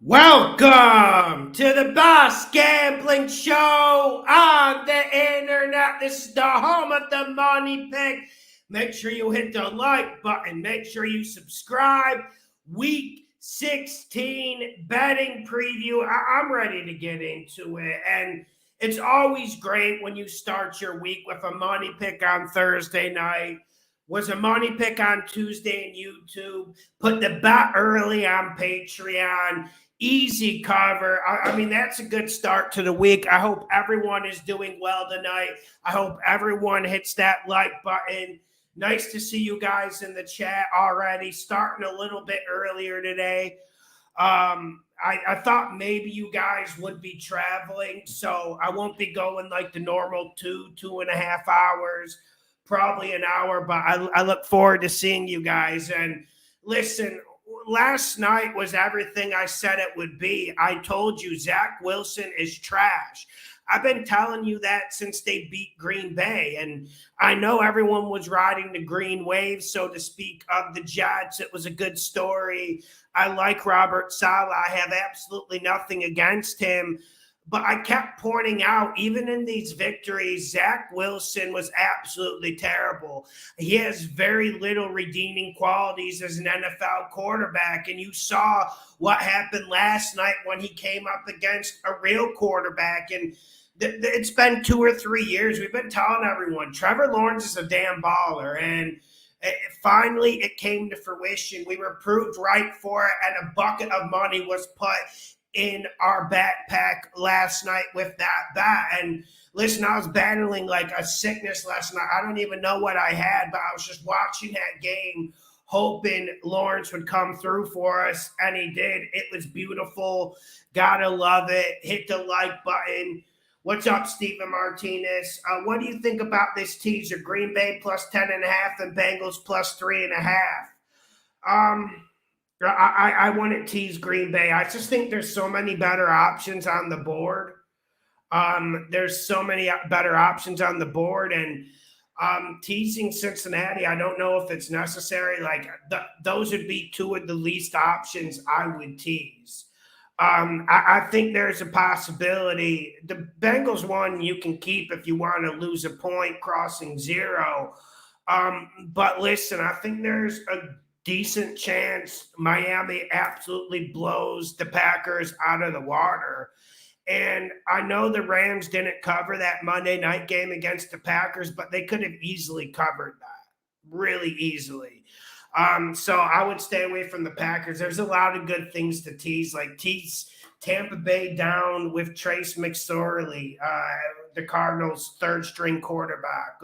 Welcome to the best gambling show on the internet. This is the home of the money pick. Make sure you hit the like button. Make sure you subscribe. Week 16 betting preview. I'm ready to get into it. And it's always great when you start your week with a money pick on Thursday night. Was a money pick on Tuesday on YouTube. Put the bet early on Patreon. Easy cover. I mean, that's a good start to the week. I hope everyone is doing well tonight. I hope everyone hits that like button. Nice to see you guys in the chat already, starting a little bit earlier today. I thought maybe you guys would be traveling, so I won't be going like the normal 2.5 hours, probably an hour, but I look forward to seeing you guys. And listen, last night was everything I said it would be. I told you Zach Wilson is trash. I've been telling you that since they beat Green Bay. And I know everyone was riding the green wave, so to speak, of the Jets. It was a good story. I like Robert Saleh. I have absolutely nothing against him. But I kept pointing out, even in these victories, Zach Wilson was absolutely terrible. He has very little redeeming qualities as an NFL quarterback. And you saw what happened last night when he came up against a real quarterback. And it's been 2 or 3 years. We've been telling everyone, Trevor Lawrence is a damn baller. And finally, it came to fruition. We were proved right for it, and a bucket of money was put in our backpack last night with that bet. And listen, I was battling like a sickness last night. I don't even know what I had, but I was just watching that game, hoping Lawrence would come through for us, and he did. It was beautiful. Gotta love it. Hit the like button. What's up, Stephen Martinez? What do you think about this teaser? Green Bay plus 10.5 and Bengals plus 3.5. I want to tease Green Bay. I just think there's so many better options on the board. There's so many better options on the board, and teasing Cincinnati, I don't know if it's necessary. Like those would be two of the least options I would tease. I think there's a possibility. The Bengals one you can keep if you want to lose a point crossing 0. But listen, I think there's a decent chance Miami absolutely blows the Packers out of the water. And I know the Rams didn't cover that Monday night game against the Packers, but they could have easily covered that, really easily. So I would stay away from the Packers. There's a lot of good things to tease, like tease Tampa Bay down with Trace McSorley, the Cardinals' third-string quarterback.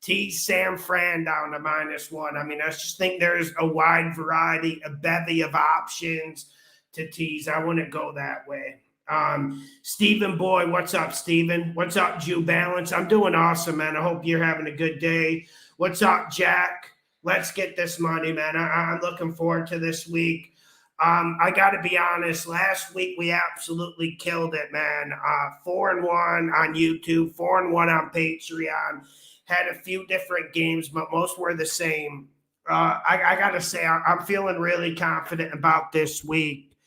Tease San Fran down to -1. I mean, I just think there's a wide variety, a bevy of options to tease. I wouldn't go that way. Stephen Boy, what's up, Stephen? What's up, Jew Balance? I'm doing awesome, man. I hope you're having a good day. What's up, Jack? Let's get this money, man. I'm looking forward to this week. I got to be honest. Last week we absolutely killed it, man. 4-1 on YouTube, 4-1 on Patreon. Had a few different games, but most were the same. I got to say, I'm feeling really confident about this week.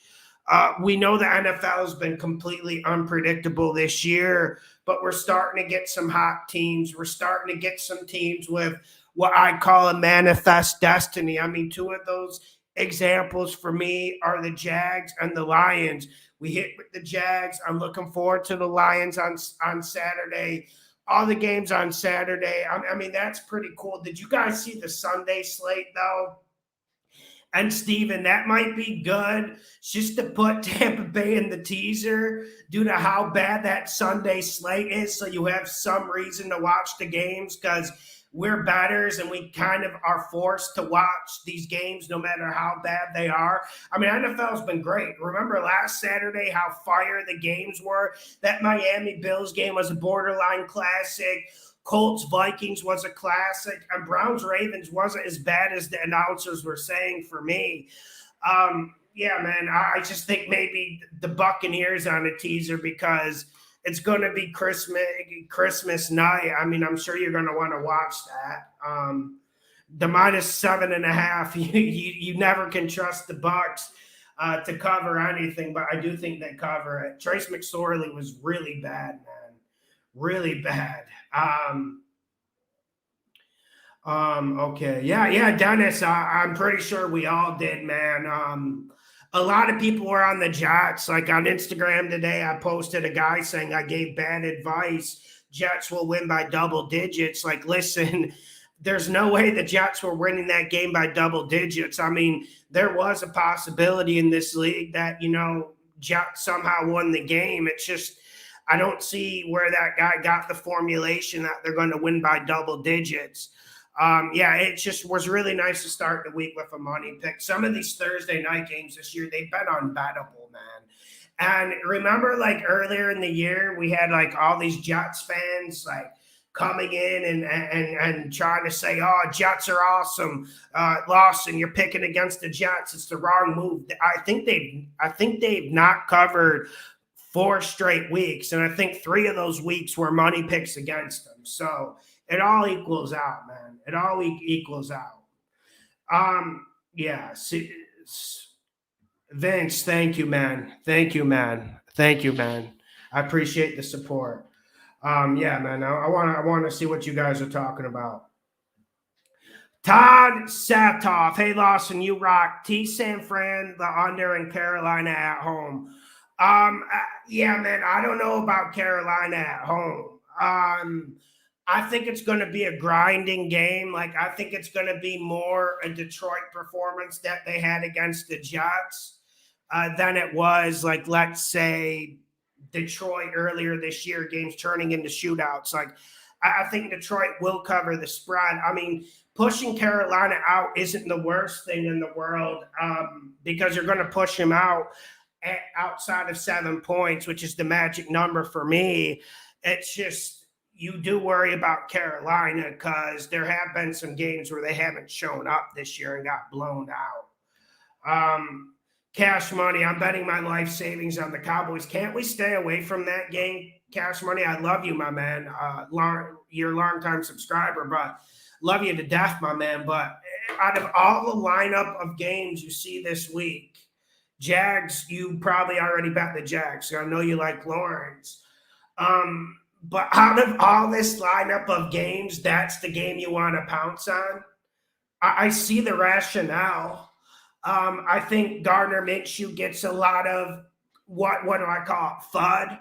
We know the NFL has been completely unpredictable this year, but we're starting to get some hot teams. We're starting to get some teams with what I call a manifest destiny. I mean, two of those examples for me are the Jags and the Lions. We hit with the Jags. I'm looking forward to the Lions on Saturday. All the games on Saturday. I mean, that's pretty cool. Did you guys see the Sunday slate, though? And, Steven, that might be good just to put Tampa Bay in the teaser due to how bad that Sunday slate is, so you have some reason to watch the games, because we're bettors and we kind of are forced to watch these games no matter how bad they are. I mean, NFL's been great. Remember last Saturday how fire the games were? That Miami Bills game was a borderline classic. Colts Vikings was a classic, and Browns Ravens wasn't as bad as the announcers were saying for me. Yeah, man, I just think maybe the Buccaneers on a teaser because it's going to be Christmas night. I mean, I'm sure you're going to want to watch that. The -7.5, you never can trust the Bucs. to cover anything, but I do think they cover it. Trace McSorley was really bad, man, really bad. Okay. Yeah, Dennis, I'm pretty sure we all did, man. A lot of people were on the Jets. Like on Instagram today, I posted a guy saying I gave bad advice. Jets will win by double digits. Like, listen, there's no way the Jets were winning that game by double digits. I mean, there was a possibility in this league that, Jets somehow won the game. It's just, I don't see where that guy got the formulation that they're going to win by double digits. Yeah, it just was really nice to start the week with a money pick. Some of these Thursday night games this year, they've been unbettable, man. And remember, like earlier in the year, we had like all these Jets fans like coming in and trying to say, "Oh, Jets are awesome, Lawson, you're picking against the Jets. It's the wrong move." I think they've not covered 4 straight weeks, and I think 3 of those weeks were money picks against them. So it all equals out, man. It all equals out. Yeah. Vince, thank you, man. Thank you, man. Thank you, man. I appreciate the support. Yeah, man. I want to see what you guys are talking about. Todd Satoff. Hey, Lawson, you rock. T. San Fran, the under, and Carolina at home. Yeah, man. I don't know about Carolina at home. I think it's going to be a grinding game. Like, I think it's going to be more a Detroit performance that they had against the Jets than it was, like, let's say, Detroit earlier this year, games turning into shootouts. Like, I think Detroit will cover the spread. I mean, pushing Carolina out isn't the worst thing in the world because you're going to push him out outside of 7 points, which is the magic number for me. It's just, you do worry about Carolina because there have been some games where they haven't shown up this year and got blown out. Cash Money, I'm betting my life savings on the Cowboys. Can't we stay away from that game, Cash Money? I love you, my man. You're a longtime subscriber, but love you to death, my man. But out of all the lineup of games you see this week, Jags, you probably already bet the Jags. So I know you like Lawrence. But out of all this lineup of games, that's the game you want to pounce on. I see the rationale. I think Gardner Minshew gets a lot of what do I call it? FUD.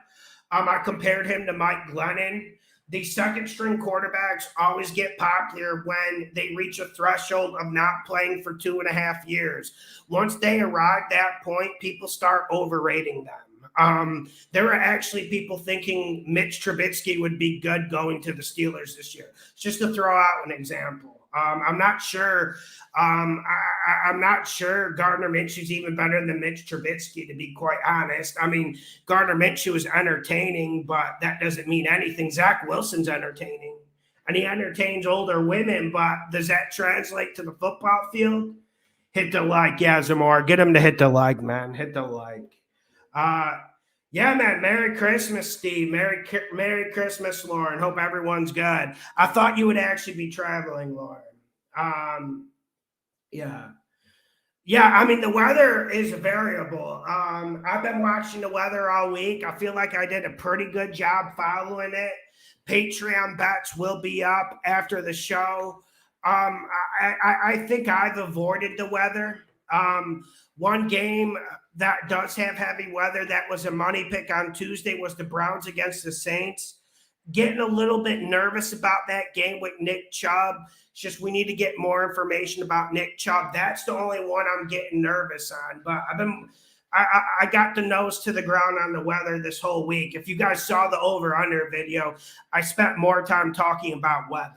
I compared him to Mike Glennon. The second string quarterbacks always get popular when they reach a threshold of not playing for 2.5 years. Once they arrive at that point, people start overrating them. There were actually people thinking Mitch Trubisky would be good going to the Steelers this year. Just to throw out an example. I'm not sure. I'm not sure Gardner Minshew's even better than Mitch Trubisky, to be quite honest. I mean, Gardner Minshew is entertaining, but that doesn't mean anything. Zach Wilson's entertaining, and he entertains older women, but does that translate to the football field? Hit the like, yeah, Zamora. Get him to hit the like, man. Hit the like. Yeah, man. Merry Christmas, Steve. Merry Christmas, Lauren. Hope everyone's good. I thought you would actually be traveling, Lauren. Yeah. Yeah, I mean, the weather is a variable. I've been watching the weather all week. I feel like I did a pretty good job following it. Patreon bets will be up after the show. I think I've avoided the weather. One game that does have heavy weather that was a money pick on Tuesday was the Browns against the Saints. Getting a little bit nervous about that game with Nick Chubb. It's just we need to get more information about Nick Chubb. That's the only one I'm getting nervous on. But I got the nose to the ground on the weather this whole week. If you guys saw the over-under video, I spent more time talking about weather.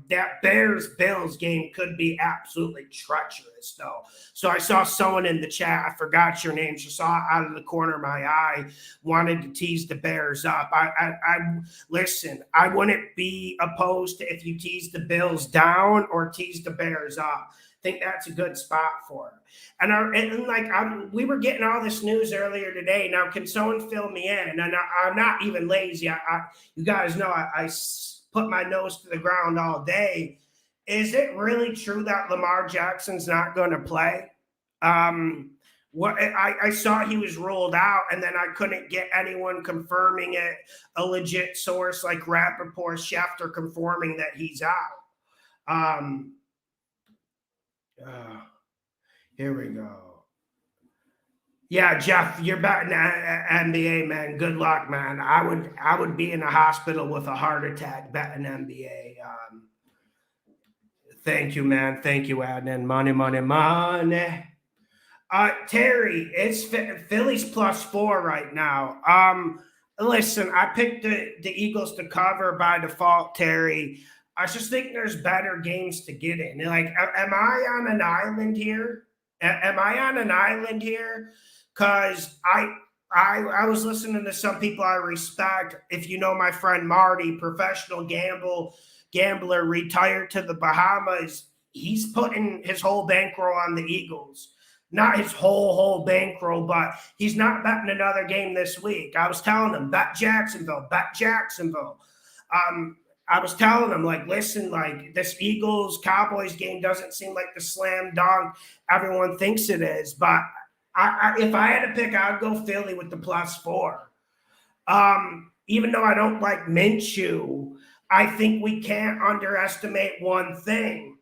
That Bears-Bills game could be absolutely treacherous, though. So I saw someone in the chat, I forgot your name, just saw out of the corner of my eye, wanted to tease the Bears up. I listen, I wouldn't be opposed to if you tease the Bills down or tease the Bears up. I think that's a good spot for it. We were getting all this news earlier today. Now, can someone fill me in? And I'm not even lazy. You guys know I put my nose to the ground all day. Is it really true that Lamar Jackson's not going to play? What I saw he was rolled out, and then I couldn't get anyone confirming it, a legit source like Rappaport, Schefter confirming that he's out. Um, uh, Here we go. Yeah, Jeff, you're betting NBA, man. Good luck, man. I would be in a hospital with a heart attack betting NBA. Thank you, man. Thank you, Adnan. Money, money, money. Terry, it's Phillies +4 right now. Listen, I picked the Eagles to cover by default, Terry. I just think there's better games to get in. Like, am I on an island here? Am I on an island here? Because I was listening to some people I respect. If you know my friend Marty, professional gambler, retired to the Bahamas, he's putting his whole bankroll on the Eagles. Not his whole bankroll, but he's not betting another game this week. I was telling him, bet Jacksonville, bet Jacksonville. I was telling him, like, listen, like, this Eagles Cowboys game doesn't seem like the slam dunk everyone thinks it is. But if I had to pick, I'd go Philly with the +4. Even though I don't like Minshew, I think we can't underestimate one thing.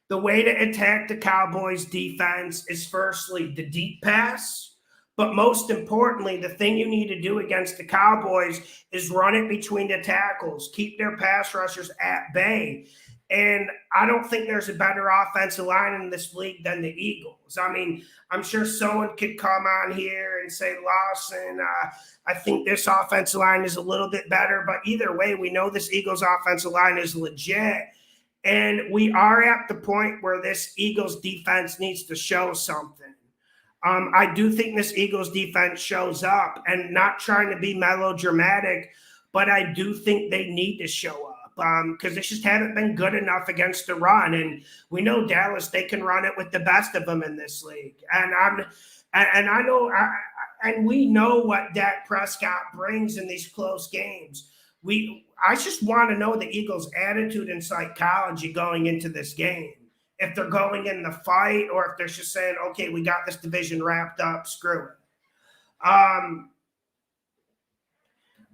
The way to attack the Cowboys defense is firstly the deep pass, but most importantly, the thing you need to do against the Cowboys is run it between the tackles, keep their pass rushers at bay. And I don't think there's a better offensive line in this league than the Eagles. I mean, I'm sure someone could come on here and say, Lawson, I think this offensive line is a little bit better. But either way, we know this Eagles offensive line is legit. And we are at the point where this Eagles defense needs to show something. I do think this Eagles defense shows up, and not trying to be melodramatic, but I do think they need to show up because they just haven't been good enough against the run. And we know Dallas, they can run it with the best of them in this league. And we know what Dak Prescott brings in these close games. I just want to know the Eagles' attitude and psychology going into this game. If they're going in the fight, or if they're just saying, okay, we got this division wrapped up, screw it.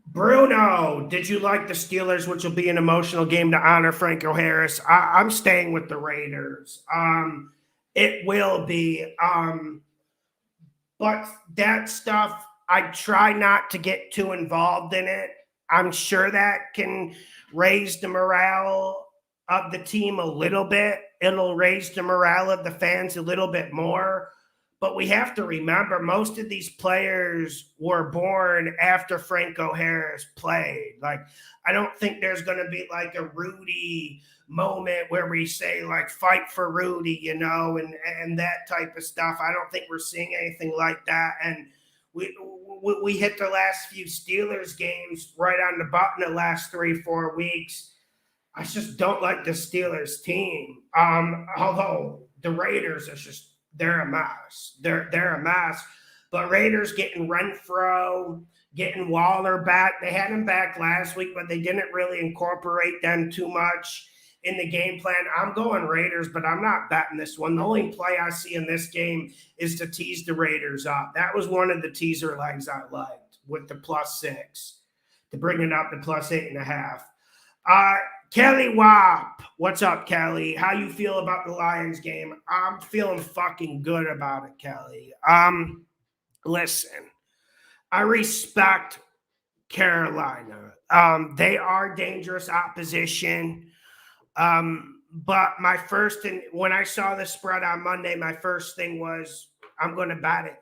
Bruno, did you like the Steelers, which will be an emotional game to honor Franco Harris? I'm staying with the Raiders. It will be. But that stuff, I try not to get too involved in it. I'm sure that can raise the morale of the team a little bit. It'll raise the morale of the fans a little bit more. But we have to remember, most of these players were born after Franco Harris played. Like, I don't think there's going to be like a Rudy moment where we say, like, fight for Rudy, and that type of stuff. I don't think we're seeing anything like that. And we hit the last few Steelers games right on the button the last 3-4 weeks. I just don't like the Steelers team. Although the Raiders are just, they're a mess. They're a mess. But Raiders getting Renfro, getting Waller back. They had him back last week, but they didn't really incorporate them too much in the game plan. I'm going Raiders, but I'm not betting this one. The only play I see in this game is to tease the Raiders up. That was one of the teaser legs I liked with the +6 to bring it up to +8.5. Kelly Wap, what's up, Kelly? How you feel about the Lions game? I'm feeling fucking good about it, Kelly. Listen, I respect Carolina. They are dangerous opposition. But when I saw the spread on Monday, my first thing was, I'm going to bet it.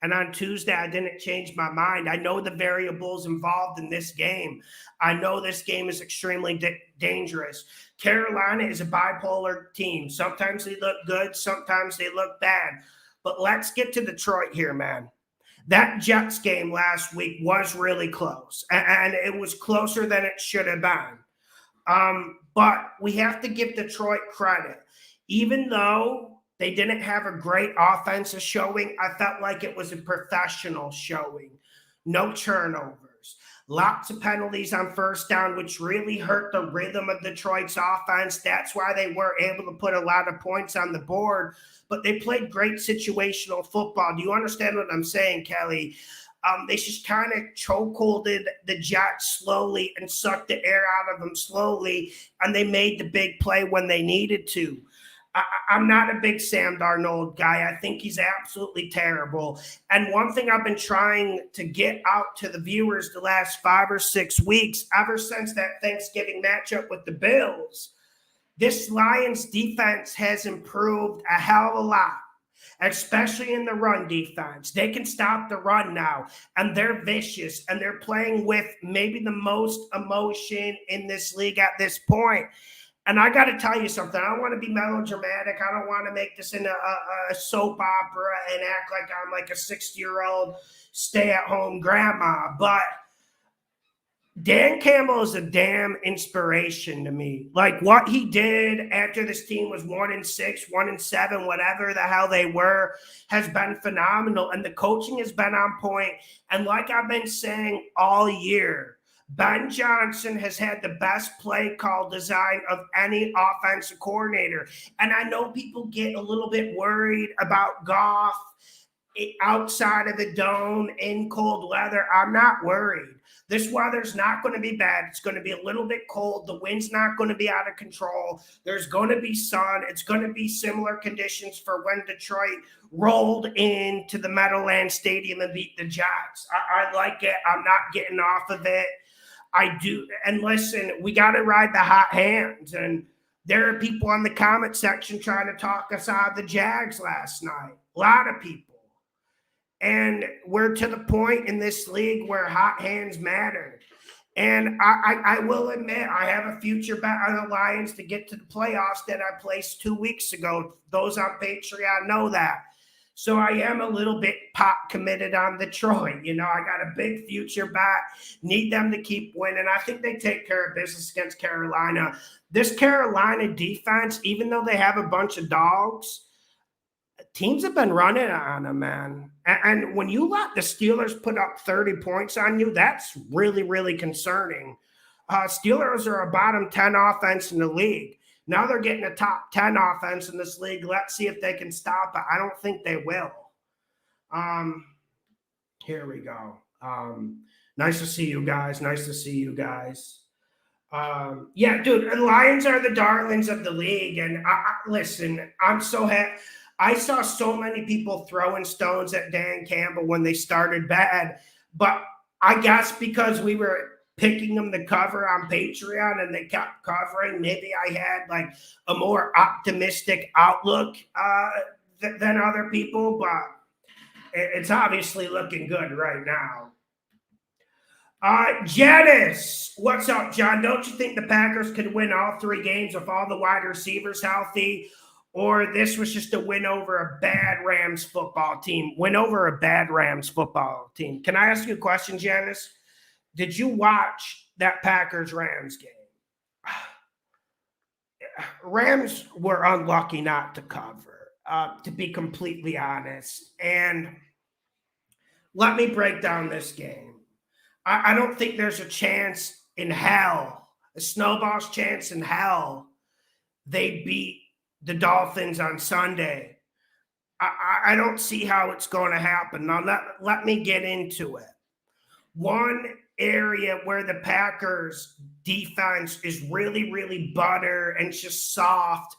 And on Tuesday, I didn't change my mind. I know the variables involved in this game. I know this game is extremely dangerous. Carolina is a bipolar team. Sometimes they look good. Sometimes they look bad. But let's get to Detroit here, man. That Jets game last week was really close. And it was closer than it should have been. But we have to give Detroit credit. Even though they didn't have a great offensive showing, I felt like it was a professional showing. No turnovers. lots of penalties on first down, which really hurt the rhythm of Detroit's offense. That's why they weren't able to put a lot of points on the board, but they played great situational football. Do you understand what I'm saying, Kelly? They just kind of chokeholded the Jets slowly and sucked the air out of them slowly, and they made the big play when they needed to. I'm not a big Sam Darnold guy. I think he's absolutely terrible. And one thing I've been trying to get out to the viewers the last 5 or 6 weeks, ever since that Thanksgiving matchup with the Bills, this Lions defense has improved a hell of a lot, especially in the run defense. They can stop the run now, and they're vicious, and they're playing with maybe the most emotion in this league at this point. And I got to tell you something. I don't want to be melodramatic. I don't want to make this into a soap opera and act like I'm like a 60-year-old stay-at-home grandma. But Dan Campbell is a damn inspiration to me. Like what he did after this team was 1-6, 1-7, whatever the hell they were, has been phenomenal. And the coaching has been on point. And like I've been saying all year, Ben Johnson has had the best play call design of any offensive coordinator. And I know people get a little bit worried about Goff outside of the dome in cold weather. I'm not worried. This weather's not going to be bad. It's going to be a little bit cold. The wind's not going to be out of control. There's going to be sun. It's going to be similar conditions for when Detroit rolled into the Meadowlands Stadium and beat the Jets. I like it. I'm not getting off of it. I do. And listen, we got to ride the hot hands. And there are people on the comment section trying to talk us out of the Jags last night. A lot of people. And we're to the point in this league where hot hands matter. And I will admit, I have a future bet on the Lions to get to the playoffs that I placed 2 weeks ago. Those on Patreon know that. So I am a little bit pop committed on Detroit. You know, I got a big future bet. Need them to keep winning. I think they take care of business against Carolina. This Carolina defense, even though they have a bunch of dogs, teams have been running on them, man. And when you let the Steelers put up 30 points on you, that's really, really concerning. Steelers are a bottom 10 offense in the league. Now they're getting a top 10 offense in this league. Let's see if they can stop it. I don't think they will. Here we go. Nice to see you guys. Nice to see you guys. Yeah, dude, the Lions are the darlings of the league. And listen, I'm so happy. I saw so many people throwing stones at Dan Campbell when they started bad. But I guess because we were picking them to cover on Patreon and they kept covering, maybe I had like a more optimistic outlook than other people, but it's obviously looking good right now. Janice, what's up, John? Don't you think the Packers could win all 3 games with all the wide receivers healthy? Or this was just a win over a bad Rams football team? Win over a bad Rams football team. Can I ask you a question, Janice? Did you watch that Packers-Rams game? Rams were unlucky not to cover, to be completely honest. And let me break down this game. I don't think there's a chance in hell, a snowball's chance in hell, they beat the Dolphins on Sunday. I don't see how it's going to happen. Now, let me get into it. One area where the Packers defense is really, really butter and just soft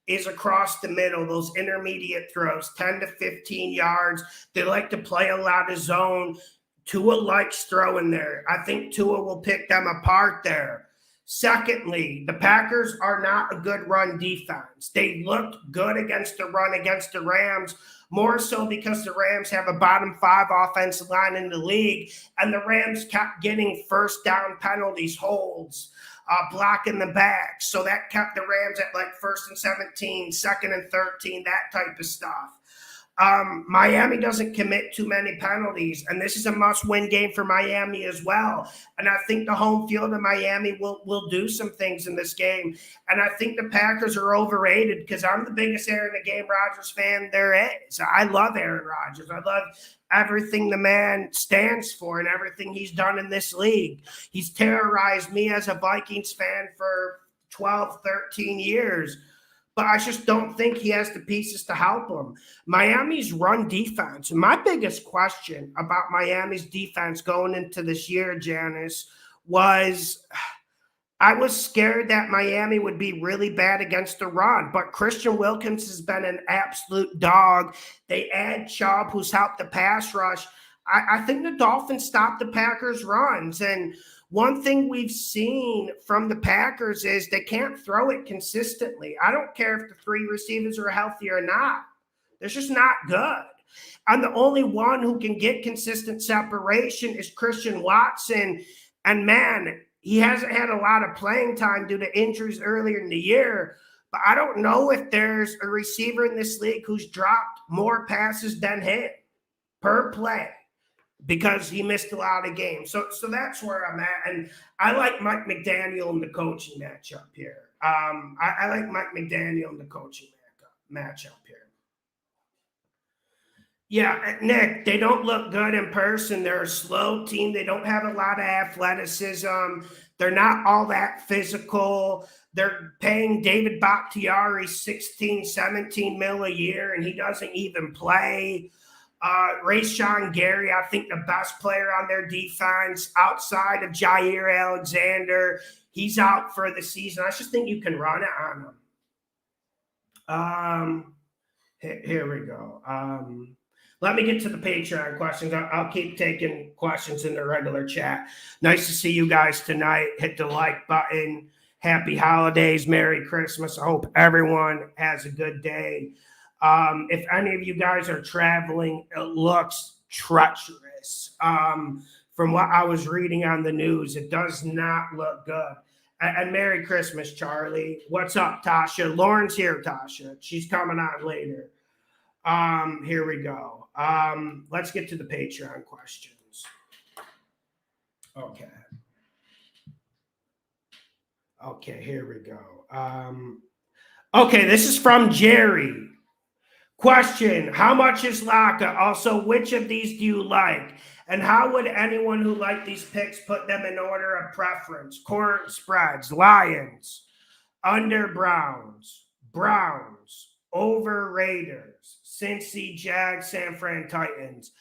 is across the middle, those intermediate throws, 10 to 15 yards. They like to play a lot of zone. Tua likes throwing there. I think Tua will pick them apart there. Secondly, the Packers are not a good run defense. They looked good against the run against the Rams, more so because the Rams have a bottom 5 offensive line in the league, and the Rams kept getting first down penalties, holds, blocking the back. So that kept the Rams at like 1st and 17, 2nd and 13, that type of stuff. Miami doesn't commit too many penalties, and this is a must-win game for Miami as well. And I think the home field of Miami will do some things in this game. And I think the Packers are overrated because I'm the biggest Aaron the Game Rodgers fan there is. I love Aaron Rodgers. I love everything the man stands for and everything he's done in this league. He's terrorized me as a Vikings fan for 12, 13 years. But I just don't think he has the pieces to help him. Miami's run defense. My biggest question about Miami's defense going into this year, Janice, was I was scared that Miami would be really bad against the run, but Christian Wilkins has been an absolute dog. They add Chubb, who's helped the pass rush. I think the Dolphins stopped the Packers' runs. And one thing we've seen from the Packers is they can't throw it consistently. I don't care if the three receivers are healthy or not. They're just not good. And the only one who can get consistent separation is Christian Watson. And man, he hasn't had a lot of playing time due to injuries earlier in the year. But I don't know if there's a receiver in this league who's dropped more passes than him per play, because he missed a lot of games. So that's where I'm at. And I like Mike McDaniel in the coaching matchup here. I like Mike McDaniel in the coaching matchup here. Yeah, Nick, they don't look good in person. They're a slow team. They don't have a lot of athleticism. They're not all that physical. They're paying David Bakhtiari 16, 17 mil a year, and he doesn't even play. Rashawn Gary, I think the best player on their defense outside of Jair Alexander. He's out for the season. I just think you can run it on him. Here we go. Let me get to the Patreon questions. I'll keep taking questions in the regular chat. Nice to see you guys tonight. Hit the like button. Happy holidays. Merry Christmas. I hope everyone has a good day. If any of you guys are traveling, it looks treacherous. From what I was reading on the news, it does not look good. And Merry Christmas, Charlie. What's up, Tasha? Lauren's here, Tasha. She's coming on later. Here we go. Let's get to the Patreon questions. Okay. Okay, here we go. Okay, this is from Jerry. Question: how much is Laka? Also, which of these do you like? And how would anyone who liked these picks put them in order of preference? Current spreads: Lions, under Browns, Browns, over Raiders, Cincy, Jags, San Fran Titans.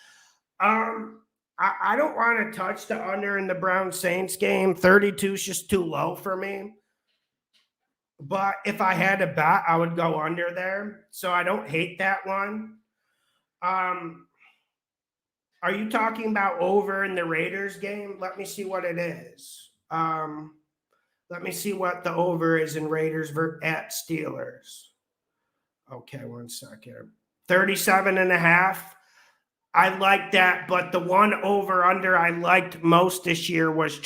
I don't want to touch the under in the Browns Saints game. 32 is just too low for me. But if I had to bet, I would go under there. So I don't hate that one. Are you talking about over in the Raiders game? Let me see what it is. Let me see what the over is in Raiders at Steelers. Okay, 1 second. 37.5. I like that, but the one over under I liked most this year was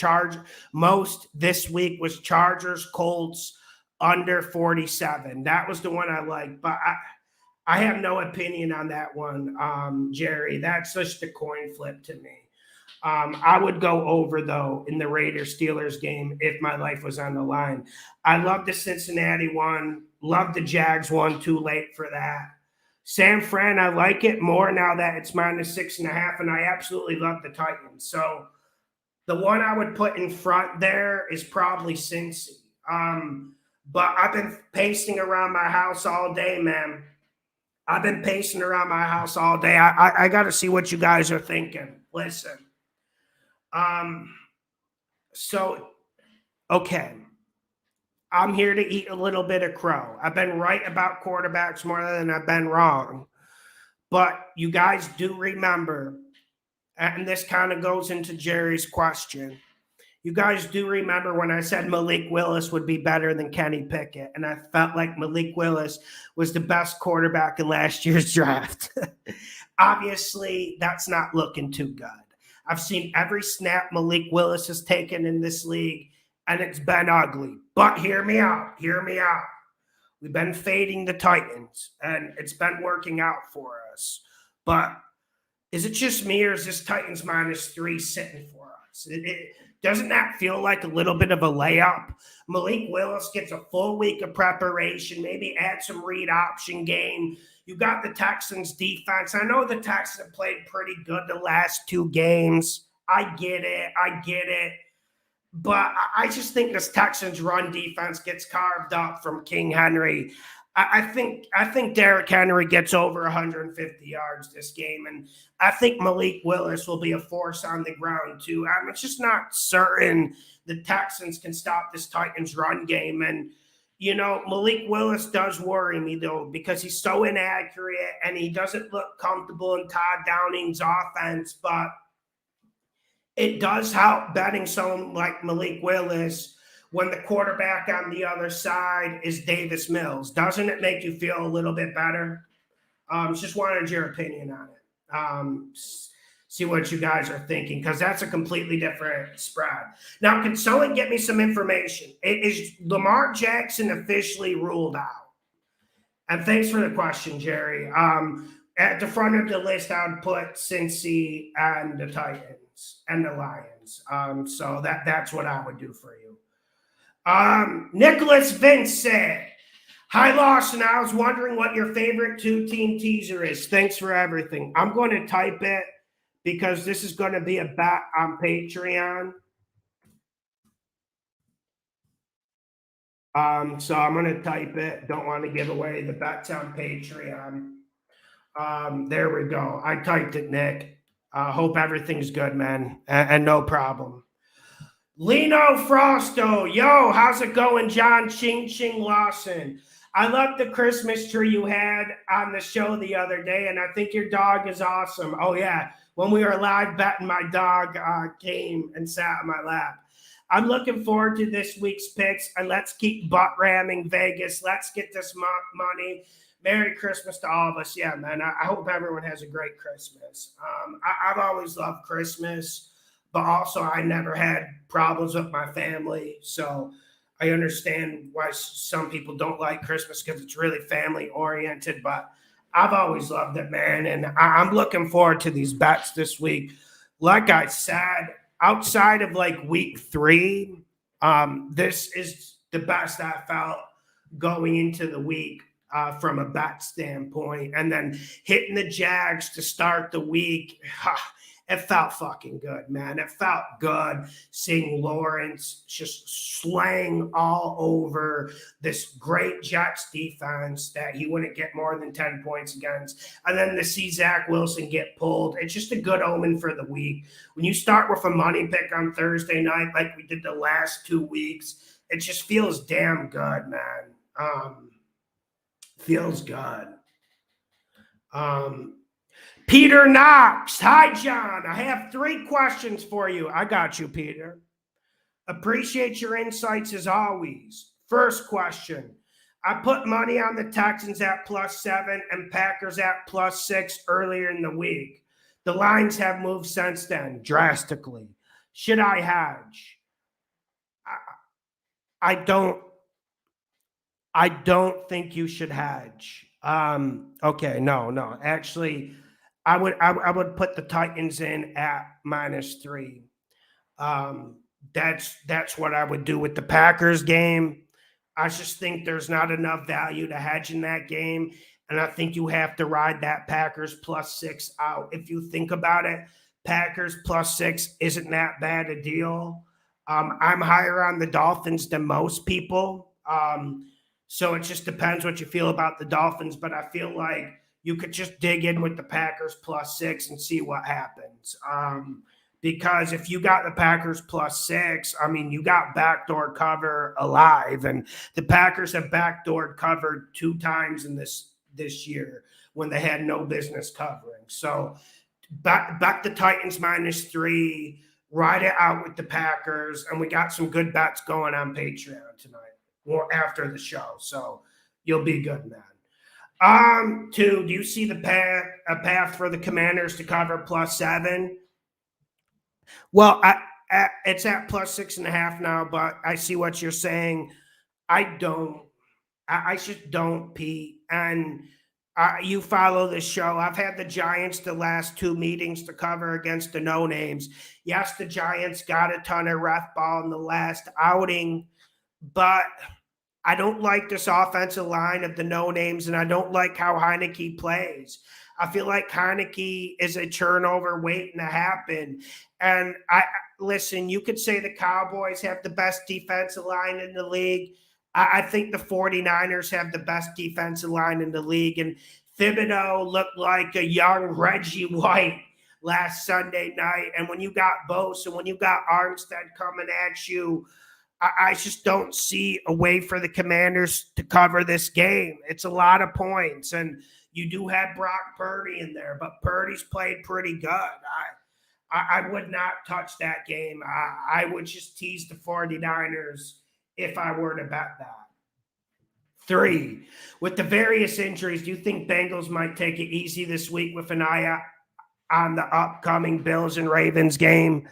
this week was Chargers Colts under 47. That was the one I liked, but I have no opinion on that one, Jerry. That's just a coin flip to me. I would go over, though, in the Raiders-Steelers game if my life was on the line. I love the Cincinnati one. Love the Jags one. Too late for that. San Fran, I like it more now that it's -6.5, and I absolutely love the Titans. So the one I would put in front there is probably Cincy. But I've been pacing around my house all day, man. I've been pacing around my house all day. I got to see what you guys are thinking. Listen. Okay. I'm here to eat a little bit of crow. I've been right about quarterbacks more than I've been wrong. But you guys do remember, and this kind of goes into Jerry's question. You guys do remember when I said Malik Willis would be better than Kenny Pickett, and I felt like Malik Willis was the best quarterback in last year's draft. Obviously, that's not looking too good. I've seen every snap Malik Willis has taken in this league, and it's been ugly. But hear me out. Hear me out. We've been fading the Titans, and it's been working out for us. But is it just me, or is this Titans -3 sitting for us? Doesn't that feel like a little bit of a layup? Malik Willis gets a full week of preparation, maybe add some read option game. You got the Texans defense. I know the Texans have played pretty good the last 2 games. I get it. But I just think this Texans run defense gets carved up from King Henry. I think Derrick Henry gets over 150 yards this game, and I think Malik Willis will be a force on the ground too. I'm just not certain the Texans can stop this Titans run game. And Malik Willis does worry me though, because he's so inaccurate and he doesn't look comfortable in Todd Downing's offense. But it does help betting someone like Malik Willis when the quarterback on the other side is Davis Mills. Doesn't it make you feel a little bit better? Just wanted your opinion on it. See what you guys are thinking, because that's a completely different spread. Now, can someone get me some information? Is Lamar Jackson officially ruled out? And thanks for the question, Jerry. At the front of the list, I would put Cincy and the Titans and the Lions. So that's what I would do for you. Nicholas Vince said, "Hi, Lawson. I was wondering what your favorite 2-team teaser is. Thanks for everything." I'm going to type it because this is going to be a bet on Patreon. So I'm going to type it. Don't want to give away the bets on Patreon. There we go. I typed it, Nick. Hope everything's good, man. And no problem. Lino Frosto, yo, how's it going, John Ching Ching Lawson? I love the Christmas tree you had on the show the other day, and I think your dog is awesome. Oh, yeah. When we were live betting, my dog came and sat on my lap. I'm looking forward to this week's picks, and let's keep butt ramming Vegas. Let's get this money. Merry Christmas to all of us. Yeah, man, I hope everyone has a great Christmas. I've always loved Christmas, but also I never had problems with my family. So I understand why some people don't like Christmas, because it's really family oriented, but I've always loved it, man. And I'm looking forward to these bets this week. Like I said, outside of like week 3, this is the best I felt going into the week from a bet standpoint. And then hitting the Jags to start the week, it felt fucking good, man. It felt good seeing Lawrence just slaying all over this great Jets defense that he wouldn't get more than 10 points against. And then to see Zach Wilson get pulled, it's just a good omen for the week. When you start with a money pick on Thursday night, like we did the last 2 weeks, it just feels damn good, man. Feels good. Peter Knox. Hi, John. I have 3 questions for you. I got you, Peter. Appreciate your insights as always. First question. I put money on the Texans at +7 and Packers at +6 earlier in the week. The lines have moved since then drastically. Should I hedge? I don't think you should hedge. Okay, no. Actually, I would put the Titans in at -3. That's what I would do with the Packers game. I just think there's not enough value to hedge in that game, and I think you have to ride that Packers +6 out. If you think about it, Packers +6 isn't that bad a deal. I'm higher on the Dolphins than most people. So it just depends what you feel about the Dolphins, but I feel like you could just dig in with the Packers +6 and see what happens. Because if you got the Packers +6, I mean, you got backdoor cover alive, and the Packers have backdoored covered 2 times in this year when they had no business covering. So back the Titans -3, ride it out with the Packers, and we got some good bets going on Patreon tonight or after the show. So you'll be good, man. 2, do you see a path for the Commanders to cover +7? Well, it's at +6.5 now, but I see what you're saying. I just don't, Pete. And You follow the show. I've had the Giants the last two meetings to cover against the no names. Yes, the Giants got a ton of ref ball in the last outing, but I don't like this offensive line of the no names, and I don't like how Heineke plays. I feel like Heineke is a turnover waiting to happen. And listen, you could say the Cowboys have the best defensive line in the league. I think the 49ers have the best defensive line in the league. And Thibodeau looked like a young Reggie White last Sunday night. And when you got Bose and when you got Armstead coming at you, I just don't see a way for the Commanders to cover this game. It's a lot of points, and you do have Brock Purdy in there, but Purdy's played pretty good. I would not touch that game. I would just tease the 49ers if I were to bet that. 3, with the various injuries, do you think Bengals might take it easy this week with an eye on the upcoming Bills and Ravens game?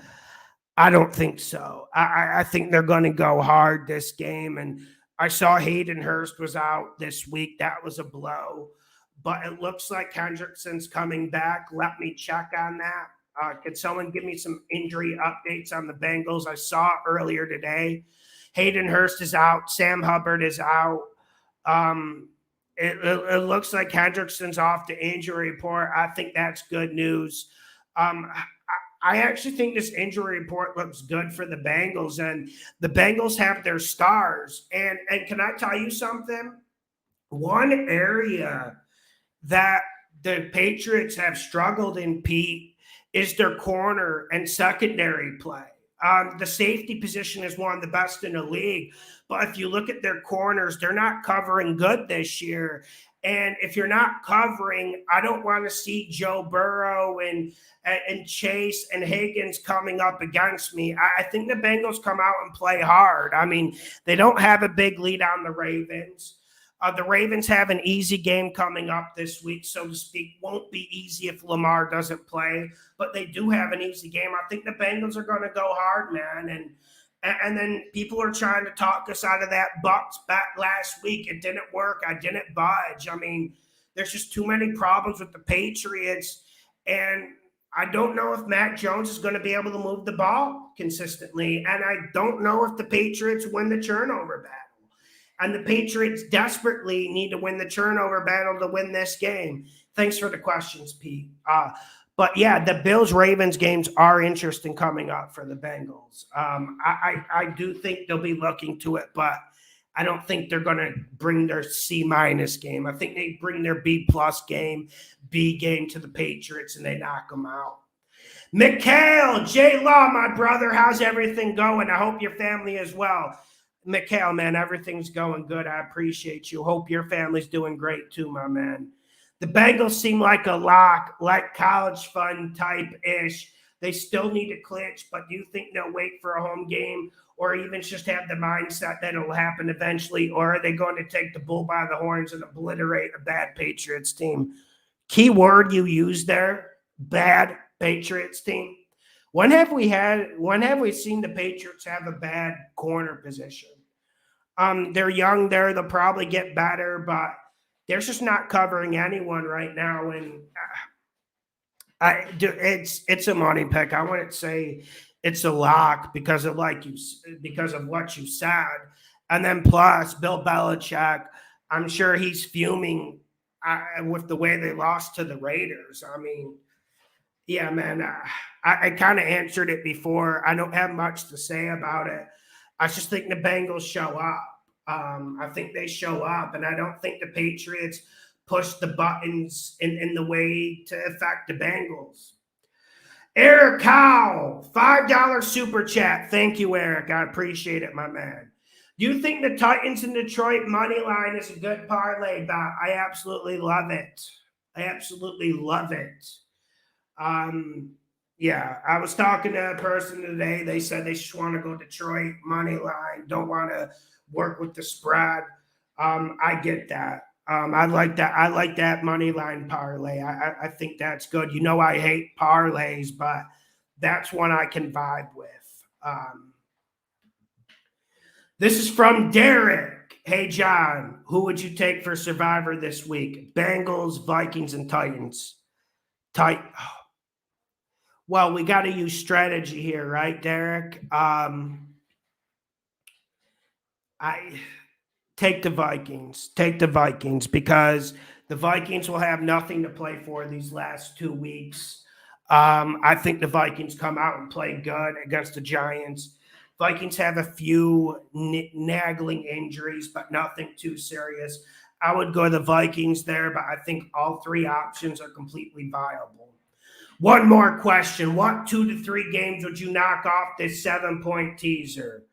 I don't think so. I think they're going to go hard this game. And I saw Hayden Hurst was out this week. That was a blow. But it looks like Hendrickson's coming back. Let me check on that. Could someone give me some injury updates on the Bengals? I saw earlier today. Hayden Hurst is out. Sam Hubbard is out. It looks like Hendrickson's off the injury report. I think that's good news. I actually think this injury report looks good for the Bengals, and the Bengals have their stars. And can I tell you something? One area that the Patriots have struggled in, Pete, is their corner and secondary play. The safety position is one of the best in the league, but if you look at their corners, they're not covering good this year. And if you're not covering, I don't want to see Joe Burrow and Chase and Higgins coming up against me. I think the Bengals come out and play hard. I mean, they don't have a big lead on the Ravens. The Ravens have an easy game coming up this week, so to speak. Won't be easy if Lamar doesn't play, but they do have an easy game. I think the Bengals are going to go hard, man. And then people are trying to talk us out of that Bucks bet last week. It didn't work. I didn't budge. I mean, there's just too many problems with the Patriots. And I don't know if Mac Jones is going to be able to move the ball consistently. And I don't know if the Patriots win the turnover battle. And the Patriots desperately need to win the turnover battle to win this game. Thanks for the questions, Pete. But yeah, the Bills-Ravens games are interesting coming up for the Bengals. I do think they'll be looking to it, but I don't think they're going to bring their C- game. I think they bring their B+ game, B game to the Patriots, and they knock them out. Mikhail, J. Law, my brother, how's everything going? I hope your family is well. Mikhail, man, everything's going good. I appreciate you. Hope your family's doing great too, my man. The Bengals seem like a lock, like college fund type-ish. They still need to clinch, but do you think they'll wait for a home game or even just have the mindset that it'll happen eventually, or are they going to take the bull by the horns and obliterate a bad Patriots team? Key word you used there, bad Patriots team. When have we seen the Patriots have a bad corner position? They're young there. They'll probably get better, but they're just not covering anyone right now. And it's a money pick. I wouldn't say it's a lock because of what you said. And then plus Bill Belichick, I'm sure he's fuming with the way they lost to the Raiders. I mean, yeah, man, I kind of answered it before. I don't have much to say about it. I just think the Bengals show up. I think they show up, and I don't think the Patriots push the buttons in the way to affect the Bengals. Eric Howe, $5 super chat. Thank you, Eric. I appreciate it, my man. Do you think the Titans in Detroit money line is a good parlay bet? I absolutely love it. I absolutely love it. Yeah, I was talking to a person today. They said they just want to go Detroit money line, don't want to work with the spread. I get that. I like that. I like that money line parlay. I think that's good. You know, I hate parlays, but that's one I can vibe with. This is from Derek. Hey, John, who would you take for Survivor this week? Bengals, Vikings, and Titans. Well, we got to use strategy here, right, Derek? I take the Vikings. Take the Vikings because the Vikings will have nothing to play for these last 2 weeks. I think the Vikings come out and play good against the Giants. Vikings have a few nagging injuries, but nothing too serious. I would go to the Vikings there, but I think all three options are completely viable. One more question. What 2 to 3 games would you knock off this 7-point teaser?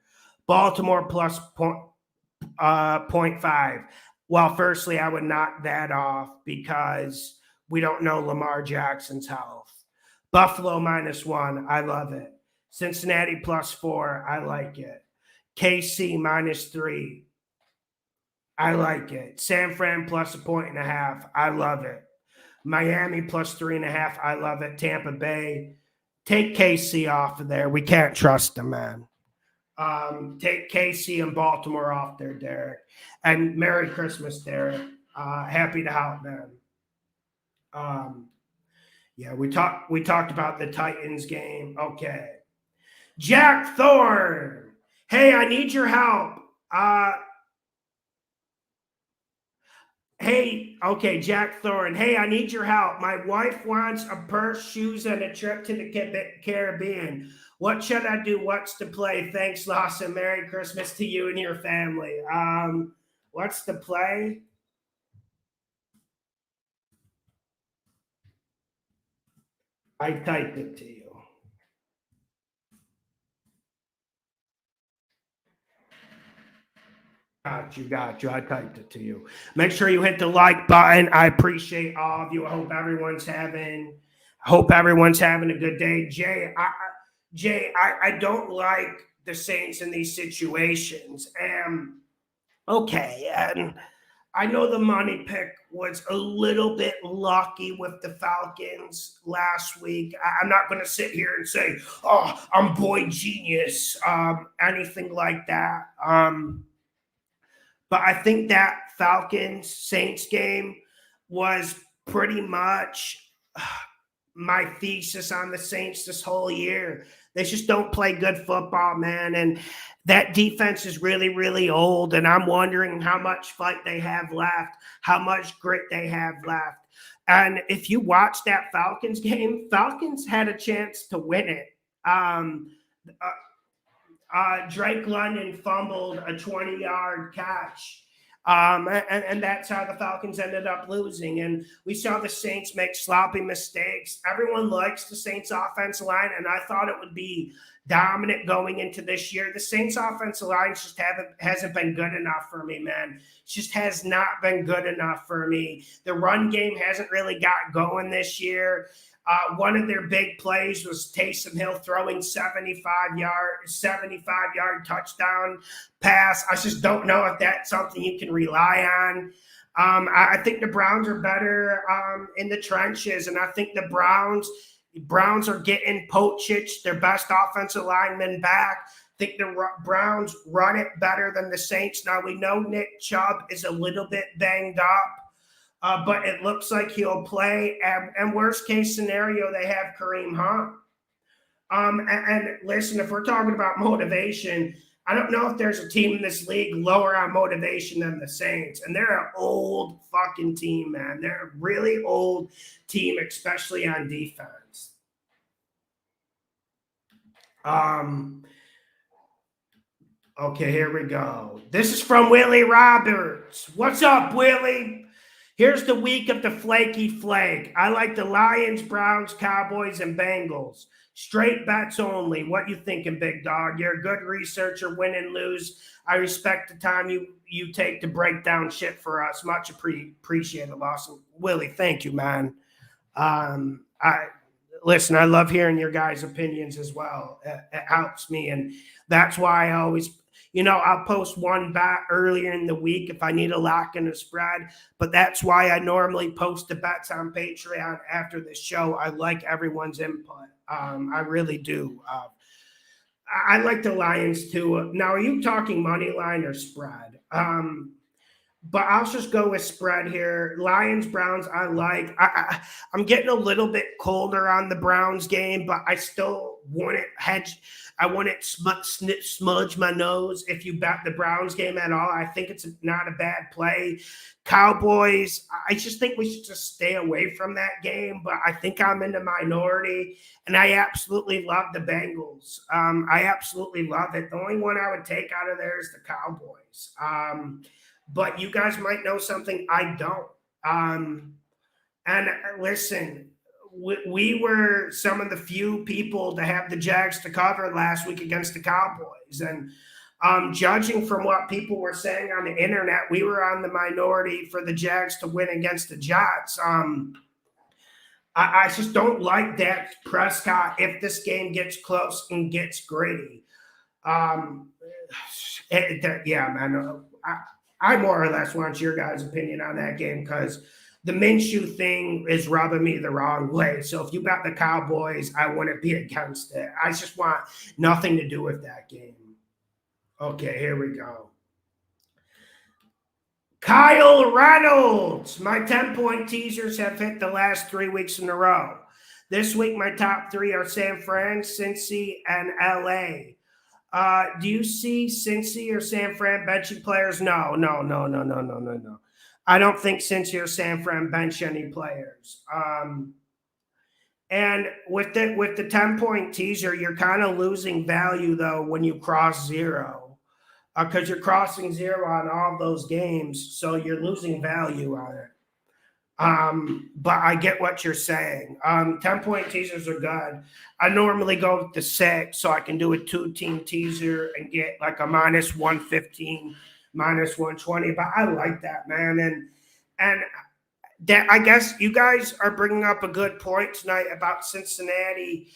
Baltimore plus 0.5. Well, firstly, I would knock that off because we don't know Lamar Jackson's health. Buffalo -1. I love it. Cincinnati +4. I like it. KC -3. I like it. San Fran plus 1.5. I love it. Miami +3.5. I love it. Tampa Bay. Take KC off of there. We can't trust them, man. Take KC and Baltimore off there, Derek. And Merry Christmas, Derek. Happy to help, man. Yeah, we talked about the Titans game. Okay. Jack Thorne. Hey, I need your help. Hey, okay, Jack Thorne. Hey, I need your help. My wife wants a purse, shoes, and a trip to the Caribbean. What should I do? What's the play? Thanks, Lawson. Merry Christmas to you and your family. What's the play? I typed it to you. Got you. I typed it to you. Make sure you hit the like button. I appreciate all of you. I hope everyone's having a good day. Jay, I don't like the Saints in these situations. And okay, and I know the money pick was a little bit lucky with the Falcons last week. I'm not going to sit here and say, "Oh, I'm boy genius," anything like that. But I think that Falcons Saints game was pretty much my thesis on the Saints this whole year. They just don't play good football, man. And that defense is really, really old. And I'm wondering how much fight they have left, how much grit they have left. And if you watch that Falcons game, Falcons had a chance to win it. Drake London fumbled a 20-yard catch. And that's how the Falcons ended up losing. And we saw the Saints make sloppy mistakes. Everyone likes the Saints offensive line, and I thought it would be dominant going into this year. The Saints offensive line just hasn't been good enough for me, man. It just has not been good enough for me. The run game hasn't really got going this year. One of their big plays was Taysom Hill throwing 75-yard touchdown pass. I just don't know if that's something you can rely on. I think the Browns are better in the trenches, and I think the Browns are getting Pochich, their best offensive lineman, back. I think the Browns run it better than the Saints. Now, we know Nick Chubb is a little bit banged up. But it looks like he'll play. And worst case scenario, they have Kareem Hunt. And listen, if we're talking about motivation, I don't know if there's a team in this league lower on motivation than the Saints. And they're an old fucking team, man. They're a really old team, especially on defense. Okay, here we go. This is from Willie Roberts. What's up, Willie? Here's the week of the flaky flake. I like the Lions, Browns, Cowboys, and Bengals. Straight bets only. What you thinking, big dog? You're a good researcher, win and lose. I respect the time you take to break down shit for us. Much appreciated, Lawson. Willie, thank you, man. Listen, I love hearing your guys' opinions as well. It helps me, and that's why I always – I'll post one bet earlier in the week if I need a lock in a spread, but that's why I normally post the bets on Patreon after the show. I like everyone's input. I really do. I like the Lions too. Now, are you talking money line or spread? But I'll just go with spread here. Lions, Browns, I like. I'm getting a little bit colder on the Browns game, but I still wouldn't hedge. I wouldn't smudge my nose if you bet the Browns game at all. I think it's not a bad play. Cowboys, I just think we should just stay away from that game, but I think I'm in the minority, and I absolutely love the Bengals. I absolutely love it. The only one I would take out of there is the Cowboys. But you guys might know something I don't. And listen, we were some of the few people to have the Jags to cover last week against the Cowboys. And judging from what people were saying on the internet, we were on the minority for the Jags to win against the Jets. I just don't like Dak Prescott if this game gets close and gets gritty. Yeah, man. I more or less want your guys' opinion on that game because the Minshew thing is rubbing me the wrong way. So if you got the Cowboys, I wouldn't be against it. I just want nothing to do with that game. Okay, here we go. Kyle Reynolds. My 10-point teasers have hit the last 3 weeks in a row. This week, my top 3 are San Fran, Cincy, and LA. Do you see Cincy or San Fran benching players? No. I don't think Cincy or San Fran bench any players. And with the 10-point teaser, you're kind of losing value though when you cross 0, because you're crossing 0 on all those games, so you're losing value on it. But I get what you're saying. 10-point teasers are good. I normally go with the 6, so I can do a 2-team teaser and get like a minus 115, minus 120. But I like that, man. And that, I guess you guys are bringing up a good point tonight about Cincinnati.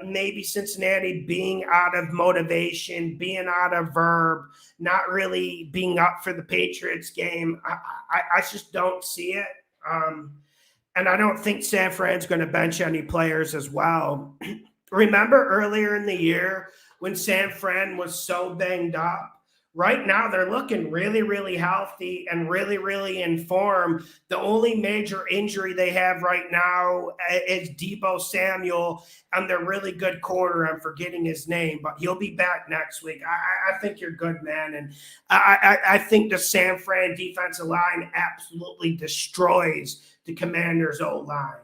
Maybe Cincinnati being out of motivation, being out of verb, not really being up for the Patriots game. I just don't see it. And I don't think San Fran's going to bench any players as well. Remember earlier in the year when San Fran was so banged up? Right now, they're looking really, really healthy and really, really in form. The only major injury they have right now is Deebo Samuel and their really good corner. I'm forgetting his name, but he'll be back next week. I think you're good, man. And I think the San Fran defensive line absolutely destroys the Commanders' O-line.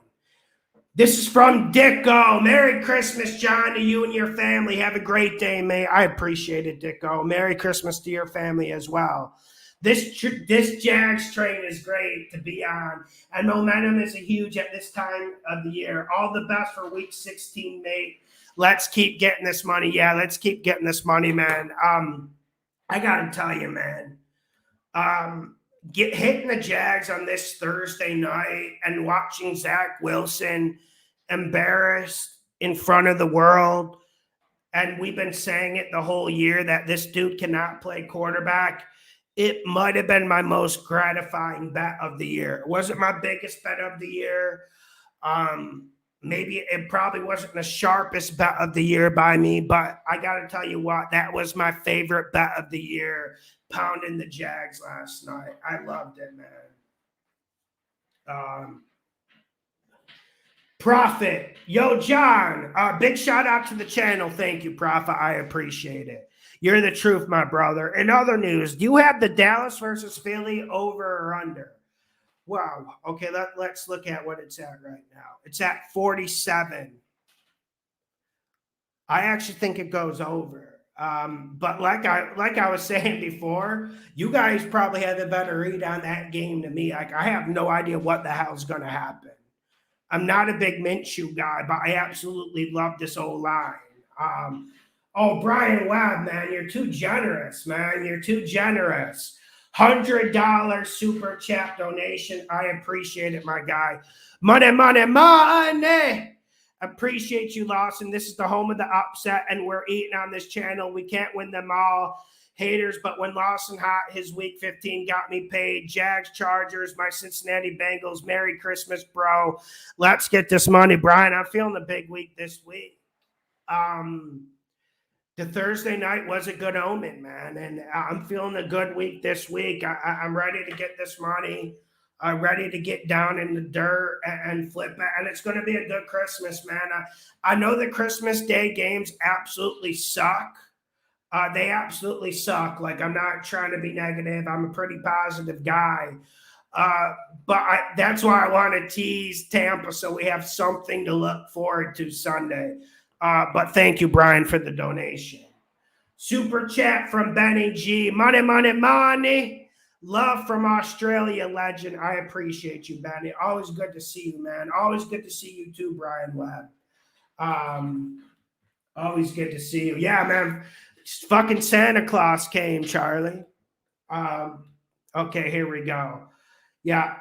This is from Dicko. Merry Christmas, John, to you and your family. Have a great day, mate. I appreciate it, Dicko. Merry Christmas to your family as well. This Jags train is great to be on, and momentum is huge at this time of the year. All the best for Week 16, mate. Let's keep getting this money. Yeah, let's keep getting this money, man. I got to tell you, man. Hitting the Jags on this Thursday night and watching Zach Wilson embarrassed in front of the world, and we've been saying it the whole year that this dude cannot play quarterback. It might have been my most gratifying bet of the year. It wasn't my biggest bet of the year. Maybe it probably wasn't the sharpest bet of the year by me, but I got to tell you what, that was my favorite bet of the year, pounding the Jags last night. I loved it, man. Prophet. Yo, John, big shout out to the channel. Thank you, Prophet. I appreciate it. You're the truth, my brother. In other news, do you have the Dallas versus Philly over or under? Wow. Okay, let's look at what it's at right now. It's at 47. I actually think it goes over. But like I was saying before, you guys probably have a better read on that game than me. Like, I have no idea what the hell's going to happen. I'm not a big Minshew guy, but I absolutely love this O-line. Brian Webb, man, you're too generous, man. You're too generous. $100 super chat donation. I appreciate it, my guy. Money, money, money. Appreciate you, Lawson. This is the home of the upset, and we're eating on this channel. We can't win them all. Haters, but when Lawson hot, his week 15 got me paid. Jags, Chargers, my Cincinnati Bengals. Merry Christmas, bro. Let's get this money, Brian. I'm feeling a big week this week. The Thursday night was a good omen, man, and I'm feeling a good week this week. I'm ready to get this money. I'm ready to get down in the dirt and flip it, and it's going to be a good Christmas, man. I know the Christmas Day games absolutely suck. They absolutely suck. Like, I'm not trying to be negative. I'm a pretty positive guy. Uh, that's why I want to tease Tampa so we have something to look forward to Sunday. But thank you, Brian, for the donation. Super chat from Benny G. Money, money, money. Love from Australia, legend. I appreciate you, Benny. Always good to see you, man. Always good to see you too, Brian Webb. Always good to see you. Yeah, man. Fucking Santa Claus came, Charlie. Okay, here we go. Yeah.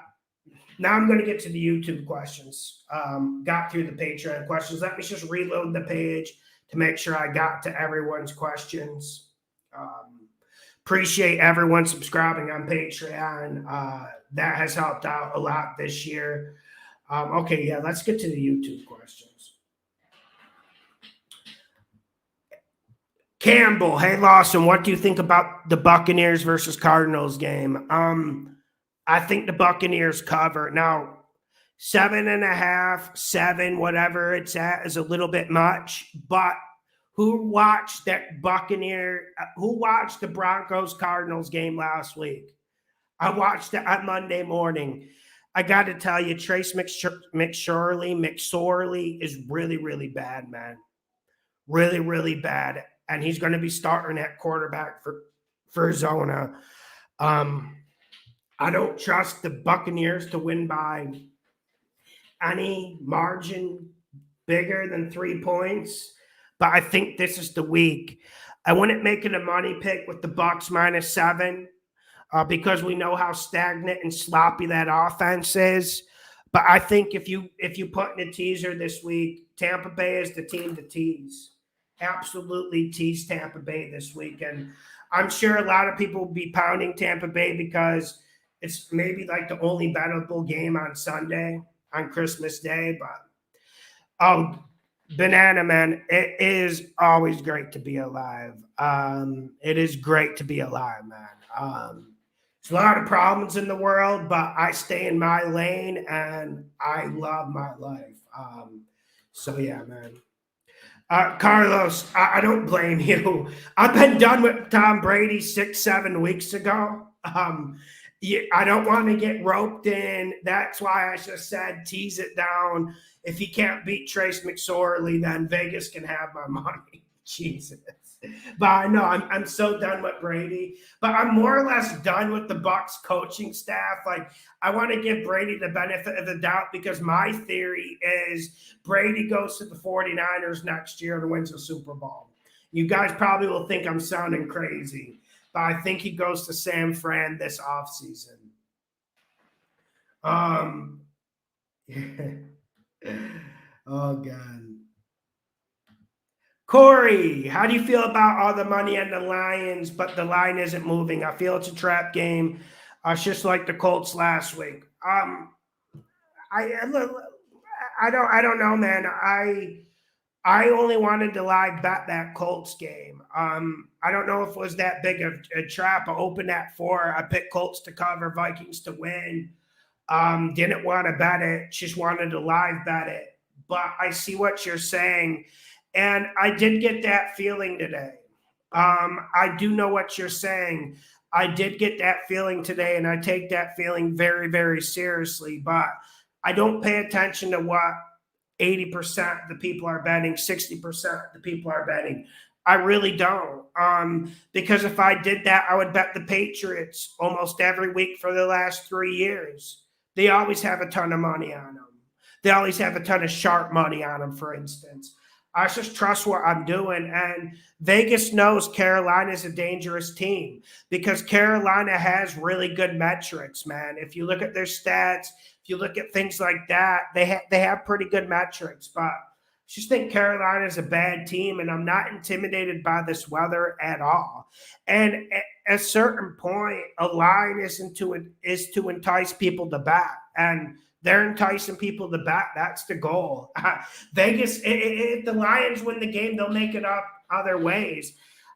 Now I'm going to get to the YouTube questions. Got through the Patreon questions. Let me just reload the page to make sure I got to everyone's questions. Appreciate everyone subscribing on Patreon. That has helped out a lot this year. Okay, yeah, let's get to the YouTube questions. Campbell, hey Lawson, what do you think about the Buccaneers versus Cardinals game? I think the Buccaneers cover. Now, 7.5, 7, whatever it's at, is a little bit much. But who watched the Broncos Cardinals game last week? I watched it on Monday morning. I got to tell you, Trace McSorley is really, really bad, man. Really, really bad. And he's going to be starting at quarterback for Arizona. I don't trust the Buccaneers to win by any margin bigger than 3 points, but I think this is the week. I wouldn't make it a money pick with the Bucs -7 because we know how stagnant and sloppy that offense is. But I think if you put in a teaser this week, Tampa Bay is the team to tease. Absolutely tease Tampa Bay this week. And I'm sure a lot of people will be pounding Tampa Bay because it's maybe like the only bettable game on Sunday, on Christmas Day. But, banana, man, it is always great to be alive. It is great to be alive, man. There's a lot of problems in the world, but I stay in my lane and I love my life. So, yeah, man. Carlos, I don't blame you. I've been done with Tom Brady 6-7 weeks ago. I don't want to get roped in. That's why I just said tease it down. If he can't beat Trace McSorley, then Vegas can have my money. Jesus. But I know I'm so done with Brady. But I'm more or less done with the Bucs coaching staff. Like, I want to give Brady the benefit of the doubt because my theory is Brady goes to the 49ers next year and wins the Super Bowl. You guys probably will think I'm sounding crazy, but I think he goes to San Fran this offseason. Oh, God. Corey, how do you feel about all the money on the Lions, but the line isn't moving? I feel it's a trap game. It's just like the Colts last week. I don't know, man. I only wanted to live bet that Colts game. I don't know if it was that big of a trap. I opened at 4. I picked Colts to cover, Vikings to win. Didn't want to bet it. Just wanted to live bet it. But I see what you're saying. And I did get that feeling today. I do know what you're saying. I did get that feeling today, and I take that feeling very, very seriously. But I don't pay attention to what 80% of the people are betting, 60% of the people are betting. I really don't. Because if I did that, I would bet the Patriots almost every week for the last 3 years. They always have a ton of money on them. They always have a ton of sharp money on them, for instance. I just trust what I'm doing. And Vegas knows Carolina is a dangerous team because Carolina has really good metrics, man. If you look at their stats, if you look at things like that, they have pretty good metrics. But I just think Carolina is a bad team, and I'm not intimidated by this weather at all. And at a certain point, a line is to entice people to bet. And They're enticing people to bet. That's the goal. Vegas, if the Lions win the game, they'll make it up other ways.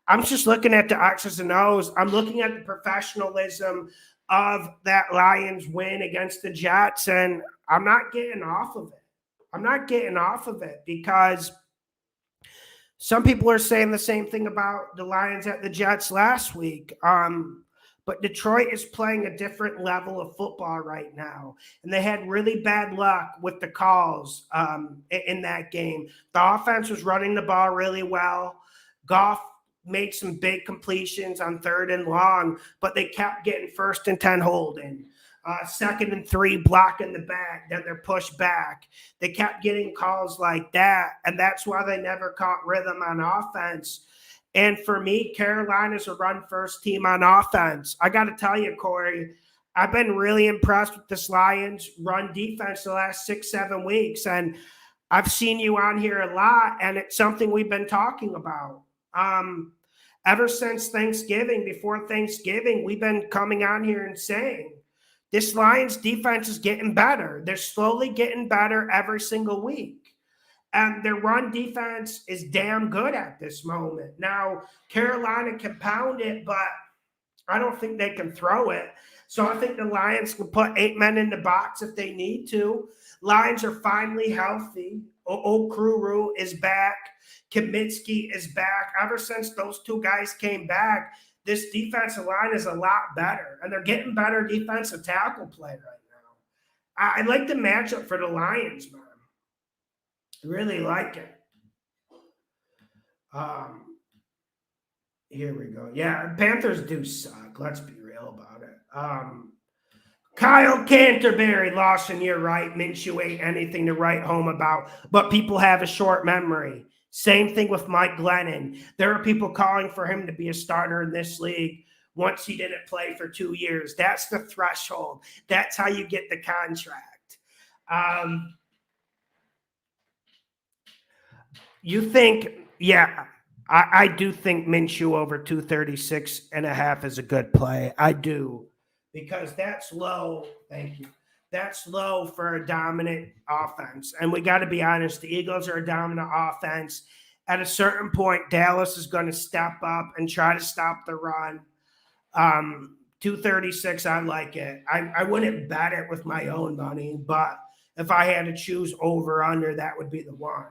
I'm just looking at the X's and O's. I'm looking at the professionalism of that Lions win against the Jets, and I'm not getting off of it. I'm not getting off of it because some people are saying the same thing about the Lions at the Jets last week. But Detroit is playing a different level of football right now. And they had really bad luck with the calls in that game. The offense was running the ball really well. Goff made some big completions on 3rd and long, but they kept getting 1st and 10 holding. 2nd and 3 blocking the back, then they're pushed back. They kept getting calls like that, and that's why they never caught rhythm on offense. And for me, Carolina's a run-first team on offense. I got to tell you, Corey, I've been really impressed with this Lions run defense the last 6-7 weeks, and I've seen you on here a lot, and it's something we've been talking about. Ever since Thanksgiving, before Thanksgiving, we've been coming on here and saying, this Lions defense is getting better. They're slowly getting better every single week. And their run defense is damn good at this moment. Now, Carolina can pound it, but I don't think they can throw it. So I think the Lions can put 8 men in the box if they need to. Lions are finally healthy. Okruru is back. Kaminsky is back. Ever since those 2 guys came back, this defensive line is a lot better, and they're getting better defensive tackle play right now. I like the matchup for the Lions, man. I really like it. Here we go. Yeah, Panthers do suck. Let's be real about it. Kyle Canterbury, Lawson, you're right. Minshew ain't anything to write home about, but people have a short memory. Same thing with Mike Glennon. There are people calling for him to be a starter in this league once he didn't play for 2 years. That's the threshold. That's how you get the contract. You think, yeah, I do think Minshew over 236.5 is a good play. I do, because that's low. Thank you. That's low for a dominant offense. And we got to be honest, the Eagles are a dominant offense. At a certain point, Dallas is going to step up and try to stop the run. 236, I like it. I wouldn't bet it with my own money, but if I had to choose over under, that would be the one.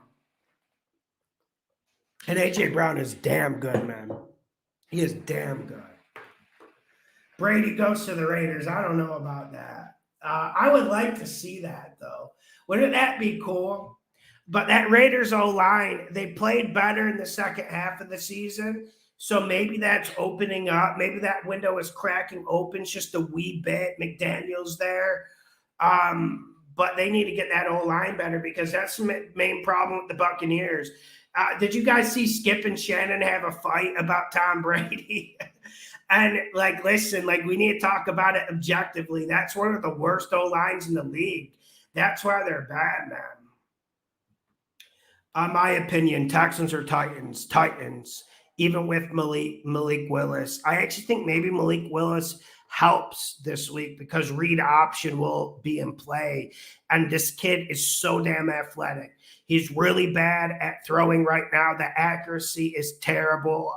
And A.J. Brown is damn good, man. He is damn good. Brady goes to the Raiders. I don't know about that. I would like to see that, though. Wouldn't that be cool? But that Raiders O-line, they played better in the second half of the season. So maybe that's opening up. Maybe that window is cracking open just a wee bit. McDaniel's there. But they need to get that O-line better, because that's the main problem with the Buccaneers. Did you guys see Skip and Shannon have a fight about Tom Brady? And, listen, we need to talk about it objectively. That's one of the worst O-lines in the league. That's why they're bad, man. My opinion, Texans or Titans. Titans, even with Malik Willis. I actually think maybe Malik Willis helps this week because read option will be in play. And this kid is so damn athletic. He's really bad at throwing right now. The accuracy is terrible.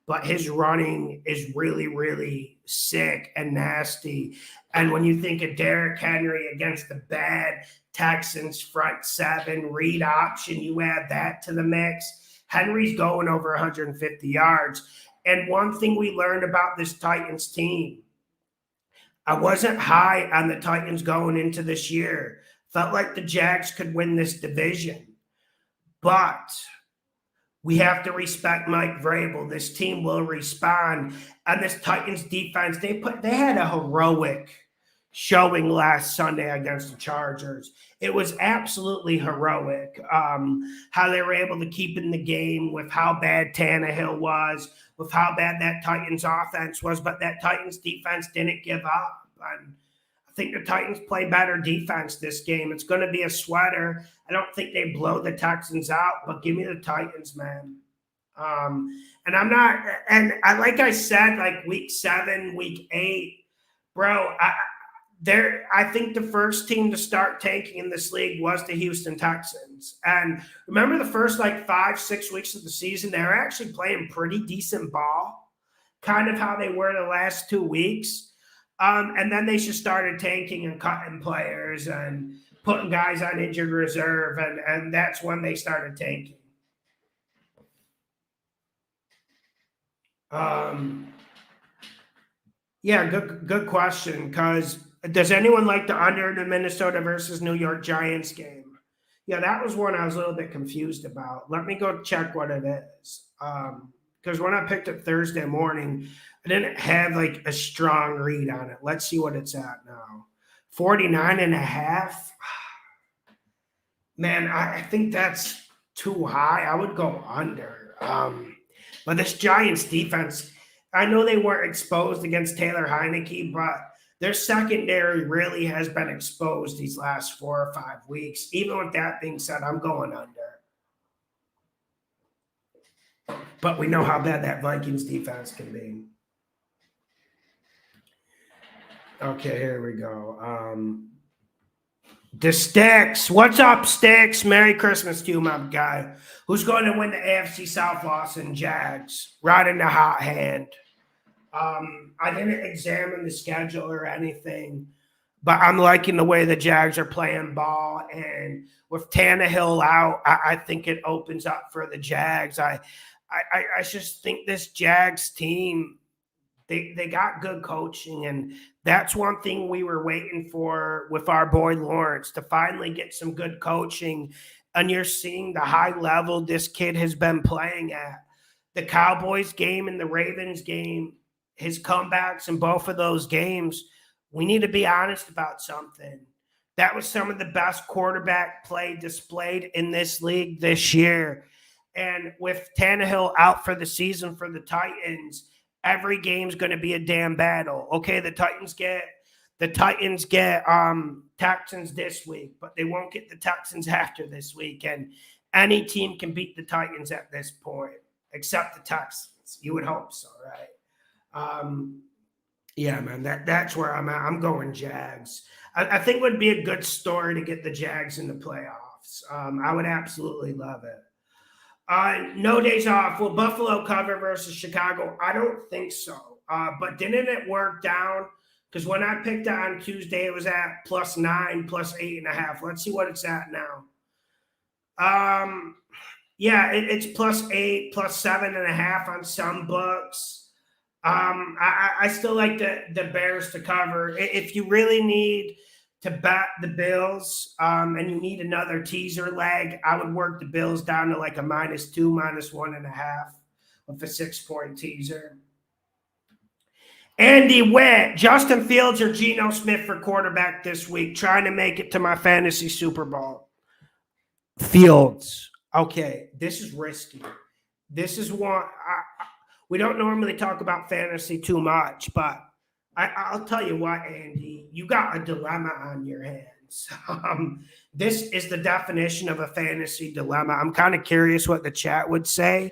But his running is really, really sick and nasty. And when you think of Derrick Henry against the bad Texans front seven, read option, you add that to the mix, Henry's going over 150 yards. And one thing we learned about this Titans team, I wasn't high on the Titans going into this year. Felt like the Jags could win this division. But we have to respect Mike Vrabel. This team will respond. And this Titans defense, they had a heroic showing last Sunday against the Chargers. It was absolutely heroic how they were able to keep in the game with how bad Tannehill was, with how bad that Titans offense was, but that Titans defense didn't give up. And I think the Titans play better defense this game. It's going to be a sweater. I don't think they blow the Texans out, but give me the Titans, man. And I'm not, and like I said, week 7, week 8, bro, I think the first team to start tanking in this league was the Houston Texans. And remember the first like 5-6 weeks of the season, they were actually playing pretty decent ball, kind of how they were the last 2 weeks. And then they just started tanking and cutting players and putting guys on injured reserve. And that's when they started tanking. Yeah, good question. Because does anyone like the under the Minnesota versus New York Giants game? Yeah, that was one I was a little bit confused about. Let me go check what it is. Because when I picked it Thursday morning, I didn't have like a strong read on it. Let's see what it's at now. 49.5. Man, I think that's too high. I would go under. But this Giants defense, I know they weren't exposed against Taylor Heineke, but their secondary really has been exposed these last 4 or 5 weeks. Even with that being said, I'm going under. But we know how bad that Vikings defense can be. Okay, here we go. The Sticks. What's up, Sticks? Merry Christmas to you, my guy. Who's going to win the AFC South loss in Jags? Riding the hot hand. I didn't examine the schedule or anything, but I'm liking the way the Jags are playing ball. And with Tannehill out, I think it opens up for the Jags. I just think this Jags team, they got good coaching, and that's one thing we were waiting for with our boy Lawrence, to finally get some good coaching. And you're seeing the high level this kid has been playing at. The Cowboys game and the Ravens game, his comebacks in both of those games, we need to be honest about something. That was some of the best quarterback play displayed in this league this year. And with Tannehill out for the season for the Titans, every game's going to be a damn battle. Okay, the Titans get Texans this week, but they won't get the Texans after this week. And any team can beat the Titans at this point, except the Texans. You would hope so, right? Yeah, man, that's where I'm at. I'm going Jags. I think it would be a good story to get the Jags in the playoffs. I would absolutely love it. No days off. Will Buffalo cover versus Chicago? I don't think so. But didn't it work down? Because when I picked it on Tuesday, it was at +9, +8.5. Let's see what it's at now. Yeah, it's +8, +7.5 on some books. I still like the Bears to cover. If you really need to bet the Bills and you need another teaser leg, I would work the Bills down to like a -2, -1.5 with a 6-point teaser. Andy Witt, Justin Fields or Geno Smith for quarterback this week, trying to make it to my fantasy Super Bowl. Fields. Okay, this is risky. This is one we don't normally talk about fantasy too much, but I'll tell you what, Andy, you got a dilemma on your hands. This is the definition of a fantasy dilemma. I'm kind of curious what the chat would say.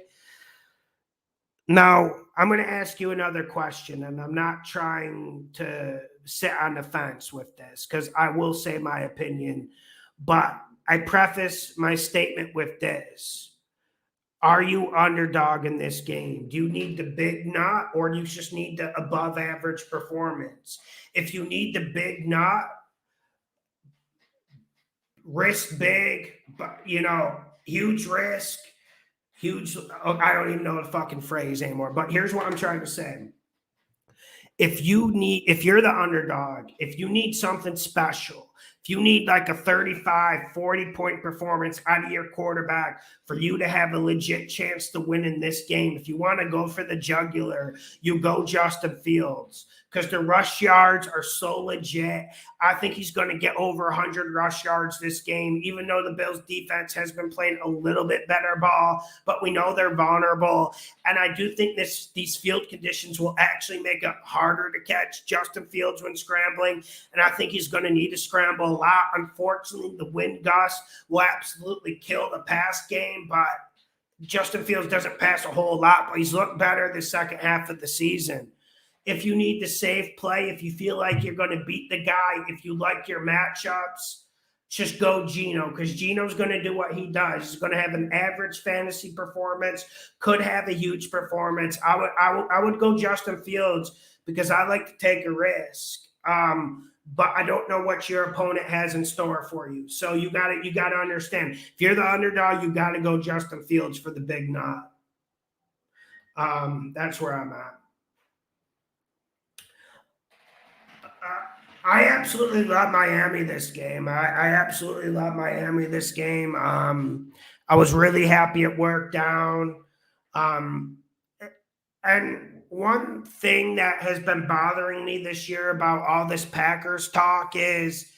Now, I'm going to ask you another question, and I'm not trying to sit on the fence with this because I will say my opinion, but I preface my statement with this. Are you underdog in this game? Do you need the big nut, or do you just need the above average performance? If you need the big nut, risk big, but huge risk, huge. I don't even know the fucking phrase anymore, but here's what I'm trying to say. If you're the underdog, if you need something special, if you need like a 35, 40-point performance out of your quarterback for you to have a legit chance to win in this game, if you want to go for the jugular, you go Justin Fields because the rush yards are so legit. I think he's going to get over 100 rush yards this game, even though the Bills defense has been playing a little bit better ball, but we know they're vulnerable. And I do think these field conditions will actually make it harder to catch Justin Fields when scrambling. And I think he's going to need to scramble a lot. Unfortunately, the wind gust will absolutely kill the pass game, but Justin Fields doesn't pass a whole lot, but he's looked better the second half of the season. if you need the safe play, if you feel like you're going to beat the guy, if you like your matchups, just go Geno, because Geno's going to do what he does. He's going to have an average fantasy performance, could have a huge performance. I would go Justin Fields because I like to take a risk. But I don't know what your opponent has in store for you. So you got to understand. If you're the underdog, you got to go Justin Fields for the big nod. That's where I'm at. I absolutely love Miami this game. I absolutely love Miami this game. I was really happy it worked down. Um, and one thing that has been bothering me this year about all this Packers talk is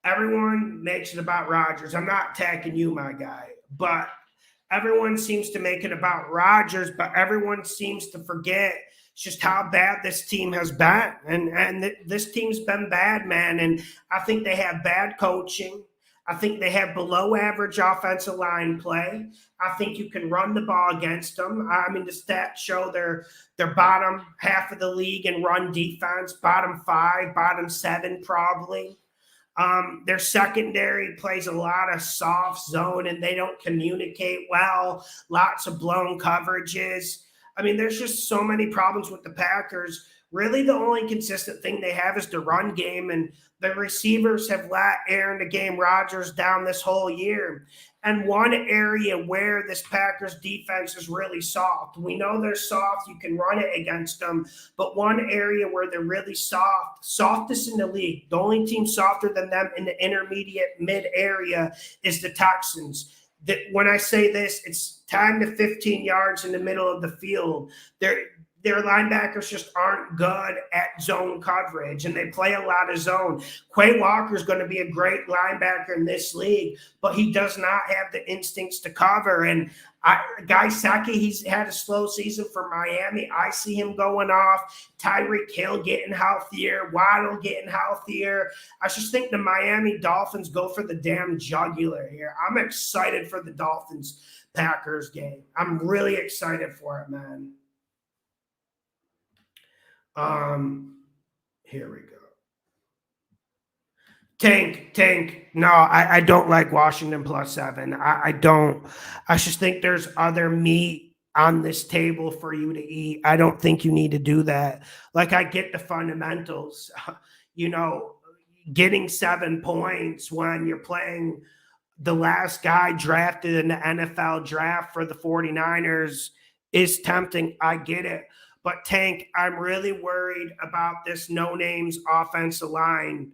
everyone makes it about Rodgers. I'm not attacking you, my guy, but everyone seems to make it about Rodgers, but everyone seems to forget just how bad this team has been. And this team's been bad, man. And I think they have bad coaching. I think they have below average offensive line play. I think you can run the ball against them. I mean, the stats show they're bottom half of the league in run defense, bottom 5, bottom 7 probably. Their secondary plays a lot of soft zone and they don't communicate well, lots of blown coverages. I mean, there's just so many problems with the Packers. Really, the only consistent thing they have is the run game, and the receivers have let Aaron the Game Rodgers down this whole year. And one area where this Packers defense is really soft, we know they're soft, you can run it against them, but one area where they're really soft, softest in the league, the only team softer than them in the intermediate mid area is the Texans. That when I say this, it's 10 to 15 yards in the middle of the field. Their linebackers just aren't good at zone coverage, and they play a lot of zone. Quay Walker is going to be a great linebacker in this league, but he does not have the instincts to cover. And Guy Saki, he's had a slow season for Miami. I see him going off. Tyreek Hill getting healthier. Waddle getting healthier. I just think the Miami Dolphins go for the damn jugular here. I'm excited for the Dolphins-Packers game. I'm really excited for it, man. Here we go. Tank. No, I don't like Washington +7. I don't. I just think there's other meat on this table for you to eat. I don't think you need to do that. Like, I get the fundamentals, you know, getting 7 points when you're playing the last guy drafted in the NFL draft for the 49ers is tempting. I get it. But Tank, I'm really worried about this no names offensive line.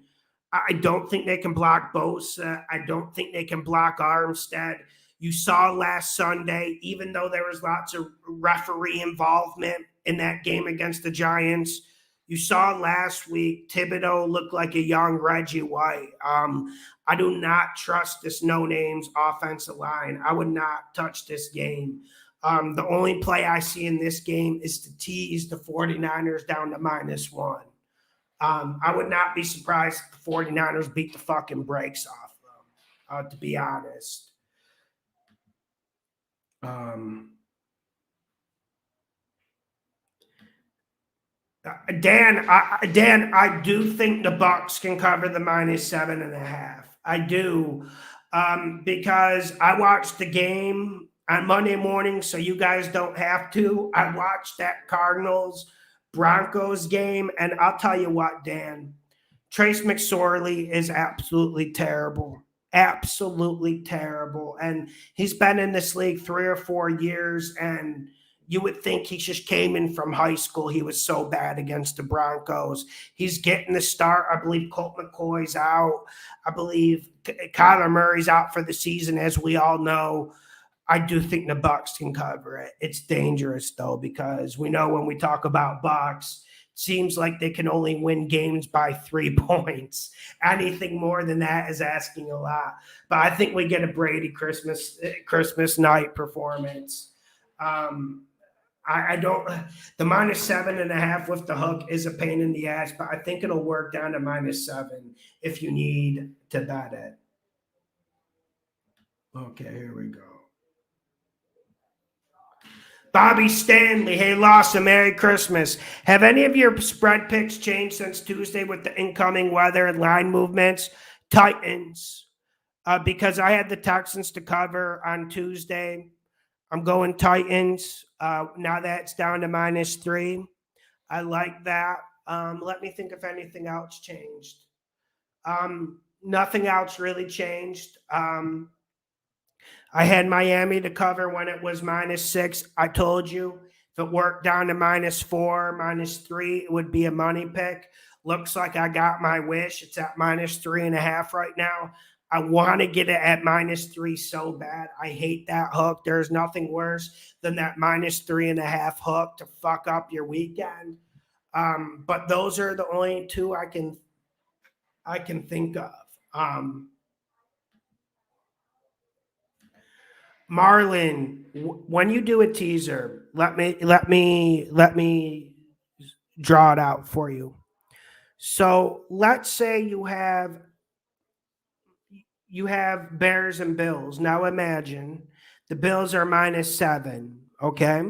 I don't think they can block Bosa. I don't think they can block Armstead. You saw last Sunday, even though there was lots of referee involvement in that game against the Giants, you saw last week Thibodeau looked like a young Reggie White. I do not trust this no names offensive line. I would not touch this game. The only play I see in this game is to tease the 49ers down to -1. I would not be surprised if the 49ers beat the fucking brakes off them, to be honest. Dan, I do think the Bucks can cover the -7.5. I do, because I watched the game on Monday morning, so you guys don't have to. I watched that Cardinals Broncos game, and I'll tell you what, Dan, Trace McSorley is absolutely terrible, and he's been in this league 3 or 4 years, and you would think he just came in from high school. He was so bad against the Broncos. He's getting the start. I believe Colt McCoy's out. I believe Kyler Murray's out for the season, as we all know. I do think the Bucks can cover it. It's dangerous, though, because we know when we talk about Bucks, it seems like they can only win games by 3 points. Anything more than that is asking a lot. But I think we get a Brady Christmas night performance. I don't. The -7.5 with the hook is a pain in the ass, but I think it'll work down to -7 if you need to bet it. Okay, here we go. Bobby Stanley, hey Lawson, Merry Christmas. Have any of your spread picks changed since Tuesday with the incoming weather and line movements? Titans, because I had the Texans to cover on Tuesday. I'm going Titans. Now that's down to -3. I like that. Let me think if anything else changed. Nothing else really changed. I had Miami to cover when it was -6. I told you if it worked down to -4, -3, it would be a money pick. Looks like I got my wish. It's at -3.5 right now. I want to get it at -3 so bad. I hate that hook. There's nothing worse than that -3.5 hook to fuck up your weekend. But those are the only two I can think of. Marlon, when you do a teaser, let me draw it out for you. So let's say you have Bears and Bills. Now imagine the Bills are -7, okay?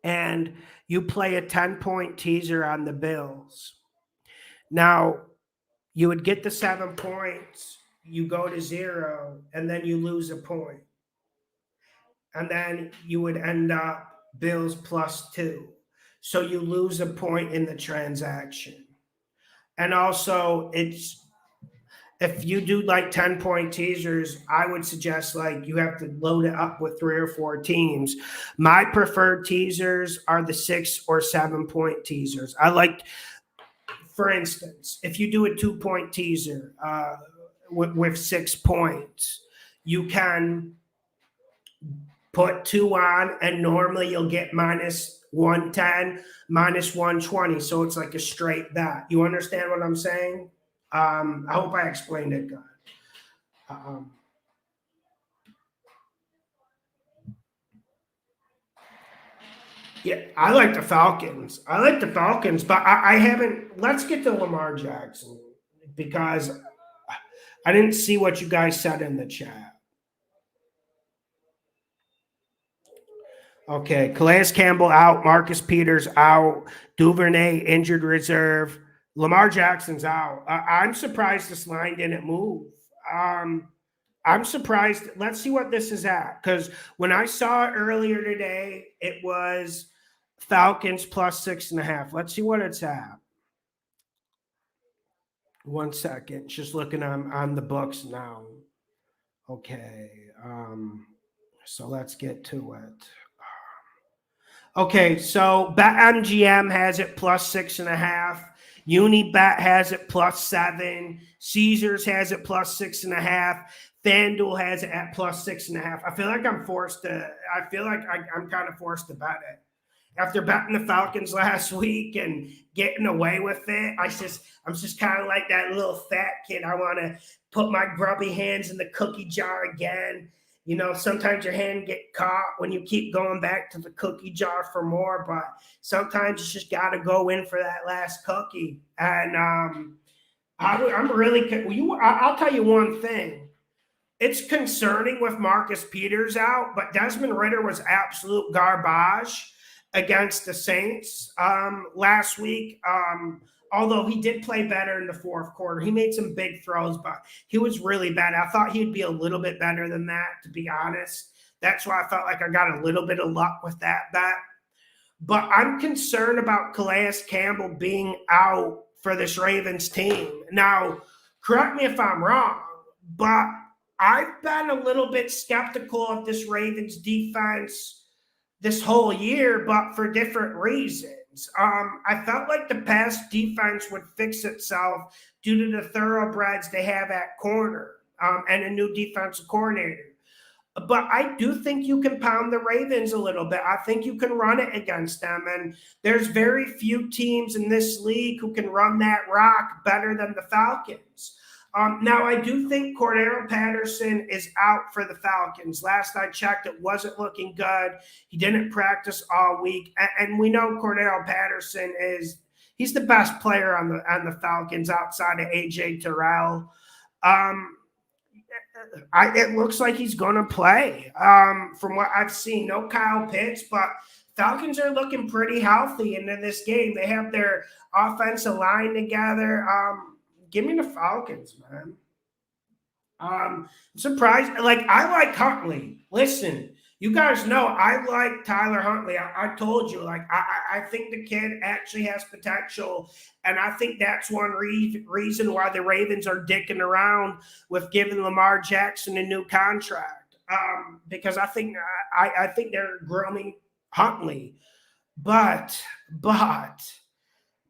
And you play a 10-point teaser on the Bills. Now, you would get the 7 points, you go to 0, and then you lose a point. And then you would end up Bills +2. So you lose a point in the transaction. And also, it's if you do like 10-point teasers, I would suggest like you have to load it up with 3 or 4 teams. My preferred teasers are the 6 or 7-point teasers. I like, for instance, if you do a 2-point teaser with 6 points, you can put 2 on, and normally you'll get -110, -120. So it's like a straight bet. You understand what I'm saying? I hope I explained it good. Yeah, I like the Falcons. But I haven't. Let's get to Lamar Jackson because I didn't see what you guys said in the chat. Okay, Calais Campbell out, Marcus Peters out, Duvernay injured reserve, Lamar Jackson's out. I'm surprised this line didn't move. I'm surprised. Let's see what this is at, because when I saw it earlier today, it was Falcons +6.5. Let's see what it's at. 1 second, just looking on the books now. Okay, so let's get to it. Okay, so BetMGM has it +6.5. Unibet has it +7. Caesars has it +6.5. FanDuel has it at +6.5. I feel like I'm kind of forced to bet it. After betting the Falcons last week and getting away with it, I'm just kind of like that little fat kid. I want to put my grubby hands in the cookie jar again. You know, sometimes your hand get caught when you keep going back to the cookie jar for more, but sometimes you just got to go in for that last cookie. And I'm really, I'll tell you one thing. It's concerning with Marcus Peters out, but Desmond Ridder was absolute garbage against the Saints last week. Although he did play better in the fourth quarter. He made some big throws, but he was really bad. I thought he'd be a little bit better than that, to be honest. That's why I felt like I got a little bit of luck with that bet. But I'm concerned about Calais Campbell being out for this Ravens team. Now, correct me if I'm wrong, but I've been a little bit skeptical of this Ravens defense this whole year, but for different reasons. I felt like the pass defense would fix itself due to the thoroughbreds they have at corner and a new defensive coordinator. But I do think you can pound the Ravens a little bit. I think you can run it against them. And there's very few teams in this league who can run that rock better than the Falcons. Now, I do think Cordero Patterson is out for the Falcons. Last I checked, it wasn't looking good. He didn't practice all week. And we know Cordero Patterson he's the best player on the Falcons outside of A.J. Terrell. it looks like he's going to play. From what I've seen, no Kyle Pitts, but Falcons are looking pretty healthy into this game. They have their offensive line together. Give me the Falcons, man. Surprised. Like, I like Huntley. Listen, you guys know I like Tyler Huntley. I told you, like, I think the kid actually has potential. And I think that's one reason why the Ravens are dicking around with giving Lamar Jackson a new contract. Because I think they're grooming Huntley. But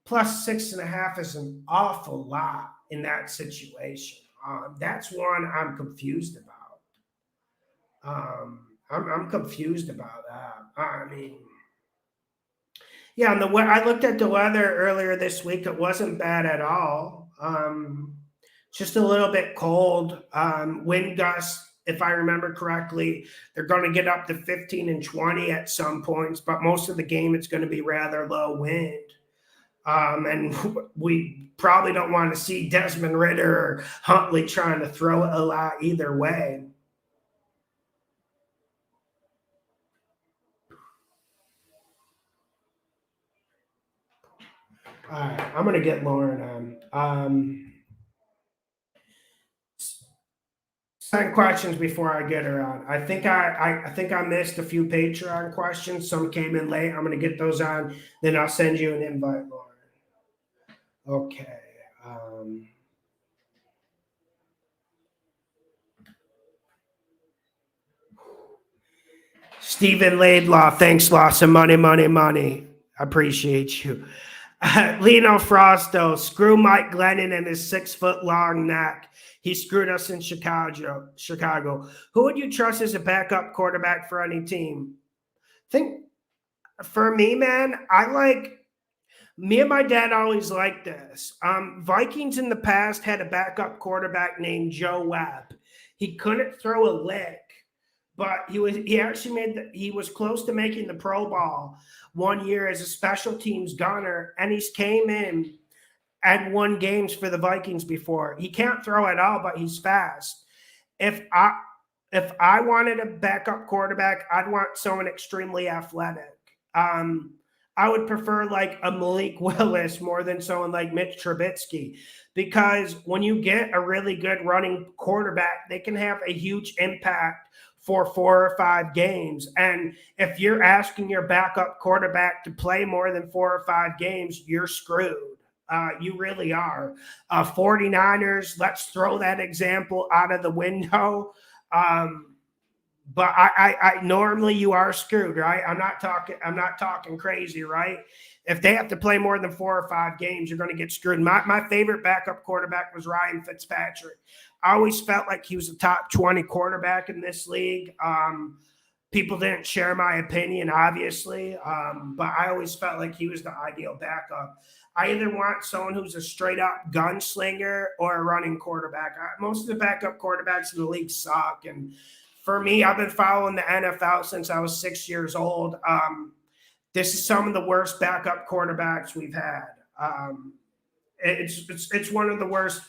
plus 6.5 is an awful lot in that situation. That's one I'm confused about. I'm confused about that. I mean, yeah, and I looked at the weather earlier this week. It wasn't bad at all. Just a little bit cold. Wind gusts, if I remember correctly, they're going to get up to 15 and 20 at some points, but most of the game it's going to be rather low wind. And we probably don't want to see Desmond Ridder or Huntley trying to throw it a lot either way. All right, I'm going to get Lauren on. Send questions before I get her on. I think I missed a few Patreon questions. Some came in late. I'm going to get those on. Then I'll send you an invite, Lauren. Okay. Stephen Laidlaw, thanks, lots of money. I appreciate you. Lino Frosto, screw Mike Glennon and his 6-foot long neck. He screwed us in Chicago. Who would you trust as a backup quarterback for any team? I think for me, man, me and my dad always liked this. Vikings in the past had a backup quarterback named Joe Webb. He couldn't throw a lick, but he was close to making the Pro Bowl one year as a special teams gunner, and he's came in and won games for the Vikings before. He can't throw at all, but he's fast. If I wanted a backup quarterback, I'd want someone extremely athletic. I would prefer like a Malik Willis more than someone like Mitch Trubisky, because when you get a really good running quarterback, they can have a huge impact for 4 or 5 games. And if you're asking your backup quarterback to play more than 4 or 5 games, you're screwed. You really are. 49ers, let's throw that example out of the window. But I normally you are screwed, right? I'm not talking crazy, right? If they have to play more than 4 or 5 games, you're going to get screwed. My favorite backup quarterback was Ryan Fitzpatrick. I always felt like he was a top 20 quarterback in this league. People didn't share my opinion, obviously, but I always felt like he was the ideal backup. I either want someone who's a straight-up gunslinger or a running quarterback. Most of the backup quarterbacks in the league suck, and for me, I've been following the NFL since I was 6 years old. This is some of the worst backup quarterbacks we've had. It's one of the worst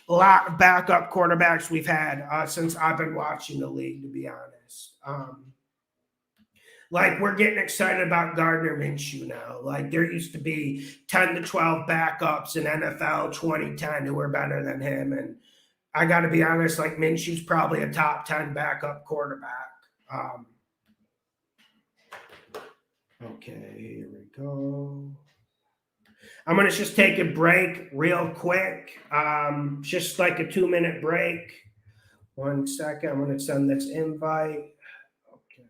backup quarterbacks we've had since I've been watching the league, to be honest. Like, we're getting excited about Gardner Minshew now. Like, there used to be 10 to 12 backups in NFL 2010 who were better than him, and I got to be honest, like, Minshew's probably a top 10 backup quarterback. Okay, here we go. I'm going to just take a break real quick. Just like a 2-minute break. 1 second. I'm going to send this invite. Okay.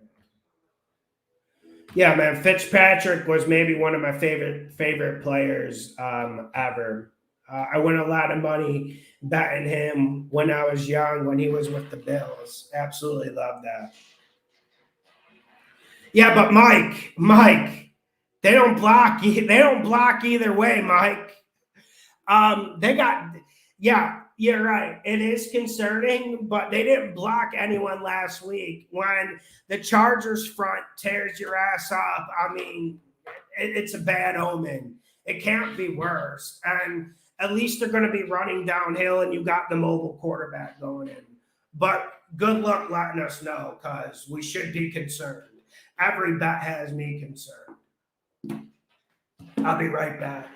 Yeah, man, Fitzpatrick was maybe one of my favorite players ever. I won a lot of money betting him when I was young, when he was with the Bills. Absolutely love that. Yeah, but Mike, they don't block. They don't block either way, Mike. Yeah, you're right. It is concerning, but they didn't block anyone last week. When the Chargers front tears your ass up, I mean, it's a bad omen. It can't be worse. And at least they're going to be running downhill, and you got the mobile quarterback going in. But good luck letting us know because we should be concerned. Every bet has me concerned. I'll be right back.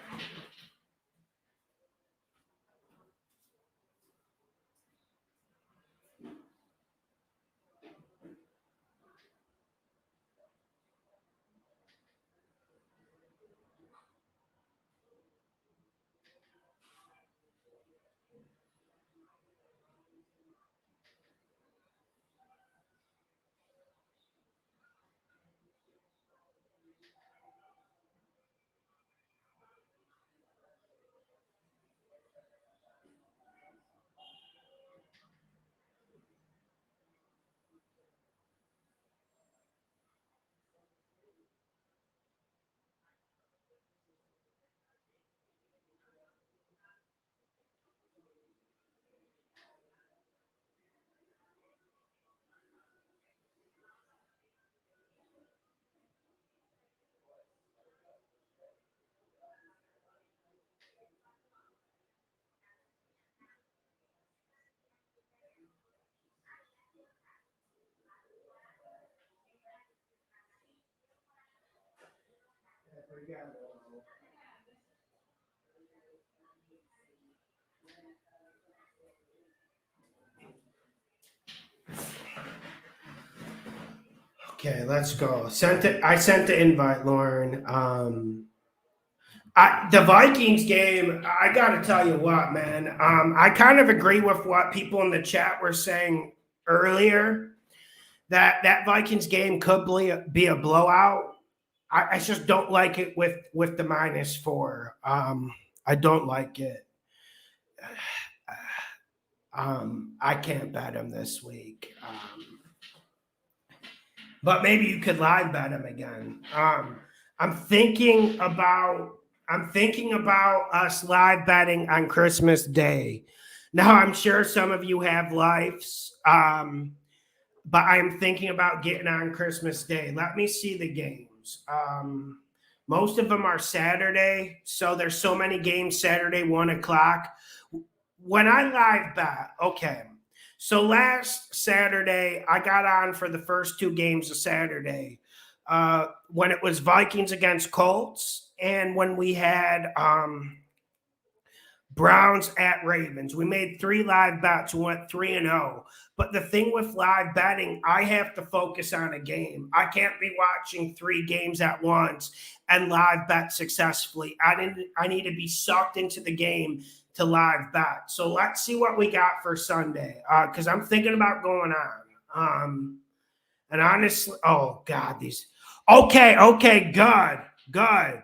Okay, let's go. I sent the invite, Lauren. The Vikings game, I got to tell you what, man. I kind of agree with what people in the chat were saying earlier that that Vikings game could be a blowout. I just don't like it with the -4. I don't like it. I can't bet him this week. But maybe you could live bet him again. I'm thinking about I'm thinking about us live betting on Christmas Day. Now I'm sure some of you have lives, but I'm thinking about getting on Christmas Day. Let me see the games. Most of them are Saturday, so there's so many games Saturday 1 o'clock. When I live bet, okay. So last Saturday, I got on for the first two games of Saturday when it was Vikings against Colts and when we had Browns at Ravens. We made three live bets. We went 3-0. But the thing with live betting, I have to focus on a game. I can't be watching three games at once and live bet successfully. I need to be sucked into the game to live bet. So let's see what we got for Sunday because I'm thinking about going on. And honestly, oh God, these. Okay, good.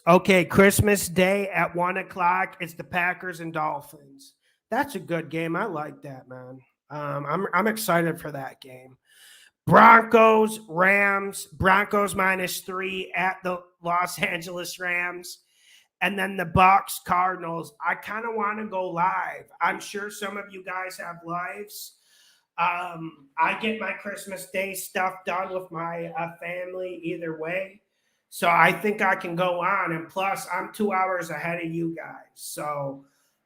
Okay, Christmas Day at 1 o'clock. It's the Packers and Dolphins. That's a good game. I like that, man. I'm excited for that game. Broncos, Rams, Broncos -3 at the Los Angeles Rams. And then the Bucks, Cardinals. I kind of want to go live. I'm sure some of you guys have lives. I get my Christmas Day stuff done with my family either way. So I think I can go on. And plus, I'm 2 hours ahead of you guys. So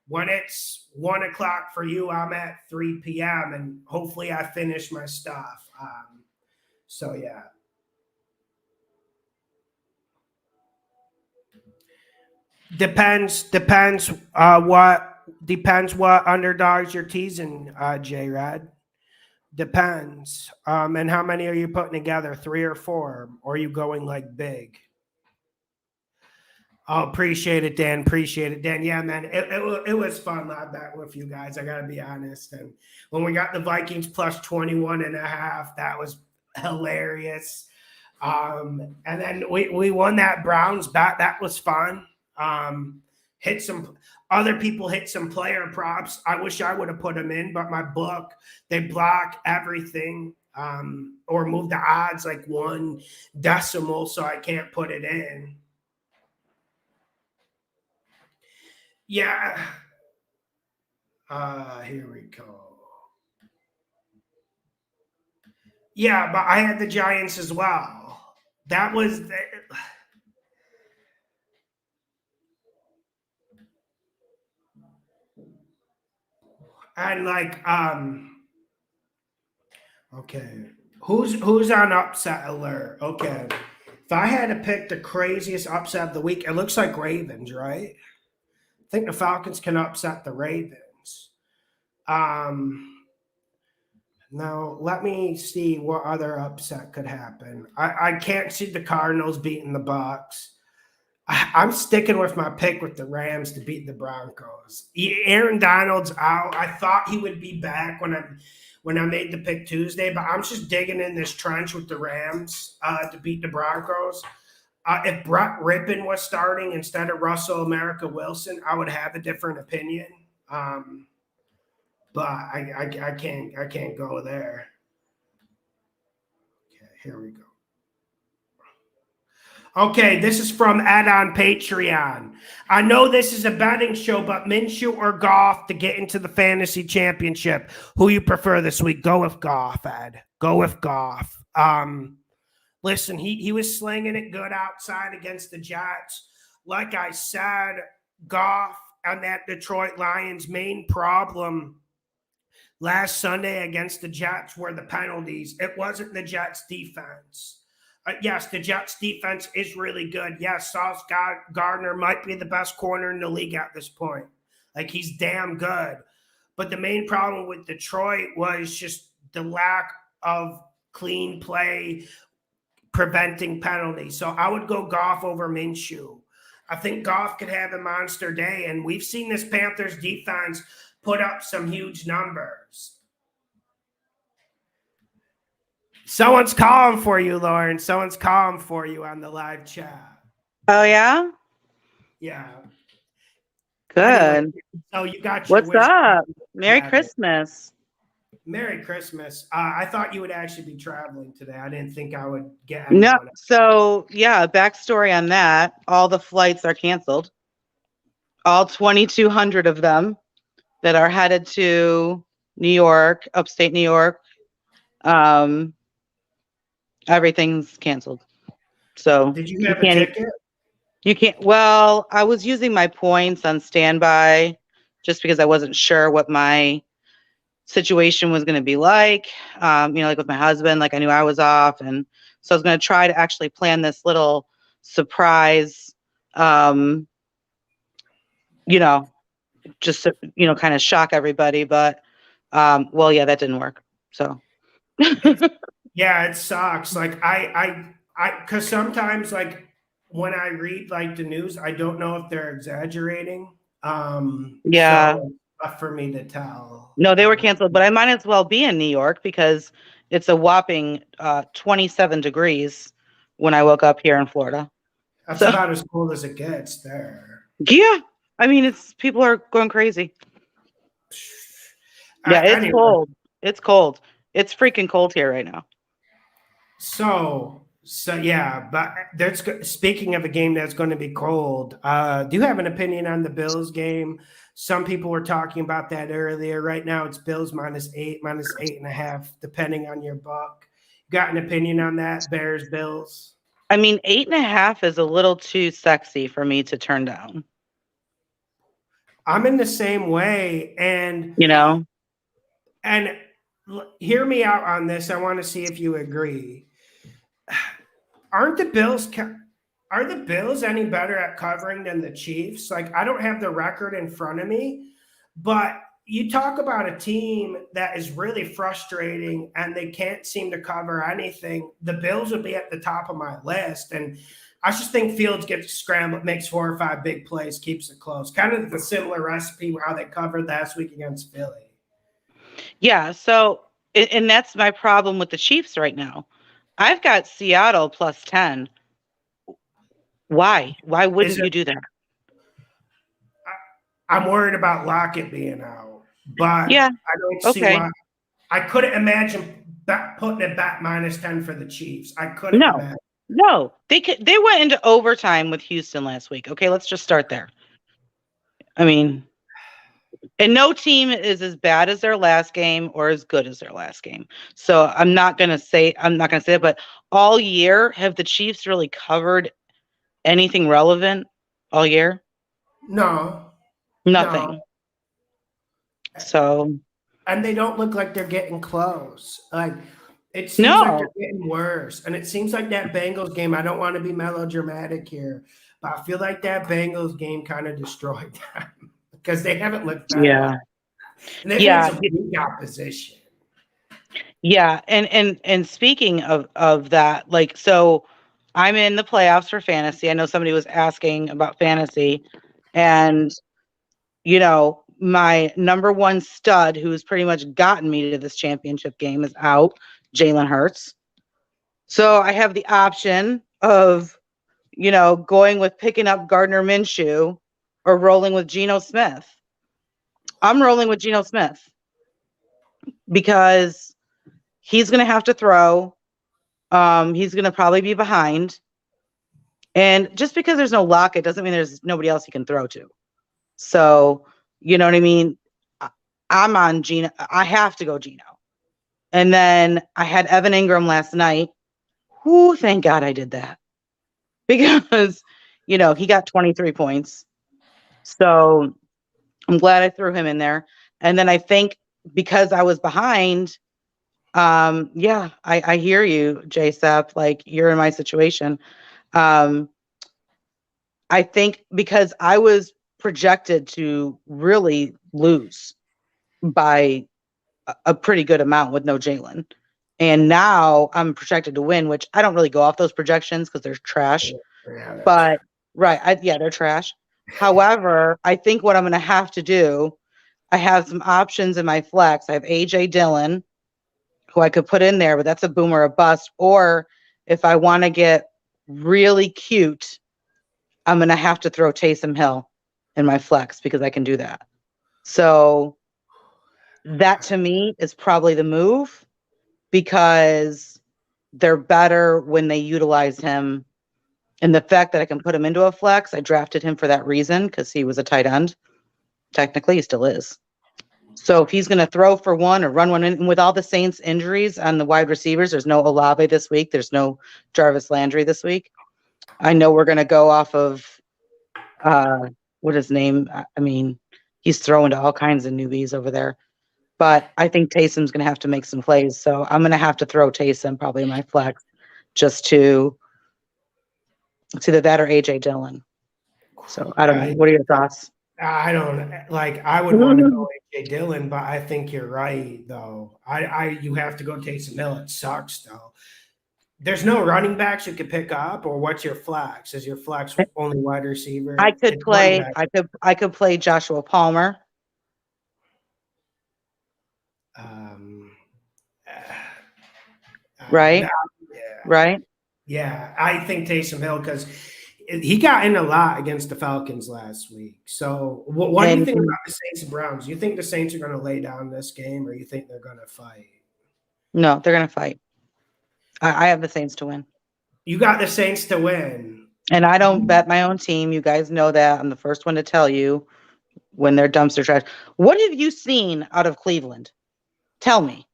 when it's 1 o'clock for you, I'm at 3 p.m. and hopefully I finish my stuff. So yeah. Depends what underdogs you're teasing, J Rad. Depends. And how many are you putting together? Three or four? Or are you going like big? Oh, appreciate it, Dan. Appreciate it, Dan. Yeah, man. It was fun live bet with you guys. I got to be honest. And when we got the Vikings plus 21.5, that was hilarious. And then we won that Browns bet. That was fun. Hit some other people hit some player props. I wish I would have put them in, but my book, they block everything or move the odds like one decimal, so I can't put it in. Yeah. Here we go. Yeah, but I had the Giants as well. That was and like Okay. Who's on upset alert? Okay. If I had to pick the craziest upset of the week, it looks like Ravens, right? I think the Falcons can upset the Ravens. Um, Now let me see what other upset could happen. I can't see the Cardinals beating the Bucks. I'm sticking with my pick with the Rams to beat the Broncos. Aaron Donald's out. I thought he would be back when I made the pick Tuesday, but I'm just digging in this trench with the Rams to beat the Broncos. If Brett Rippon was starting instead of Russell America Wilson, I would have a different opinion. Um, but I can't go there. Okay, here we go. Okay, this is from Ed on Patreon. I know this is a betting show, but Minshew or Goff to get into the fantasy championship. Who you prefer this week? Go with Goff, Ed. Go with Goff. Listen, he was slinging it good outside against the Jets. Like I said, Goff and that Detroit Lions' main problem last Sunday against the Jets were the penalties. It wasn't the Jets' defense. Yes, the Jets' defense is really good. Yes, Sauce Gardner might be the best corner in the league at this point. Like, he's damn good. But the main problem with Detroit was just the lack of clean play, preventing penalties. So I would go Goff over Minshew. I think Goff could have a monster day, and we've seen this Panthers defense put up some huge numbers. Someone's calling for you, Lauren. Someone's calling for you on the live chat. Oh, yeah? Yeah. Good. Anyway, so you got your What's up? Merry Christmas. Merry Christmas. I thought you would actually be traveling today. I didn't think I would get anyone. No. So, yeah, backstory on that. All the flights are canceled. All 2,200 of them that are headed to New York, upstate New York. Everything's canceled. So did you have a ticket? You can't. Well, I was using my points on standby just because I wasn't sure what my situation was going to be like. Like with my husband, like I knew I was off. And so I was going to try to actually plan this little surprise, just to, kind of shock everybody. But, yeah, that didn't work. So. Yeah, it sucks. Like because sometimes like when I read like the news, I don't know if they're exaggerating. Yeah. So tough for me to tell. No, they were canceled, but I might as well be in New York because it's a whopping 27 degrees when I woke up here in Florida. That's about as cold as it gets there. Yeah. I mean, people are going crazy. Yeah, it's cold. It's cold. It's freaking cold here right now. So yeah, but speaking of a game that's going to be cold, do you have an opinion on the Bills game? Some people were talking about that earlier. Right now it's Bills -8, -8.5, depending on your book. You got an opinion on that, Bears, Bills? I mean, 8.5 is a little too sexy for me to turn down. I'm in the same way. And, and hear me out on this. I want to see if you agree. Are the Bills any better at covering than the Chiefs? Like, I don't have the record in front of me, but you talk about a team that is really frustrating and they can't seem to cover anything. The Bills would be at the top of my list. And I just think Fields gets scrambled, makes 4 or 5 big plays, keeps it close. Kind of the similar recipe how they covered last week against Philly. Yeah. So, and that's my problem with the Chiefs right now. I've got Seattle +10. Why? Why wouldn't you do that? I'm worried about Lockett being out, but yeah, I don't see why. I couldn't imagine putting it back -10 for the Chiefs. I couldn't imagine. No, they went into overtime with Houston last week. Okay, let's just start there. I mean, and no team is as bad as their last game or as good as their last game. So I'm not gonna say it, but all year, have the Chiefs really covered anything relevant all year? No. Nothing. No. So. And they don't look like they're getting close. Like It seems like No. they're getting worse. And it seems like that Bengals game, I don't want to be melodramatic here, but I feel like that Bengals game kind of destroyed them because they haven't looked better. Yeah. And they've had Yeah. some weak opposition. Yeah. And speaking of that, like, so I'm in the playoffs for fantasy. I know somebody was asking about fantasy, and my number one stud who's pretty much gotten me to this championship game is out, Jalen Hurts. So I have the option of, going with picking up Gardner Minshew or rolling with Geno Smith. I'm rolling with Geno Smith because he's going to have to throw. He's going to probably be behind. And just because there's no Lockett doesn't mean there's nobody else he can throw to. So, you know what I mean? I'm on Geno. I have to go Geno. And then I had Evan Ingram last night. Whoo, thank God I did that. Because, he got 23 points. So I'm glad I threw him in there. And then I think because I was behind, yeah, I hear you, JSEP. Like, you're in my situation. I think because I was projected to really lose by a pretty good amount with no Jalen. And now I'm projected to win, which I don't really go off those projections because they're trash. Yeah, But right, they're trash. However, I think what I'm going to have to do, I have some options in my flex. I have AJ Dillon, who I could put in there, but that's a boom or a bust. Or if I want to get really cute, I'm going to have to throw Taysom Hill in my flex because I can do that. So that to me is probably the move because they're better when they utilize him. And the fact that I can put him into a flex, I drafted him for that reason because he was a tight end. Technically, he still is. So if he's going to throw for one or run one in, and with all the Saints injuries on the wide receivers, there's no Olave this week. There's no Jarvis Landry this week. I know we're going to go off of what his name. I mean, he's throwing to all kinds of newbies over there. But I think Taysom's going to have to make some plays. So I'm going to have to throw Taysom probably in my flex just to it's either that or AJ Dillon. So I don't know. What are your thoughts? I don't like. I would want to go AJ Dillon, but I think you're right though. You have to go Taysom Hill. It sucks though. There's no running backs you could pick up, or what's your flex? Is your flex only wide receiver? I could It's play. I could play Joshua Palmer. Um, Right. yeah, Right. yeah. I think Taysom Hill because he got in a lot against the Falcons last week. So, what do you think about the Saints and Browns? You think the Saints are going to lay down this game, or you think they're going to fight? No, they're going to fight. I have the Saints to win. You got the Saints to win. And I don't bet my own team. You guys know that. I'm the first one to tell you when they're dumpster trash. What have you seen out of Cleveland? Tell me.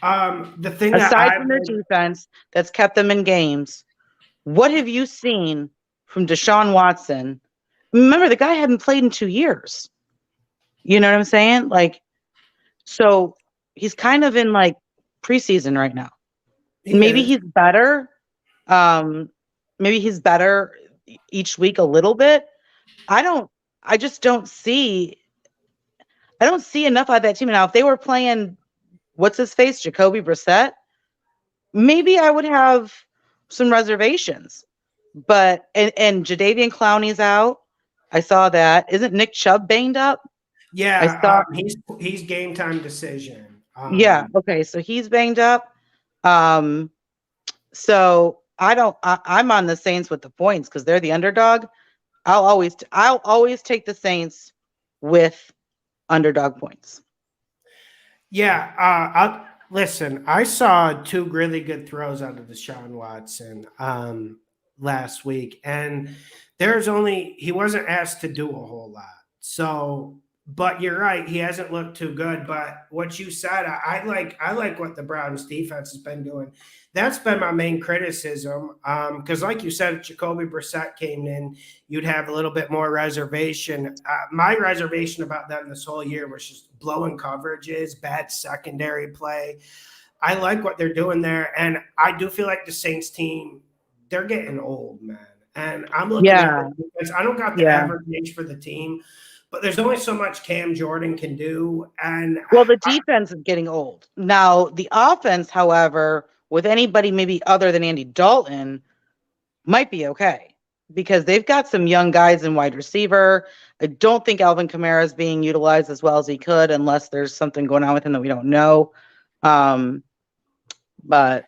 The thing Aside from their defense that's kept them in games, what have you seen from Deshaun Watson? Remember, the guy hadn't played in 2 years. You know what I'm saying? Like, so he's kind of in like preseason right now. Maybe he's better. Maybe he's better each week a little bit. I just don't see enough of that team. Now, if they were playing what's his face, Jacoby Brissett, maybe I would have some reservations. But and Jadeveon Clowney's out. I saw that. Isn't Nick Chubb banged up? Yeah, he's game time decision. Yeah. Okay. So he's banged up. So I'm on the Saints with the points because they're the underdog. I'll always take the Saints with underdog points. Yeah. Listen, I saw two really good throws out of Deshaun Watson last week, and he wasn't asked to do a whole lot. So, but you're right, he hasn't looked too good. But what you said, I like what the Browns defense has been doing. That's been my main criticism. Because like you said, if Jacoby Brissett came in, you'd have a little bit more reservation. My reservation about them this whole year was just blowing coverages, bad secondary play. I like what they're doing there, and I do feel like the Saints team, they're getting old, man. And I'm looking at Yeah, it because I don't got the yeah. average age for the team, but there's only so much Cam Jordan can do, and Well, the defense is getting old. Now, the offense, however, with anybody maybe other than Andy Dalton, might be okay because they've got some young guys in wide receiver. I don't think Alvin Kamara is being utilized as well as he could unless there's something going on with him that we don't know. But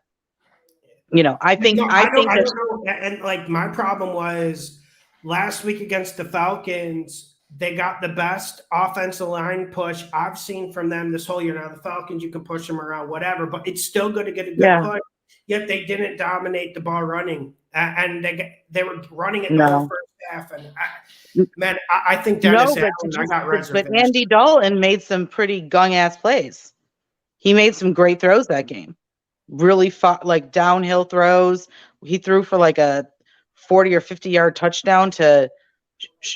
I think no, I think I that don't know. And like my problem was last week against the Falcons, they got the best offensive line push I've seen from them this whole year. Now the Falcons, you can push them around, whatever, but it's still going to get a good yeah, push. Yet they didn't dominate the ball running, and they were running it the whole no. first half. And man, I think No, Dennis Allen, I got but reservations. Andy Dalton made some pretty gung ass plays. He made some great throws that game. Really fought like downhill throws. He threw for like a 40 or 50-yard touchdown to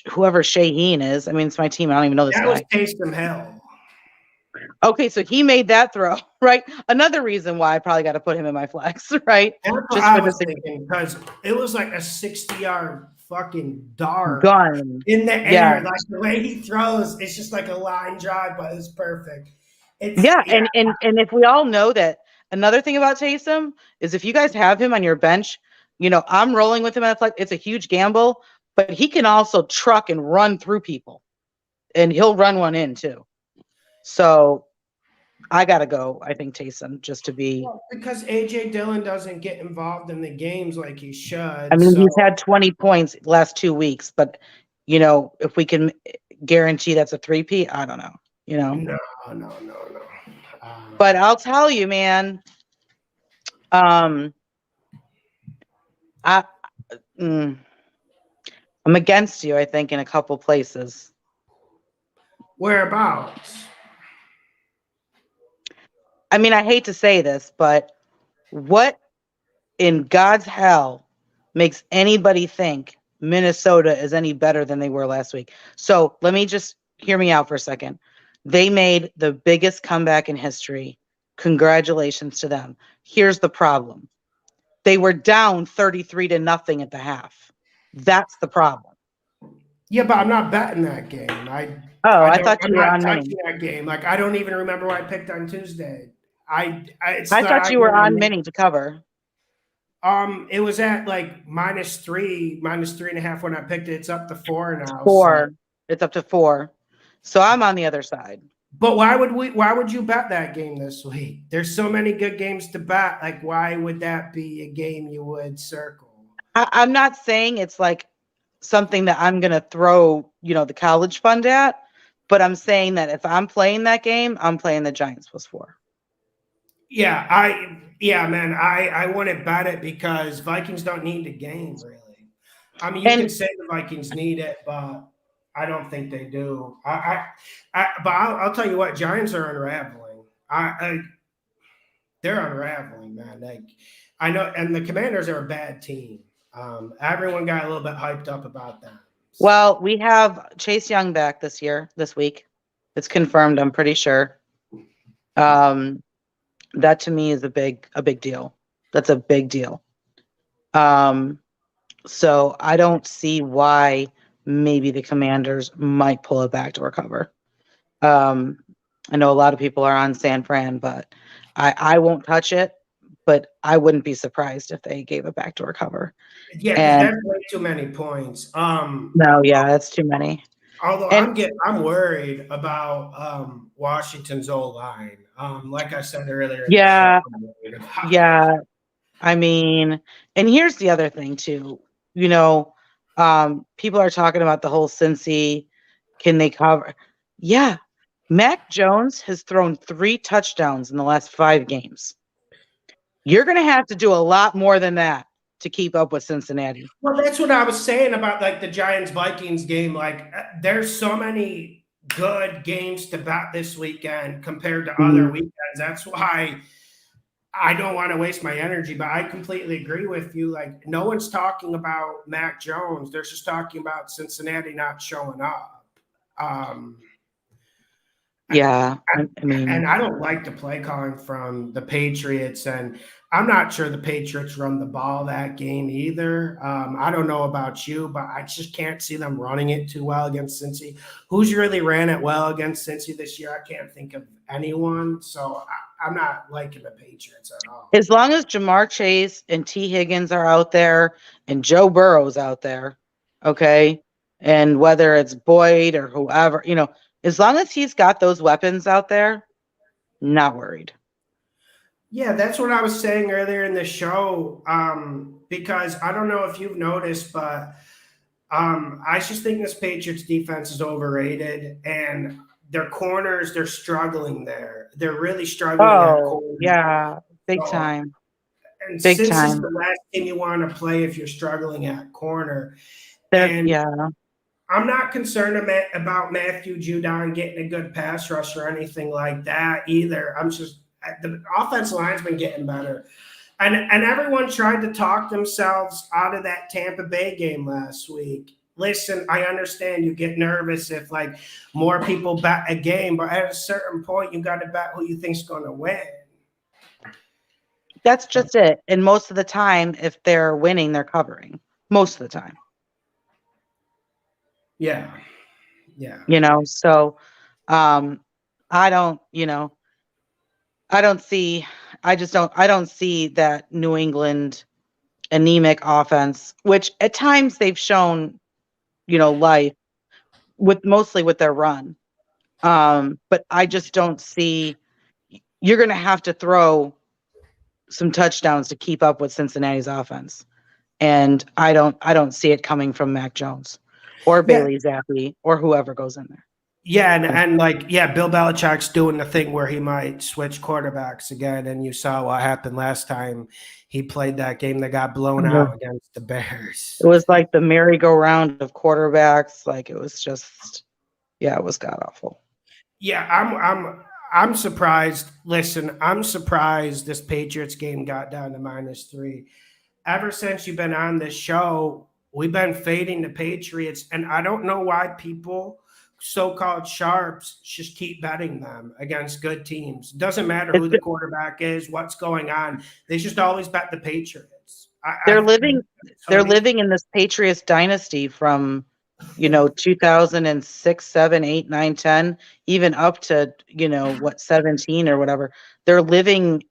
whoever Shaheen is. I mean, it's my team. I don't even know this That was guy. Taysom Hill. Okay, so he made that throw, right? Another reason why I probably got to put him in my flex, right? That's what Just I for was this thinking because it was like a 60-yard fucking dart gun. in the Yeah. air. Like the way he throws, it's just like a line drive, but it's perfect. Yeah, Yeah, and if we all know that, another thing about Taysom is if you guys have him on your bench, I'm rolling with him at flex. It's a huge gamble, but he can also truck and run through people, and he'll run one in too. So I gotta go. I think Taysom just to be. because AJ Dillon doesn't get involved in the games like he I should. mean, So he's had 20 points last 2 weeks, but if we can guarantee that's a 3P, I don't know. no, no, no, no. But I'll tell you, man. I. Mm, I'm against you, I think, in a couple places. Whereabouts? I mean, I hate to say this, but what in God's hell makes anybody think Minnesota is any better than they were last week? So let me just hear me out for a second. They made the biggest comeback in history. Congratulations to them. Here's the problem. They were down 33-0 at the half. That's the problem. Yeah, but I'm not betting that game. Oh, I I don't. thought I'm you were not on touching mini. that game. Like I don't even remember what I picked on Tuesday. It's I thought not you were even on on me. mini to cover. It was at like -3.5 when I picked it. It's up to 4 now. So, 4. It's up to 4. So I'm on the other side. but why would you bet that game this week? There's so many good games to bet. Like, why would that be a game you would circle? I'm not saying it's like something that I'm going to throw, the college fund at, but I'm saying that if I'm playing that game, I'm playing the Giants +4. Yeah, man. I wouldn't bet it because Vikings don't need the game really. I mean, you And can say the Vikings need it, but I don't think they do. But I'll tell you what, Giants are unraveling. They're unraveling, man. Like I know, and the Commanders are a bad team. Everyone got a little bit hyped up about them. So. well, we have Chase Young back this week. It's confirmed, I'm pretty sure. That to me is a big deal. That's a big deal. So I don't see why maybe the Commanders might pull it back to recover. I know a lot of people are on San Fran, but I won't touch it. But I wouldn't be surprised if they gave it back to recover. Yeah, because And that's way too many points. no, yeah, that's too many. Although And I'm worried about Washington's O line. Like I said earlier in the show, yeah, I'm worried about yeah. I mean, and here's the other thing too. People are talking about the whole Cincy. Can they cover? Yeah, Mac Jones has thrown 3 touchdowns in the last 5 games. You're going to have to do a lot more than that to keep up with Cincinnati. Well, that's what I was saying about like the Giants Vikings game. Like, there's so many good games to bet this weekend compared to other Mhm. weekends. That's why I don't want to waste my energy. But I completely agree with you. Like, no one's talking about Mac Jones. They're just talking about Cincinnati not showing up. Um, Yeah, I mean, And I don't like the play calling from the Patriots, and I'm not sure the Patriots run the ball that game either. I don't know about you, but I just can't see them running it too well against Cincy. Who's really ran it well against Cincy this year? I can't think of anyone. So I'm not liking the Patriots at all. as long as Jamar Chase and T. Higgins are out there and Joe Burrow's out there, okay, and whether it's Boyd or whoever, as long as he's got those weapons out there, not worried. Yeah, that's what I was saying earlier in the show. Because I don't know if you've noticed, but I just think this Patriots defense is overrated, and their corners, they're struggling there. They're really struggling at Oh, corner. yeah, big So, time. and Big since it's time. the last team you want to play if you're struggling at corner, There, and yeah. I'm not concerned about Matthew Judon getting a good pass rush or anything like that either. I'm just the offensive line's been getting better. And everyone tried to talk themselves out of that Tampa Bay game last week. Listen, I understand you get nervous if like more people bet a game, but at a certain point, you got to bet who you think's going to win. That's just it. And most of the time, if they're winning, they're covering. Most of the time. Yeah. Yeah. So I don't, I don't see that New England anemic offense, which at times they've shown, life mostly with their run. But I just don't see you're going to have to throw some touchdowns to keep up with Cincinnati's offense. And I don't see it coming from Mac Jones or Bailey Zappi or whoever goes in there. Yeah, and Bill Belichick's doing the thing where he might switch quarterbacks again, and you saw what happened last time he played that game that got blown out against the Bears. It was like the merry-go-round of quarterbacks. Like it was just, it was god awful. Yeah, I'm surprised. Listen, I'm surprised this Patriots game got down to -3. Ever since you've been on this show, we've been fading the Patriots, and I don't know why people, so-called sharps, just keep betting them against good teams. Doesn't matter who the quarterback is, what's going on. They just always bet the Patriots. They're living in this Patriots dynasty from 2006, 7, 8, 9, 10, even up to 17 or whatever. They're living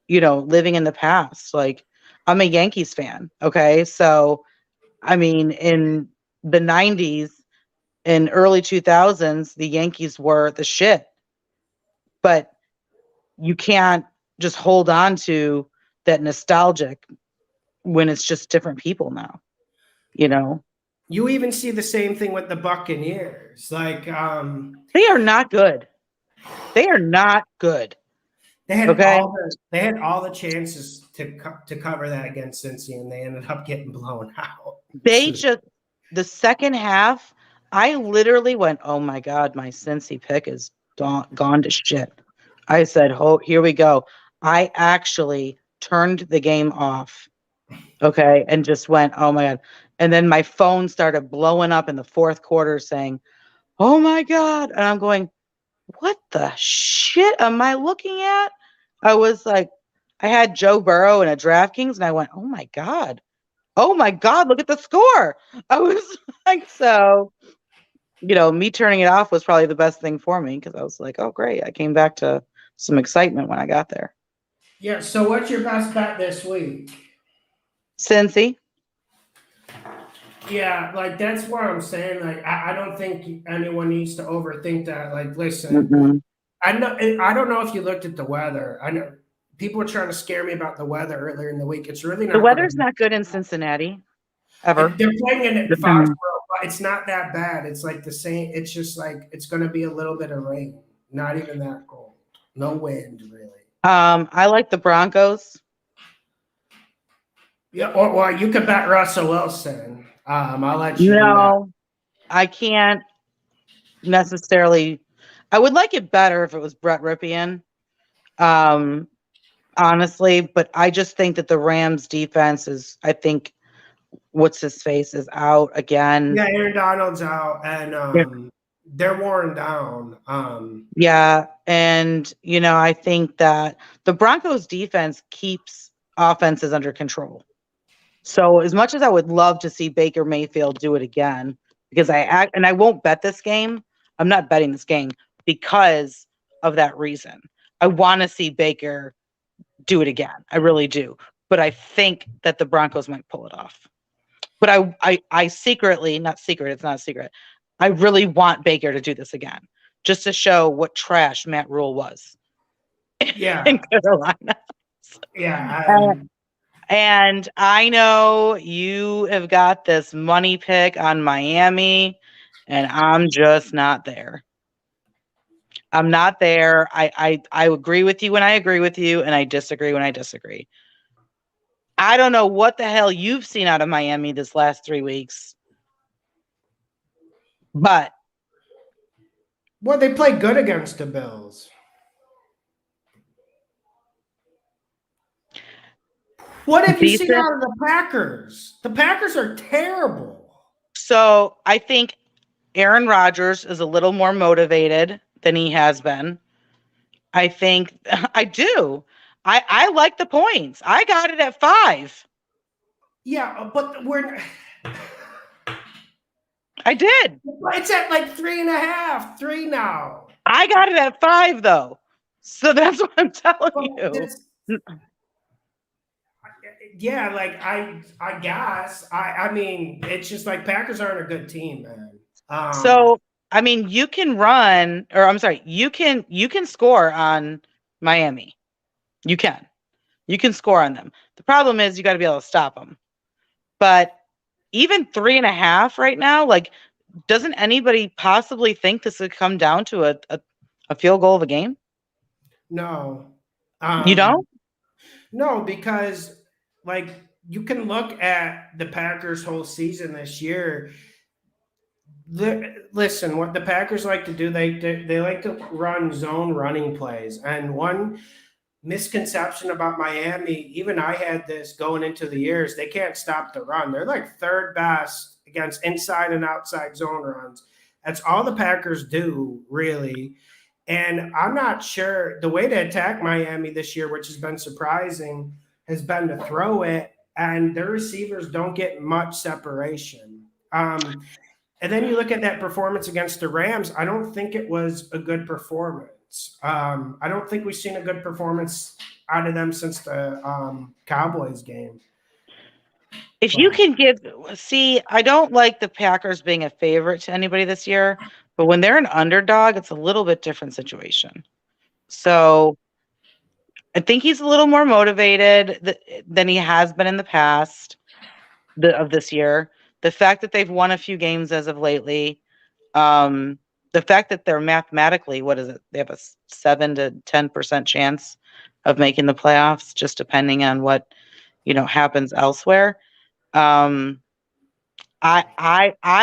in the past. Like I'm a Yankees fan, okay? So I mean, in the 90s and early 2000s, the Yankees were the shit. But you can't just hold on to that nostalgic when it's just different people now, You even see the same thing with the Buccaneers. Like they are not good. They are not good. They had all the chances to cover that against Cincy, and they ended up getting blown out. The second half, I literally went, oh my God, my Cincy pick is gone to shit. I said, oh, here we go. I actually turned the game off. Okay. And just went, oh my God. And then my phone started blowing up in the fourth quarter saying, oh my God. And I'm going, what the shit am I looking at? I was like, I had Joe Burrow in a DraftKings and I went, oh my God, look at the score. I was like, so, me turning it off was probably the best thing for me because I was like, oh, great. I came back to some excitement when I got there. Yeah. So what's your best bet this week? Cincy. Yeah, like that's what I'm saying. Like I don't think anyone needs to overthink that. Like, listen, I don't know if you looked at the weather. I know people were trying to scare me about the weather earlier in the week. It's really not. The weather's not good in Cincinnati ever. They're playing in Foxborough, but it's not that bad. It's like the same. It's just like it's going to be a little bit of rain. Not even that cold. No wind, really. I like the Broncos. Yeah, or you could bet Russell Wilson. I'll let you. No, I can't necessarily. I would like it better if it was Brett Ripien, honestly. But I just think that the Rams defense is. I think what's his face is out again. Yeah, Aaron Donald's out, and they're worn down. Yeah, and I think that the Broncos defense keeps offenses under control. So as much as I would love to see Baker Mayfield do it again, because I won't bet this game. I'm not betting this game because of that reason. I want to see Baker do it again. I really do. But I think that the Broncos might pull it off. But I secretly, not secret, it's not a secret. I really want Baker to do this again, just to show what trash Matt Rule was Yeah, in Carolina. yeah. And I know you have got this money pick on Miami, and I'm just not there. I'm not there. I agree with you when I agree with you, and I disagree when I disagree. I don't know what the hell you've seen out of Miami this last 3 weeks, but Well, they play good against the Bills. What have you seen decent. out of the Packers? The Packers are terrible. So I think Aaron Rodgers is a little more motivated than he has been. I think I do. I like the points. I got it at 5. Yeah, but we're I did. it's at like 3.5, 3 now. I got it at 5 though. So that's what I'm telling you. Yeah, like I guess I mean it's just like Packers aren't a good team, man. So I mean you can run, or I'm sorry, you can score on Miami. You can score on them. The problem is you got to be able to stop them. But even 3.5 right now, like, doesn't anybody possibly think this would come down to a field goal of a game? No. You don't? No, because like you can look at the Packers whole season this year. Listen, what the Packers like to do, they like to run zone running plays. And one misconception about Miami, even I had this going into the years, they can't stop the run. They're like third best against inside and outside zone runs. That's all the Packers do, really. And I'm not sure the way to attack Miami this year, which has been surprising, has been to throw it, and their receivers don't get much separation. And then you look at that performance against the Rams. I don't think it was a good performance. I don't think we've seen a good performance out of them since the Cowboys game. If you can see, I don't like the Packers being a favorite to anybody this year, but when they're an underdog, it's a little bit different situation. So I think he's a little more motivated than he has been in the past of this year. The fact that they've won a few games as of lately, the fact that they're mathematically, what is it? They have a 7 to 10% chance of making the playoffs, just depending on what happens elsewhere. I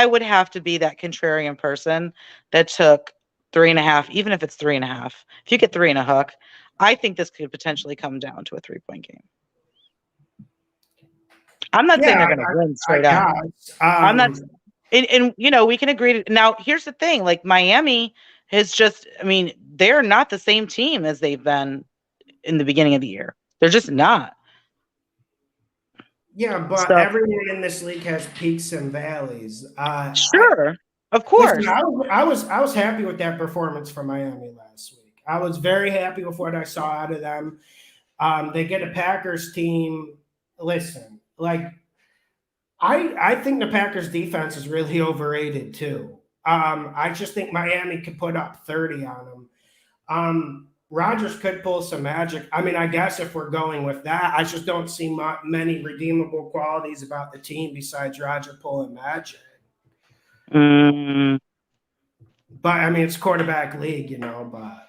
would have to be that contrarian person that took 3.5, even if it's 3.5. If you get 3 and a hook, I think this could potentially come down to a 3-point game. I'm not saying they're going to win straight up. I'm not, and we can agree. Now, here's the thing: like Miami has just, I mean, they're not the same team as they've been in the beginning of the year. They're just not. Yeah, but everyone in this league has peaks and valleys. Sure, of course. Listen, I was happy with that performance from Miami last week. I was very happy with what I saw out of them. They get a Packers team. Listen, like I think the Packers defense is really overrated too. I just think Miami could put up 30 on them. Rodgers could pull some magic. I mean, I guess if we're going with that, I just don't see many redeemable qualities about the team besides Rodgers pulling magic. But I mean, it's quarterback league, but.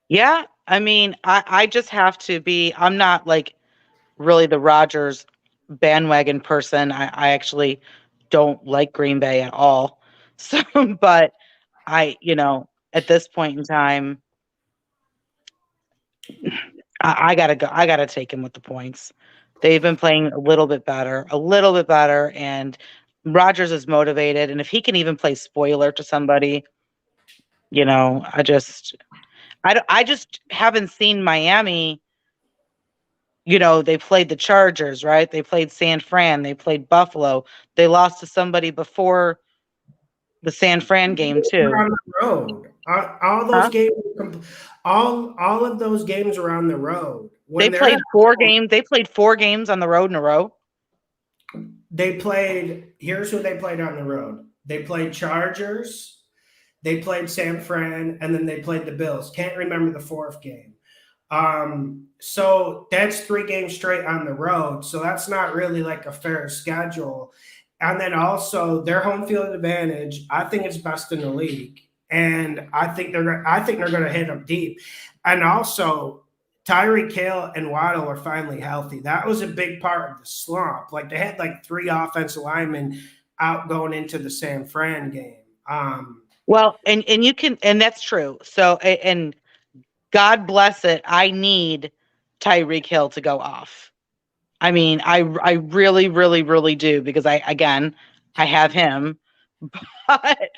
Yeah, I mean, I just have to be, I'm not like really the Rodgers bandwagon person. I actually don't like Green Bay at all. So, but at this point in time, I gotta go. I gotta take him with the points. They've been playing a little bit better, and Rodgers is motivated, and if he can even play spoiler to somebody, I just haven't seen Miami. They played the Chargers, right? They played San Fran, they played Buffalo. They lost to somebody before the San Fran game We're too. on the road. All those Huh? games, all of those games are on the road. They When they're at played 4 home, games. They played 4 games on the road in a row. they played. Here's who they played on the road. They played Chargers. They played San Fran, and then they played the Bills. Can't remember the fourth game. So that's 3 games straight on the road. So that's not really like a fair schedule. And then also their home field advantage, I think it's best in the league. And I think they're going to hit them deep. And also Tyreek Hill and Waddle are finally healthy. That was a big part of the slump. Like they had like 3 offensive linemen out going into the San Fran game. Well, and you can, and that's true. So, and God bless it. I need Tyreek Hill to go off. I mean, I really, really, really do, because I have him, but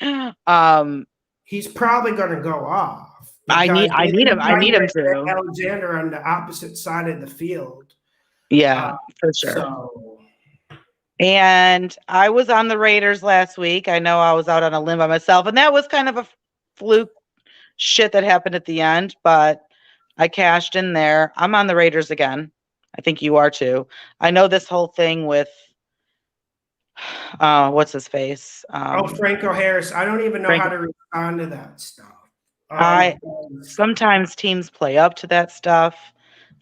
He's probably going to go off I need because I they need him. didn't I bring need him to. Alexander on the opposite side of the field. Uh, Yeah, for sure. so And I was on the Raiders last week. I know I was out on a limb by myself, and that was kind of a fluke shit that happened at the end, but I cashed in there. I'm on the Raiders again. I think you are too. I know this whole thing with what's his face? Franco Harris, I don't even know Frank. how to respond to that stuff. I Sometimes teams play up to that stuff.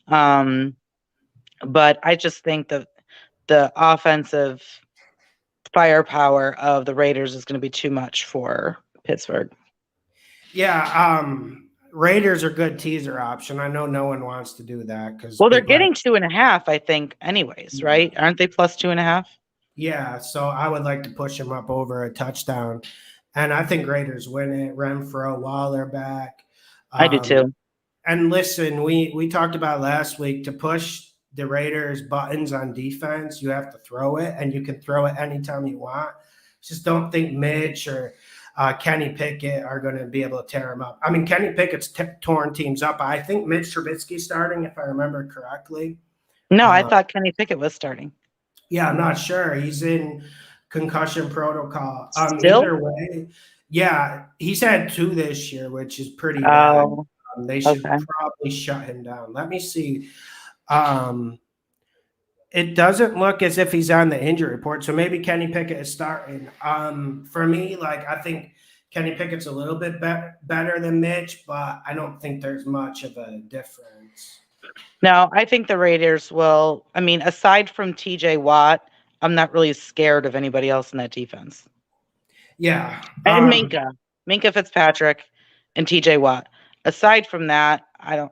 But I just think that the offensive firepower of the Raiders is going to be too much for Pittsburgh. Yeah, Raiders are good teaser option. I know no one wants to do that because Well, they're getting 2.5, I think, anyways, right? Aren't they plus 2.5? Yeah, so I would like to push them up over a touchdown, and I think Raiders win it. Renfro, Waller back. I do too. And listen, we talked about last week, to push the Raiders' buttons on defense, you have to throw it, and you can throw it anytime you want. Just don't think Mitch or Kenny Pickett are going to be able to tear them up. I mean, Kenny Pickett's torn teams up. I think Mitch Trubisky's starting, if I remember correctly. No, I thought Kenny Pickett was starting. Yeah, I'm not sure. He's in concussion protocol. Still? Either way, yeah, he's had 2 this year, which is pretty bad. They should probably shut him down. Let me see. It doesn't look as if he's on the injury report, so maybe Kenny Pickett is starting. For me, like I think Kenny Pickett's a little bit better than Mitch, but I don't think there's much of a difference. No, I think the Raiders will. I mean, aside from TJ Watt, I'm not really scared of anybody else in that defense. Yeah. And Minka Fitzpatrick and TJ Watt. Aside from that, I don't,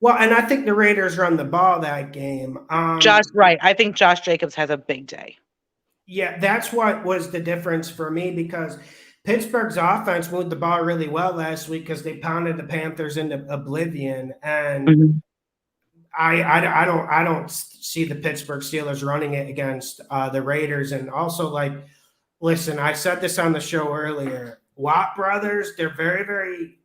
Well, and I think the Raiders run the ball that game. Right. I think Josh Jacobs has a big day. Yeah, that's what was the difference for me, because Pittsburgh's offense moved the ball really well last week because they pounded the Panthers into oblivion, and I don't see the Pittsburgh Steelers running it against the Raiders. And also, like, listen, I said this on the show earlier. Watt brothers, they're very, very.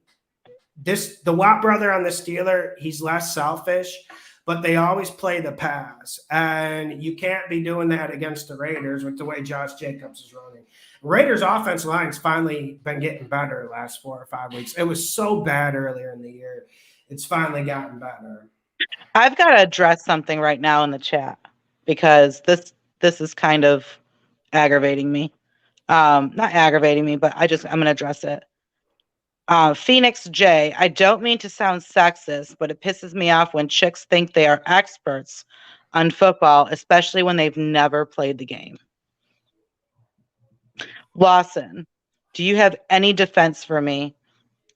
The Watt brother on the Steeler, he's less selfish, but they always play the pass, and you can't be doing that against the Raiders with the way Josh Jacobs is running. Raiders' offensive line's finally been getting better the last 4 or 5 weeks. It was so bad earlier in the year. It's finally gotten better. I've got to address something right now in the chat, because this is kind of aggravating me. Not aggravating me, but I'm going to address it. Phoenix J, I don't mean to sound sexist, but it pisses me off when chicks think they are experts on football, especially when they've never played the game. Lawson, do you have any defense for me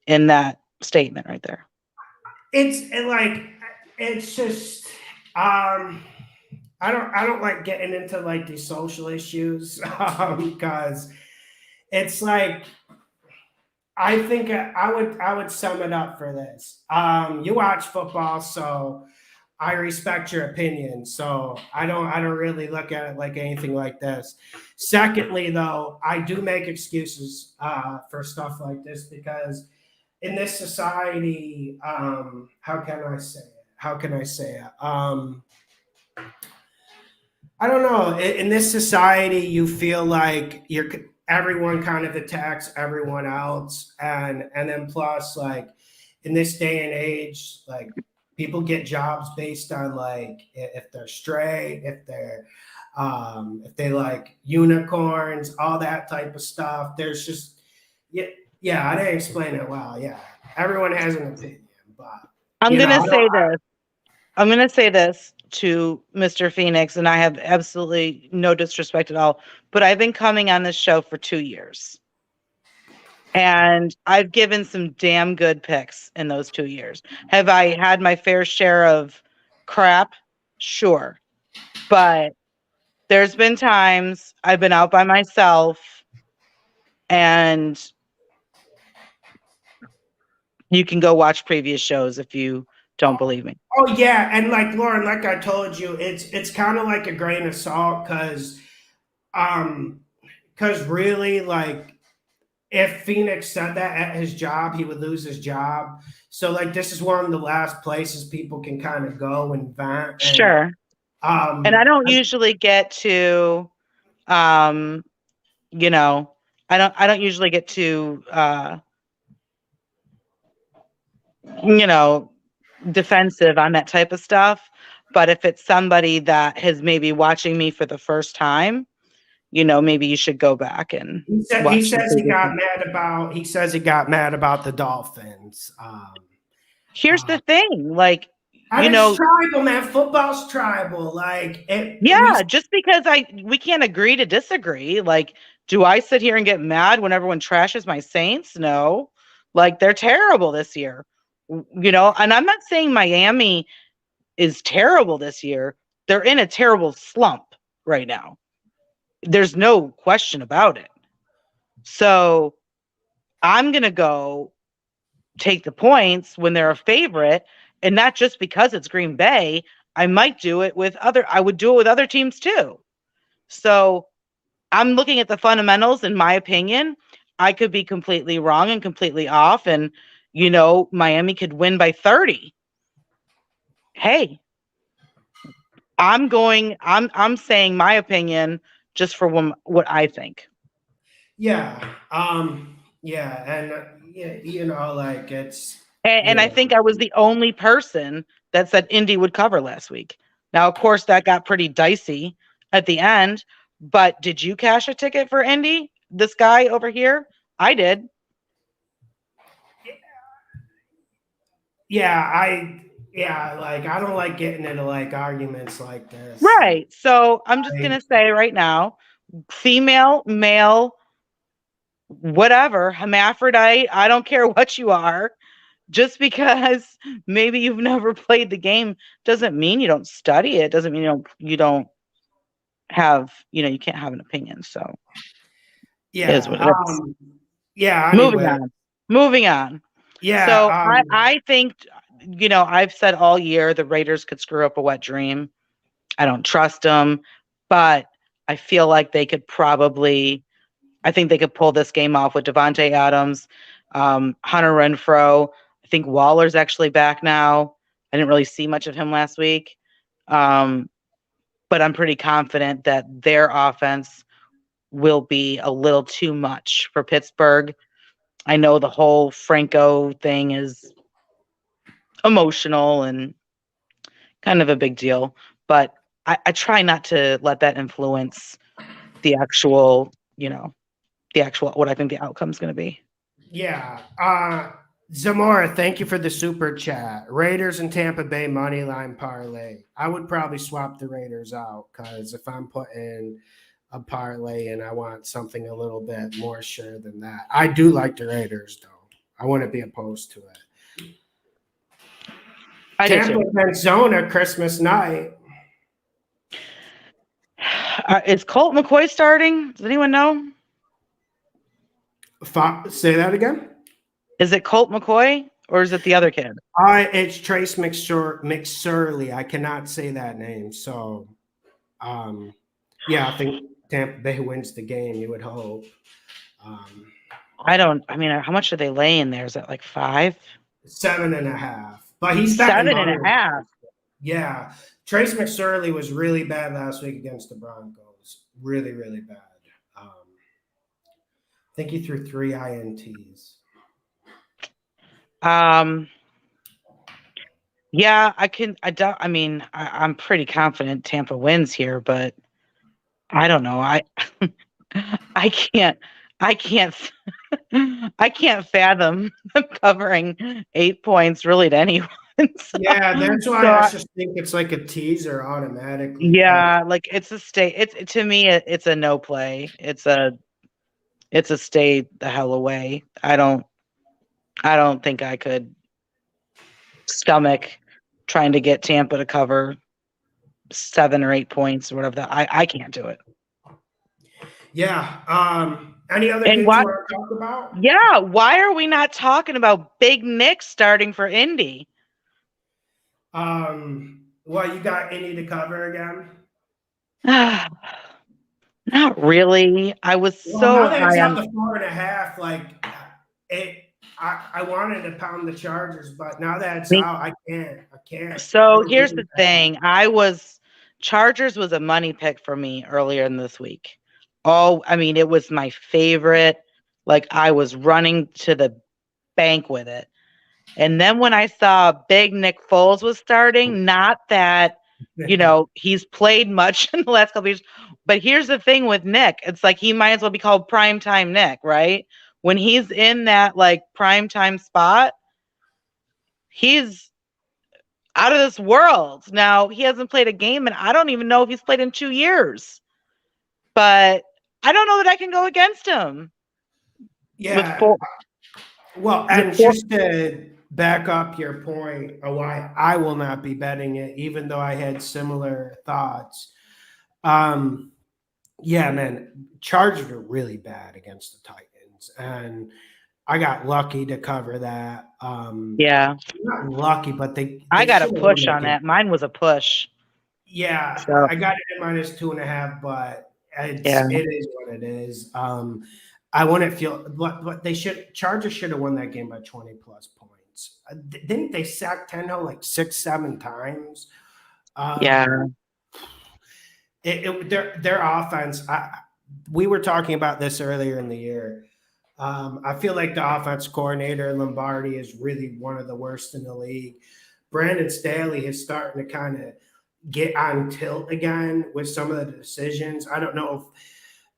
in that statement right there? It's just I don't like getting into like these social issues because it's like, I think I would sum it up for this. You watch football, so I respect your opinion, so I don't really look at it like anything like this. Secondly, though, I do make excuses for stuff like this because in this society, how can I say it? How can I say it? I don't know. In this society, you feel like everyone kind of attacks everyone else, and then plus like in this day and age, like people get jobs based on like if they're straight, if they like unicorns, all that type of stuff. There's just yeah, yeah. I didn't explain it well. Yeah, everyone has an opinion, but I'm you know, gonna I don't. say this. I'm going to say this to Mr. Phoenix, and I have absolutely no disrespect at all, but I've been coming on this show for 2 years. And I've given some damn good picks in those 2 years. Have I had my fair share of crap? Sure. But there's been times I've been out by myself, and you can go watch previous shows if you don't believe me. Oh yeah, and like Lauren, like I told you, it's kind of like a grain of salt um because really like if Phoenix said that at his job, he would lose his job. So like this is one of the last places people can kind of go and vent and Sure. And I um don't usually get to um you know, I don't usually get to you know, defensive on that type of stuff. But if it's somebody that has maybe watching me for the first time, maybe you should go back and he watch the says previous one. he says he got mad about the Dolphins. Here's Uh, the thing, like, and it's tribal, man. Football's tribal. Like it we yeah, just because we can't agree to disagree. Like, do I sit here and get mad when everyone trashes my Saints? No. Like, they're terrible this year. And I'm not saying Miami is terrible this year. They're in a terrible slump right now. There's no question about it. So I'm going to go take the points when they're a favorite, and not just because it's Green Bay. I would do it with other teams too. So I'm looking at the fundamentals. In my opinion, I could be completely wrong and completely off, and Miami could win by 30. Hey, I'm saying my opinion just for what I think. yeah. Yeah, and yeah, like And I yeah. think I was the only person that said Indy would cover last week. Now, of course, that got pretty dicey at the end, but did you cash a ticket for Indy? This guy over here? I did. Like I don't like getting into like arguments like this. Right. So I'm just going to say right now, female, male, whatever, hermaphrodite, I don't care what you are. Just because maybe you've never played the game doesn't mean you don't study it. Doesn't mean you don't have, you can't have an opinion. So it is Yeah. what it is. Yeah, Moving anyway. on. Moving on. So Yeah, I think, I've said all year the Raiders could screw up a wet dream. I don't trust them, but I feel like I think they could pull this game off with Devontae Adams, Hunter Renfrow. I think Waller's actually back now. I didn't really see much of him last week. But I'm pretty confident that their offense will be a little too much for Pittsburgh. I know the whole Franco thing is emotional and kind of a big deal, but I try not to let that influence the actual, what I think the outcome is going to be. yeah. Zamora, thank you for the super chat. Raiders and Tampa Bay money line parlay. I would probably swap the Raiders out because if I'm putting a parlay and I want something a little bit more sure than that. I do like the Raiders though. I wouldn't be opposed to it. Tampa, Arizona, Christmas night. Is Colt McCoy starting? Does anyone know? Say that again. Is it Colt McCoy or is it the other kid? It's Trace McSorley. I cannot say that name. So, yeah, I think Tampa Bay wins the game. You would hope. Um, I mean, how much are they laying there? Is it like 5? 7.5. But he's betting 7.5. Yeah. Trace McSorley was really bad last week against the Broncos. Really, really bad. I think he threw 3 INTs. Yeah, I mean, I'm pretty confident Tampa wins here, but I don't know. I can't I can't I can't fathom them covering 8 points really to anyone. Yeah, that's why So I I, just think it's like a teaser automatically. yeah, like it's a stay. It's to me, it's a no play. It's a stay the hell away. I don't think I could stomach trying to get Tampa to cover 7 or 8 points or whatever. I can't do it. Yeah. Any other And games you why? want to talk about? Yeah, why are we not talking about Big Nick starting for Indy? Well, you got any to cover again? Not really. I was Well, now so that it's high up on. to 4.5, like it, I wanted to pound the Chargers, but now that it's out, I can't. I can't. I So don't here's believe the that. thing. Chargers was a money pick for me earlier in this week. Oh, I mean, it was my favorite. Like I was running to the bank with it. And then when I saw Big Nick Foles was starting, not that, he's played much in the last couple years, but here's the thing with Nick. It's like he might as well be called primetime Nick, right? When he's in that like primetime spot, he's out of this world. Now, he hasn't played a game, and I don't even know if he's played in 2 years. But I don't know that I can go against him with Yeah. four. Well, With and four. just to back up your point of why I will not be betting it, even though I had similar thoughts. Yeah, man, Chargers are really bad against the Titans, and I got lucky to cover that. Yeah, Not lucky, but I they got a should have won push that on game. that. Mine was a push. Yeah, So I got it at -2.5, but yeah, it is what it is. I wouldn't feel, but Chargers should have won that game by 20 plus points. Didn't they sack Tannehill like 6, 7 times? yeah, Their offense. We were talking about this earlier in the year. I feel like the offense coordinator Lombardi is really one of the worst in the league. Brandon Staley is starting to kind of get on tilt again with some of the decisions. I don't know if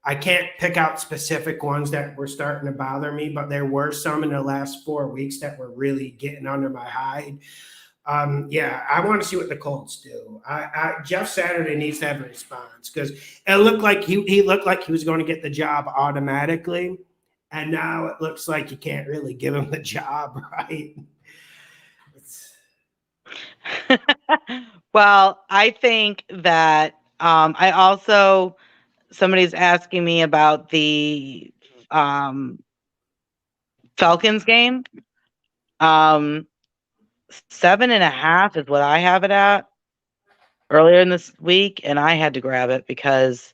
I can't pick out specific ones that were starting to bother me, but there were some in the last 4 weeks that were really getting under my hide. Yeah, I want to see what the Colts do. Jeff Saturday needs to have a response because it looked like he looked like he was going to get the job automatically, and now it looks like you can't really give him the job, right? Well, I think that I also somebody's asking me about the um, Falcons game. 7.5 is what I have it at earlier in this week, and I had to grab it because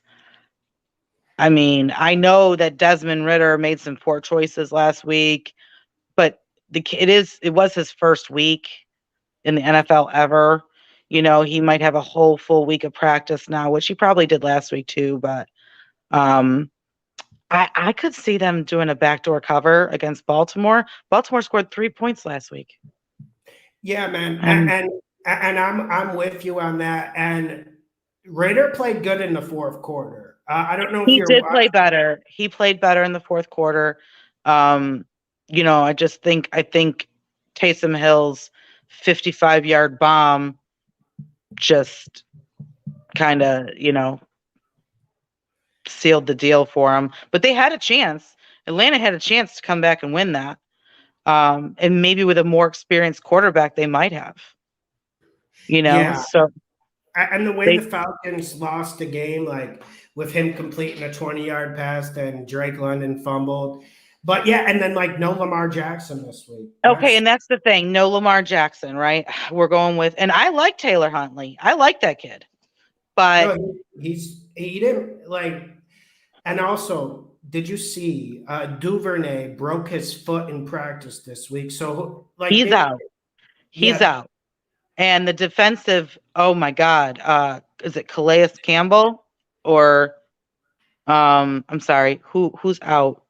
I mean I know that Desmond Ritter made some poor choices last week, but it was his first week in the NFL ever. He might have a whole full week of practice now, which he probably did last week too. But um, I could see them doing a backdoor cover against Baltimore. Baltimore scored 3 points last week. Yeah, man, And and I'm with you on that. And Raider played good in the fourth quarter. I don't know if he you're did play watching. better. He played better in the fourth quarter. Um, I think Taysom Hill's 55-yard bomb just kind of, sealed the deal for him. But they had a chance. Atlanta had a chance to come back and win that. And maybe with a more experienced quarterback, they might have. Yeah, So and the way they the Falcons lost the game, like with him completing a 20-yard pass and Drake London fumbled, But yeah, and then like no Lamar Jackson this week. Okay, and that's the thing. No Lamar Jackson, right? We're going with, and I like Taylor Huntley. I like that kid. But no, he didn't like. And also, did you see Duvernay broke his foot in practice this week? So like he's out. He's yeah, out. And the defensive, oh my God, is it Calais Campbell or I'm sorry, who's out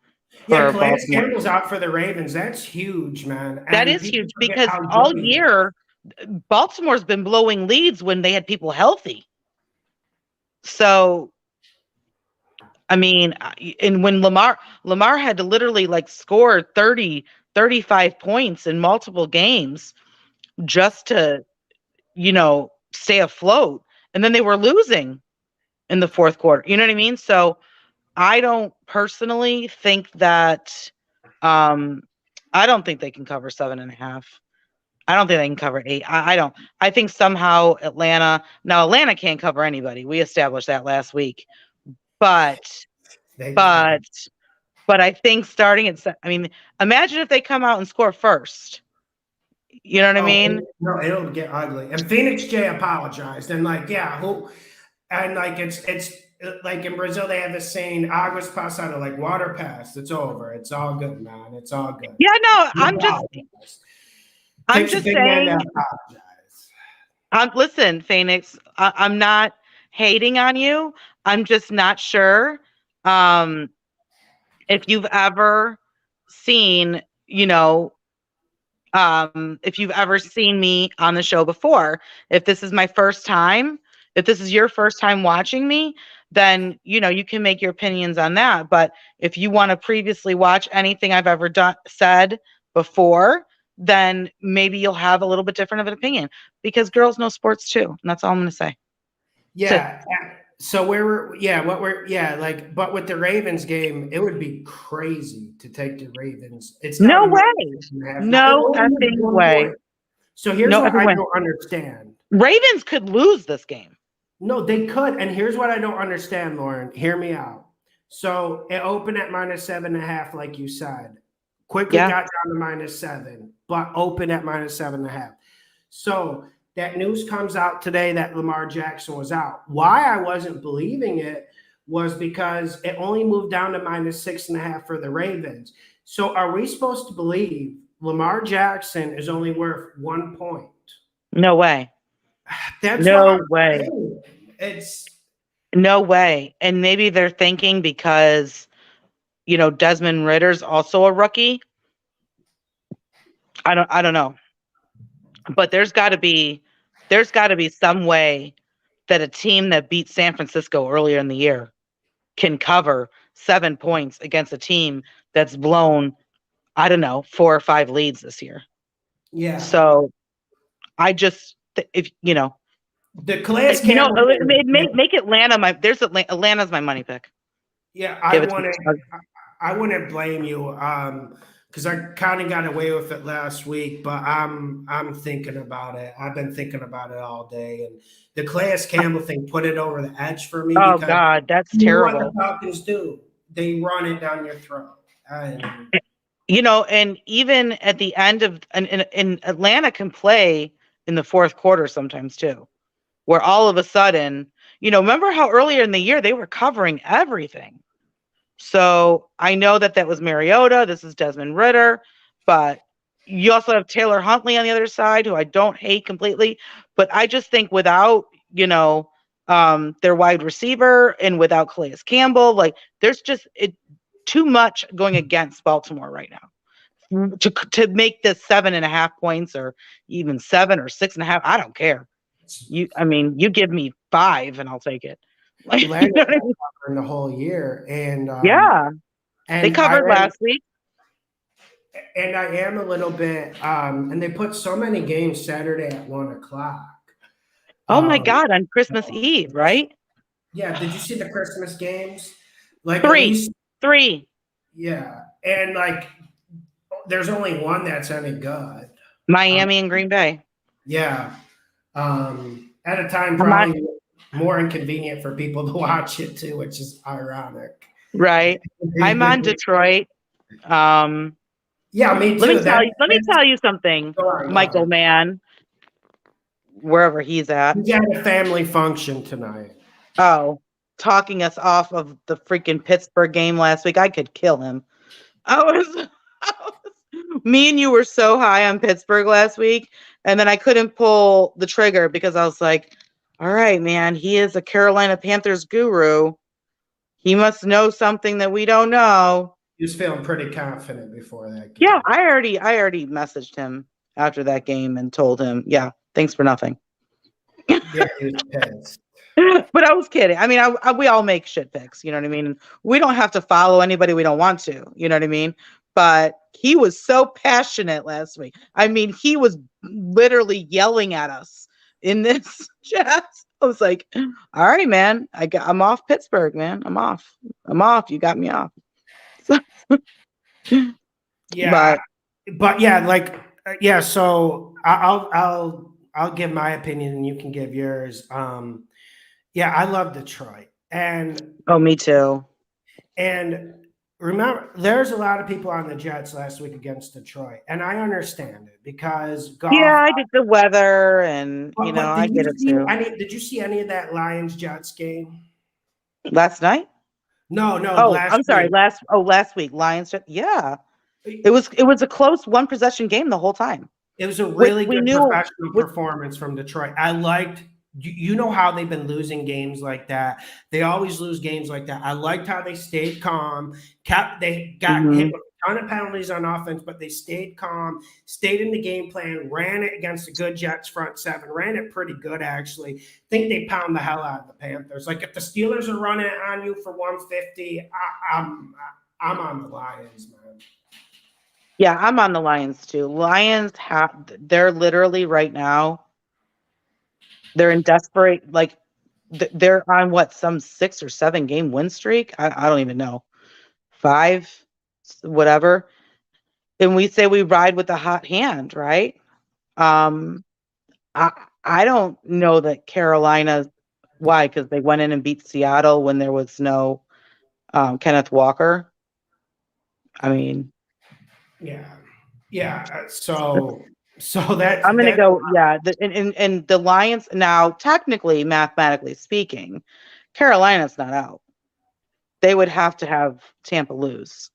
yeah, for Calais Baltimore? Campbell's out for the Ravens. That's huge, man. That And is people huge forget because how all good he is. year Baltimore's been blowing leads when they had people healthy. So I mean, and when Lamar had to literally like score 30, 35 points in multiple games just to, stay afloat. And then they were losing in the fourth quarter. You know what I mean? So I don't personally think that I don't think they can cover 7.5. I don't think they can cover 8. I don't. I think somehow Atlanta can't cover anybody. We established that last week. But They can. but but I think starting at imagine if they come out and score first. You know what I Oh, mean? no, it'll get ugly. And Phoenix J apologized, and like, yeah, who, and like it's like in Brazil they have this saying, "Águas passadas," like water passed. It's over. It's all good, man. It's all good. Yeah, no, He apologized. I'm Takes a just big man to saying. apologize. Listen, Phoenix, I'm not hating on you. I'm just not sure um, if you've ever seen, if you've ever seen me on the show before. If this is my first time, if this is your first time watching me, then you can make your opinions on that. But if you want to previously watch anything I've ever said before, then maybe you'll have a little bit different of an opinion because girls know sports too. And that's all I'm going to say. Yeah. So like, but with the Ravens game, it would be crazy to take the Ravens. It's down No to way. -6.5. Now, it No only moved effing 1 way. point. So here's No what effing I way. don't understand. Ravens could lose this game. No, they could. And here's what I don't understand, Lauren. Hear me out. So it opened at -7.5, like you said. Quickly Yeah. got down to -7, but open at -7.5. So that news comes out today that Lamar Jackson was out. Why I wasn't believing it was because it only moved down to -6.5 for the Ravens. So are we supposed to believe Lamar Jackson is only worth 1 point? No way. That's what No I'm way. saying. It's No way. And maybe they're thinking because, Desmond Ritter's also a rookie. I don't know. But there's got to be some way that a team that beat San Francisco earlier in the year can cover 7 points against a team that's blown, I don't know, 4 or 5 leads this year. yeah. So I just if The Calais Campbell make Atlanta Atlanta's my money pick. Yeah, Give it to me. I wouldn't blame you because I kind of got away with it last week, but I'm thinking about it. I've been thinking about it all day, and the Calais Campbell thing put it over the edge for me Oh because God, that's you know what terrible. the Falcons do? They run it down your throat. And even at the end of in Atlanta can play in the fourth quarter sometimes too, where all of a sudden, remember how earlier in the year they were covering everything. So I know that was Mariota. This is Desmond Ridder, but you also have Taylor Huntley on the other side, who I don't hate completely. But I just think without, their wide receiver and without Calais Campbell, like there's just too much going against Baltimore right now to make this 7.5 points or even 7 or 6.5. I don't care. You give me 5 and I'll take it. Like, you know what I mean? In the whole year, and yeah, and they covered last week. And I am a little bit, and they put so many games Saturday at 1:00. Oh my God, on Christmas Eve, right? Yeah, did you see the Christmas games? Like at 3. least 3. yeah, and like there's only one that's any good. Miami and Green Bay. Yeah, at a time probably more inconvenient for people to watch it too, which is ironic. Right. I'm on Detroit. Yeah, me Let me too. tell you something, Go on, go Michael on. Mann, wherever he's at. He's at a family function tonight. Oh, talking us off of the freaking Pittsburgh game last week. I could kill him. Me and you were so high on Pittsburgh last week, and then I couldn't pull the trigger because I was like, all right, man, he is a Carolina Panthers guru. He must know something that we don't know. He was feeling pretty confident before that game. Yeah, I already messaged him after that game and told him, yeah, thanks for nothing. Yeah, he was pissed. But I was kidding. I mean, we all make shit picks, you know what I mean? We don't have to follow anybody we don't want to, you know what I mean? But he was so passionate last week. I mean, he was literally yelling at us in this chat. I was like, all right, man, I'm off Pittsburgh, man. I'm off. You got me off. Yeah, but yeah, like yeah. So I'll give my opinion and you can give yours. Yeah, I love Detroit, and Oh, me too. remember, there's a lot of people on the Jets last week against Detroit, and I understand it because Yeah, golf. I did the weather, and But I get it too. did you see any of that Lions Jets game? Last night? No, no, Oh, last I'm sorry. week. Last week, Lions. Yeah, it was a close one possession game the whole time. It was a Which really we good knew. professional performance from Detroit. I liked you know how they've been losing games like that. They always lose games like that. I liked how they stayed calm. They got hit Mhm. with a ton of penalties on offense, but they stayed calm, stayed in the game plan, ran it against a good Jets front seven, ran it pretty good actually. I think they pound the hell out of the Panthers. Like if the Steelers are running it on you for 150, I'm on the Lions, man. Yeah, I'm on the Lions too. They're literally right now. They're in desperate, like they're on what, some 6 or 7 game win streak. I don't even know, 5, whatever. And we say we ride with a hot hand, right? Um, I I don't know that Carolina. Why? Because they went in and beat Seattle when there was no Kenneth Walker. I mean, Yeah. Yeah. So I'm gonna that go. Yeah, and the Lions now, technically, mathematically speaking, Carolina's not out. They would have to have Tampa lose.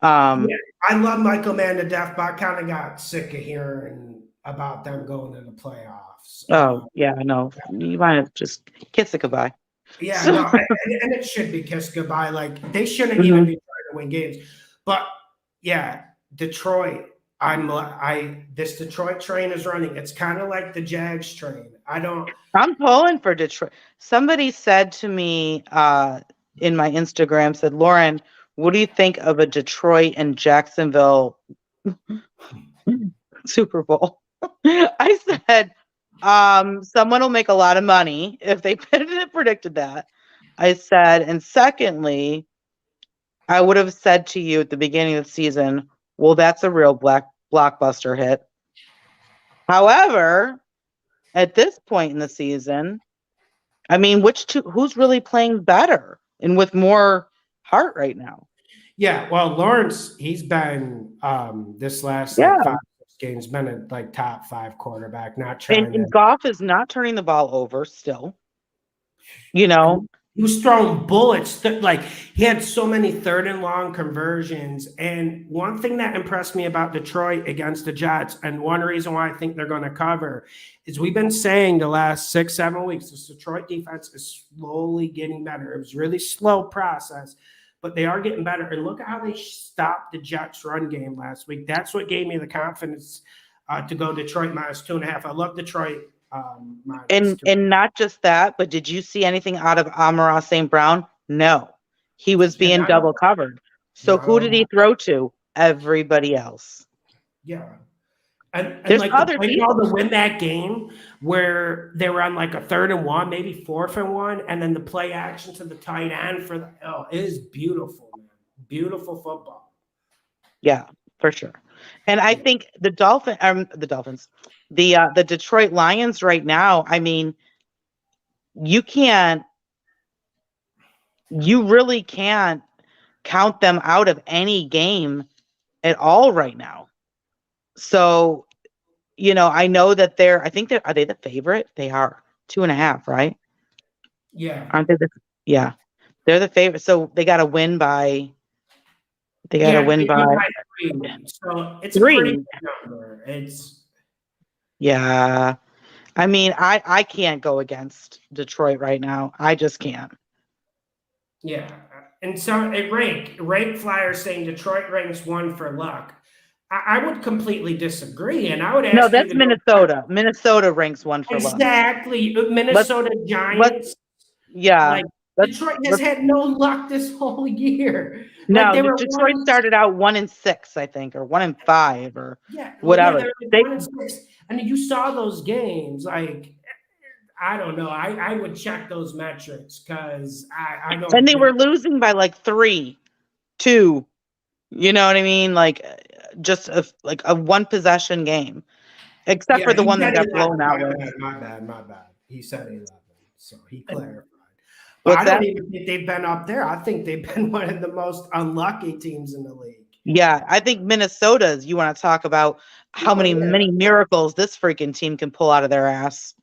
yeah, Um, I love Michael Mann to death, but I kind of got sick of hearing about them going to the playoffs. oh yeah, I know. You might have just kiss it goodbye. Yeah, So, no, and it should be kissed goodbye. Like they shouldn't even mhm. be trying to win games. But yeah, Detroit. This Detroit train is running. It's kind of like the Jags train. I don't. I'm pulling for Detroit. Somebody said to me in my Instagram, said, Lauren, what do you think of a Detroit and Jacksonville Super Bowl? I said, someone will make a lot of money if they predicted that. I said, and secondly, I would have said to you at the beginning of the season, well, that's a real blockbuster hit. However, at this point in the season, I mean, who's really playing better and with more heart right now? Yeah, well, Lawrence, he's been this last Yeah. like 5 6 games been a like top 5 quarterback, not trying And to. Goff is not turning the ball over still. You know, He was throwing bullets. Like he had so many third and long conversions. And one thing that impressed me about Detroit against the Jets, and one reason why I think they're going to cover, is we've been saying the last 6 7 weeks this Detroit defense is slowly getting better. It was a really slow process, but they are getting better. And look at how they stopped the Jets run game last week. That's what gave me the confidence to go Detroit -2.5. I love Detroit. and not just that, but did you see anything out of Amon-Ra St. Brown? No, he was Yeah, being double covered. So who did he no, throw to? Everybody else. yeah. And There's like the other play call people. to win that game where they were on like a 3rd and 1, maybe 4th and 1, and then the play action to the tight end for it is beautiful, man. Beautiful football. Yeah, for sure. And I think the Dolphins, the Detroit Lions right now, I mean, you really can't count them out of any game at all right now. So, I know that are they the favorite? They are 2.5, right? Yeah. Aren't they yeah, they're the favorite. So they got to win by, Yeah, they won by 3. So it's a pretty 3. good number. Yeah. I mean, I can't go against Detroit right now. I just can't. Yeah. And so it rank Flyer saying Detroit ranks 1 for luck. I would completely disagree, and I would No, ask you that's to go Minnesota. Minnesota ranks 1 for luck. exactly. Let's Minnesota let's Giants. yeah. Like Let's Detroit has let's had no luck this whole year. Like No, they were Detroit started out 1-6, I think, or 1-5, or yeah, whatever. they're like 1-6, and you saw those games. Like I don't know. I would check those metrics because I And don't they think. were losing by like 3, 2. You know what I mean? Like just a one possession game, except Yeah, for the he one said that got 11. blown out with. My bad. He said 11, so he clarified. But I What's don't that? even think they've been up there. I think they've been one of the most unlucky teams in the league. Yeah, I think Minnesota's. You want to talk about how Oh yeah. many miracles this freaking team can pull out of their ass?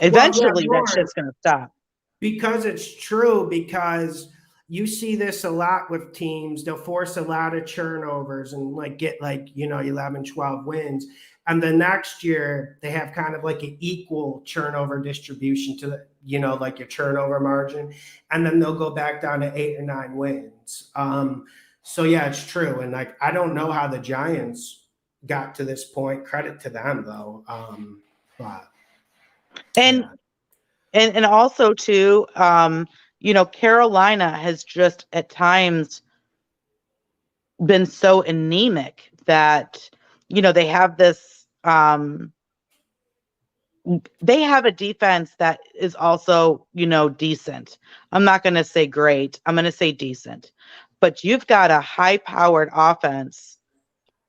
Well, yeah, Eventually, that Lauren, shit's gonna stop. because it's true, because you see this a lot with teams. They'll force a lot of turnovers and like get 11, 12 wins. And the next year they have kind of like an equal turnover distribution to like your turnover margin. And then they'll go back down to 8 or 9 wins. So yeah, it's true. And like I don't know how the Giants got to this point. Credit to them though. But And yeah. and also too, Carolina has just at times been so anemic that they have this they have a defense that is also decent. I'm not going to say great, I'm going to say decent, but you've got a high powered offense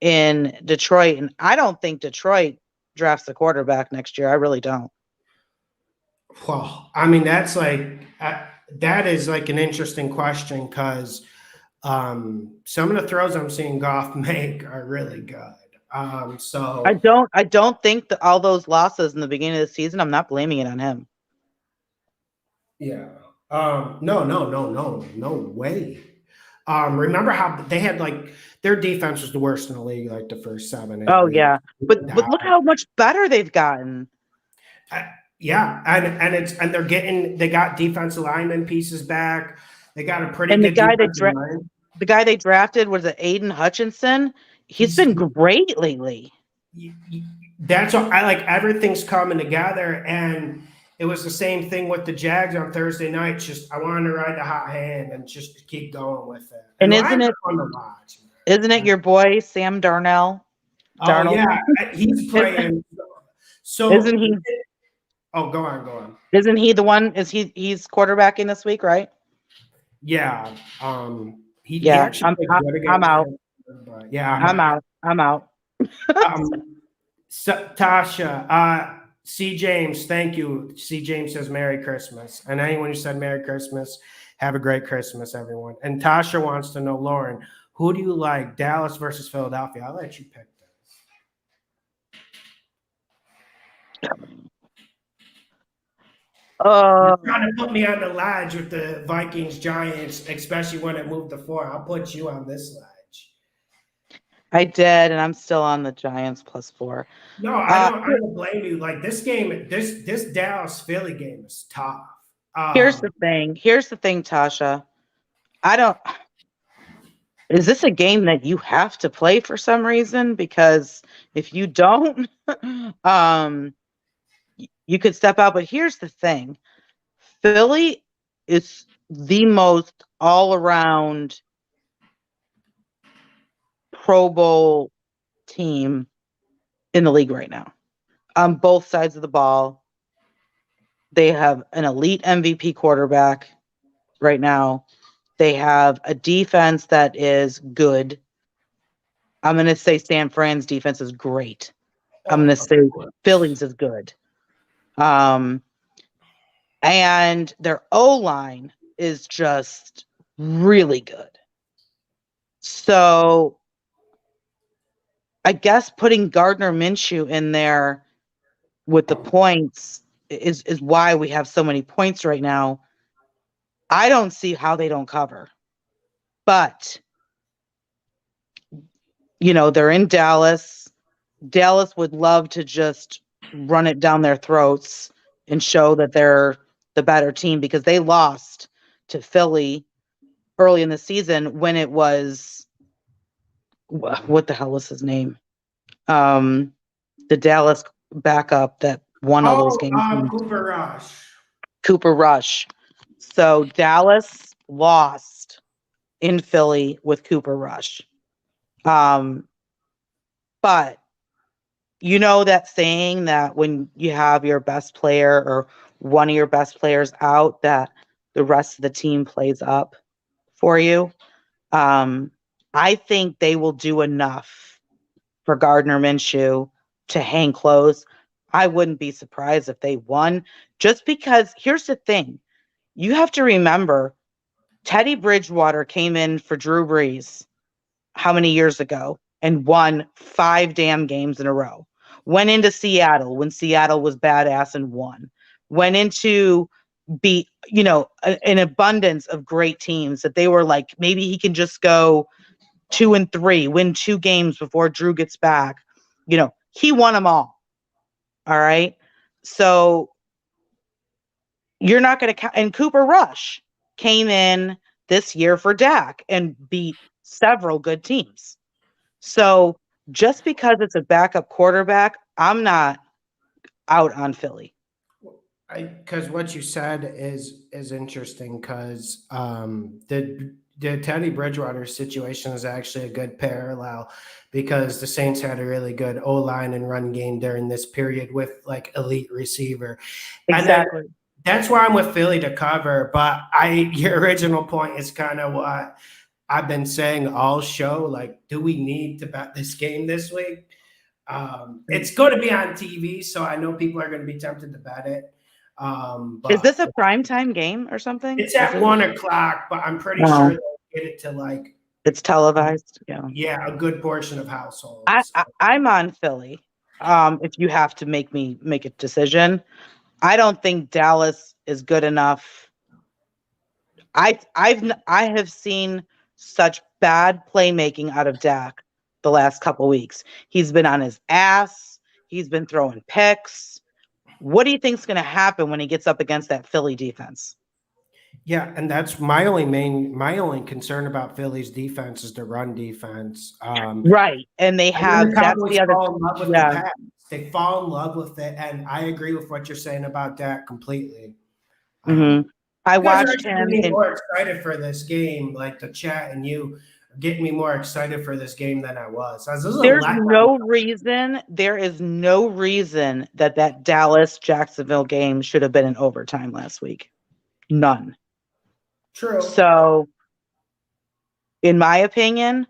in Detroit, and I don't think Detroit drafts a quarterback next year. I really don't. Well, I mean, that is like an interesting question because some of the throws I'm seeing Goff make are really good. So I don't think that all those losses in the beginning of the season, I'm not blaming it on him. yeah, no way. Remember how they had like their defense was the worst in the league, like the first 7, 8 Oh weeks. yeah, but look how much better they've gotten. Yeah, and they got defensive lineman pieces back. They got a pretty And good defensive line. the guy they drafted was it Aiden Hutchinson. He's He's been great lately. that's what I like. Everything's coming together, and it was the same thing with the Jags on Thursday night. Just I wanted to ride the hot hand and just keep going with it. And And Lions are fun to watch. isn't it your boy Sam Darnell? Oh Darnold? yeah, he's playing. So, Isn't he? oh, go on. Isn't he the one? He's quarterbacking this week, right? Yeah, he Yeah, actually played good against I'm out. him, but yeah, I'm out. So, Tasha, C. James, thank you. C. James says Merry Christmas. And anyone who said Merry Christmas, have a great Christmas, everyone. And Tasha wants to know, Lauren, who do you like, Dallas versus Philadelphia? I'll let you pick this. You're trying to put me on the ledge with the Vikings Giants, especially when it moved to 4. I'll put you on this ledge. I did, and I'm still on the Giants +4. No, I don't blame you. Like this game, this Dallas Philly game is tough. Here's the thing, Tasha. Is this a game that you have to play for some reason? Because if you don't, you could step out. But here's the thing. Philly is the most all-around Pro Bowl team in the league right now. On both sides of the ball. They have an elite MVP quarterback right now. They have a defense that is good. I'm going to say San Fran's defense is great. I'm going to say Philly's is good. And their O-line is just really good. So I guess putting Gardner Minshew in there with the points is why we have so many points right now. I don't see how they don't cover. But, they're in Dallas. Dallas would love to just run it down their throats and show that they're the better team because they lost to Philly early in the season when it was what the hell was his name? The Dallas backup that won all those games. Cooper Rush. Cooper Rush. So Dallas lost in Philly with Cooper Rush. But that saying that when you have your best player or one of your best players out, that the rest of the team plays up for you. I think they will do enough for Gardner Minshew to hang close. I wouldn't be surprised if they won, just because here's the thing. You have to remember Teddy Bridgewater came in for Drew Brees how many years ago and won 5 damn games in a row. Went into Seattle when Seattle was badass and won. Went into beat, an abundance of great teams that they were like, maybe he can just go 2-3, win 2 games before Drew gets back. He won them all. All right. So you're not going to and Cooper Rush came in this year for Dak and beat several good teams. So just because it's a backup quarterback, I'm not out on Philly. Because what you said is interesting because the Teddy Bridgewater situation is actually a good parallel because the Saints had a really good O-line and run game during this period with like elite receiver. Exactly. And that's why I'm with Philly to cover. But your original point is kind of what I've been saying all show. Like, do we need to bet this game this week? It's going to be on TV, so I know people are going to be tempted to bet it. But is this a primetime game or something? It's at 1:00, but I'm pretty sure they'll get it to like it's televised. Yeah, a good portion of households. I'm on Philly. If you have to make a decision, I don't think Dallas is good enough. I have seen such bad playmaking out of Dak the last couple weeks. He's been on his ass. He's been throwing picks. What do you think's going to happen when he gets up against that Philly defense? Yeah, and that's my only concern about Philly's defense is the run defense. Right, and they have the that's the other. Fall in love with the pass. They fall in love with it, and I agree with what you're saying about that completely. I watched him. More excited for this game, like the chat and you getting me more excited for this game than I was. There is no reason that Dallas Jacksonville game should have been in overtime last week. None. True. So, in my opinion,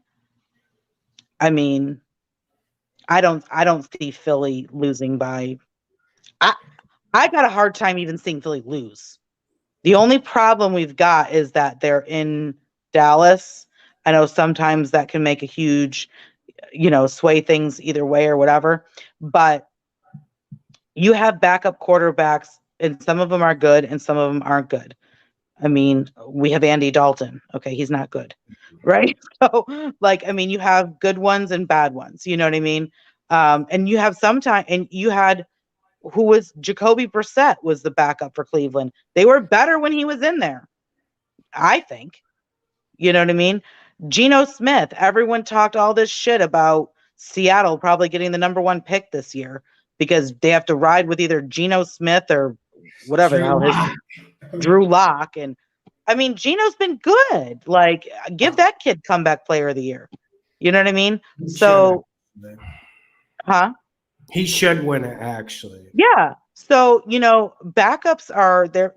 I mean, I don't see Philly losing by. I got a hard time even seeing Philly lose. The only problem we've got is that they're in Dallas. I know sometimes that can make a huge, sway things either way or whatever. But you have backup quarterbacks, and some of them are good and some of them aren't good. I mean, we have Andy Dalton. Okay, he's not good, right? So, you have good ones and bad ones. You know what I mean? And you have and you had who was Jacoby Brissett was the backup for Cleveland. They were better when he was in there, I think. You know what I mean? Geno Smith. Everyone talked all this shit about Seattle probably getting the number 1 pick this year because they have to ride with either Geno Smith or whatever the hell his Drew Lock. And I mean, Geno's been good. Like, give that kid comeback player of the year. You know what I mean? So, he should win it, actually. Yeah. So, backups are there,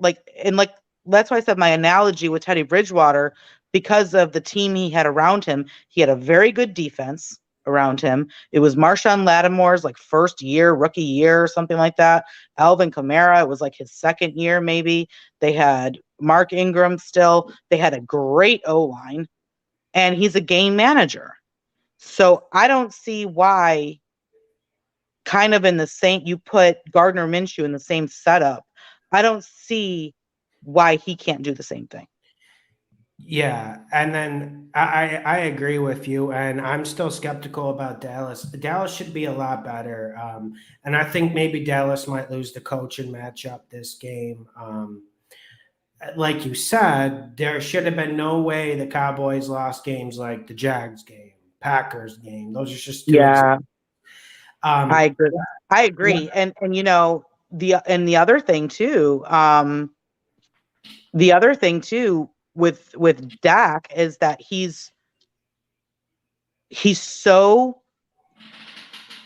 that's why I said my analogy with Teddy Bridgewater, because of the team he had around him. He had a very good defense around him. It was Marshawn Lattimore's rookie year or something like that. Alvin Kamara, it was like his second year maybe. They had Mark Ingram still. They had a great O-line. and he's a game manager. So I don't see why kind of in the same, you put Gardner Minshew in the same setup. I don't see why he can't do the same thing. Yeah, and then I agree with you, and I'm still skeptical about Dallas. Dallas should be a lot better, and I think maybe Dallas might lose the coaching matchup this game. Like you said, there should have been no way the Cowboys lost games like the Jags game, Packers game. Those are just two Yeah, examples. I agree. I Yeah, agree. And the other thing too, the other thing too with Dak is that he's so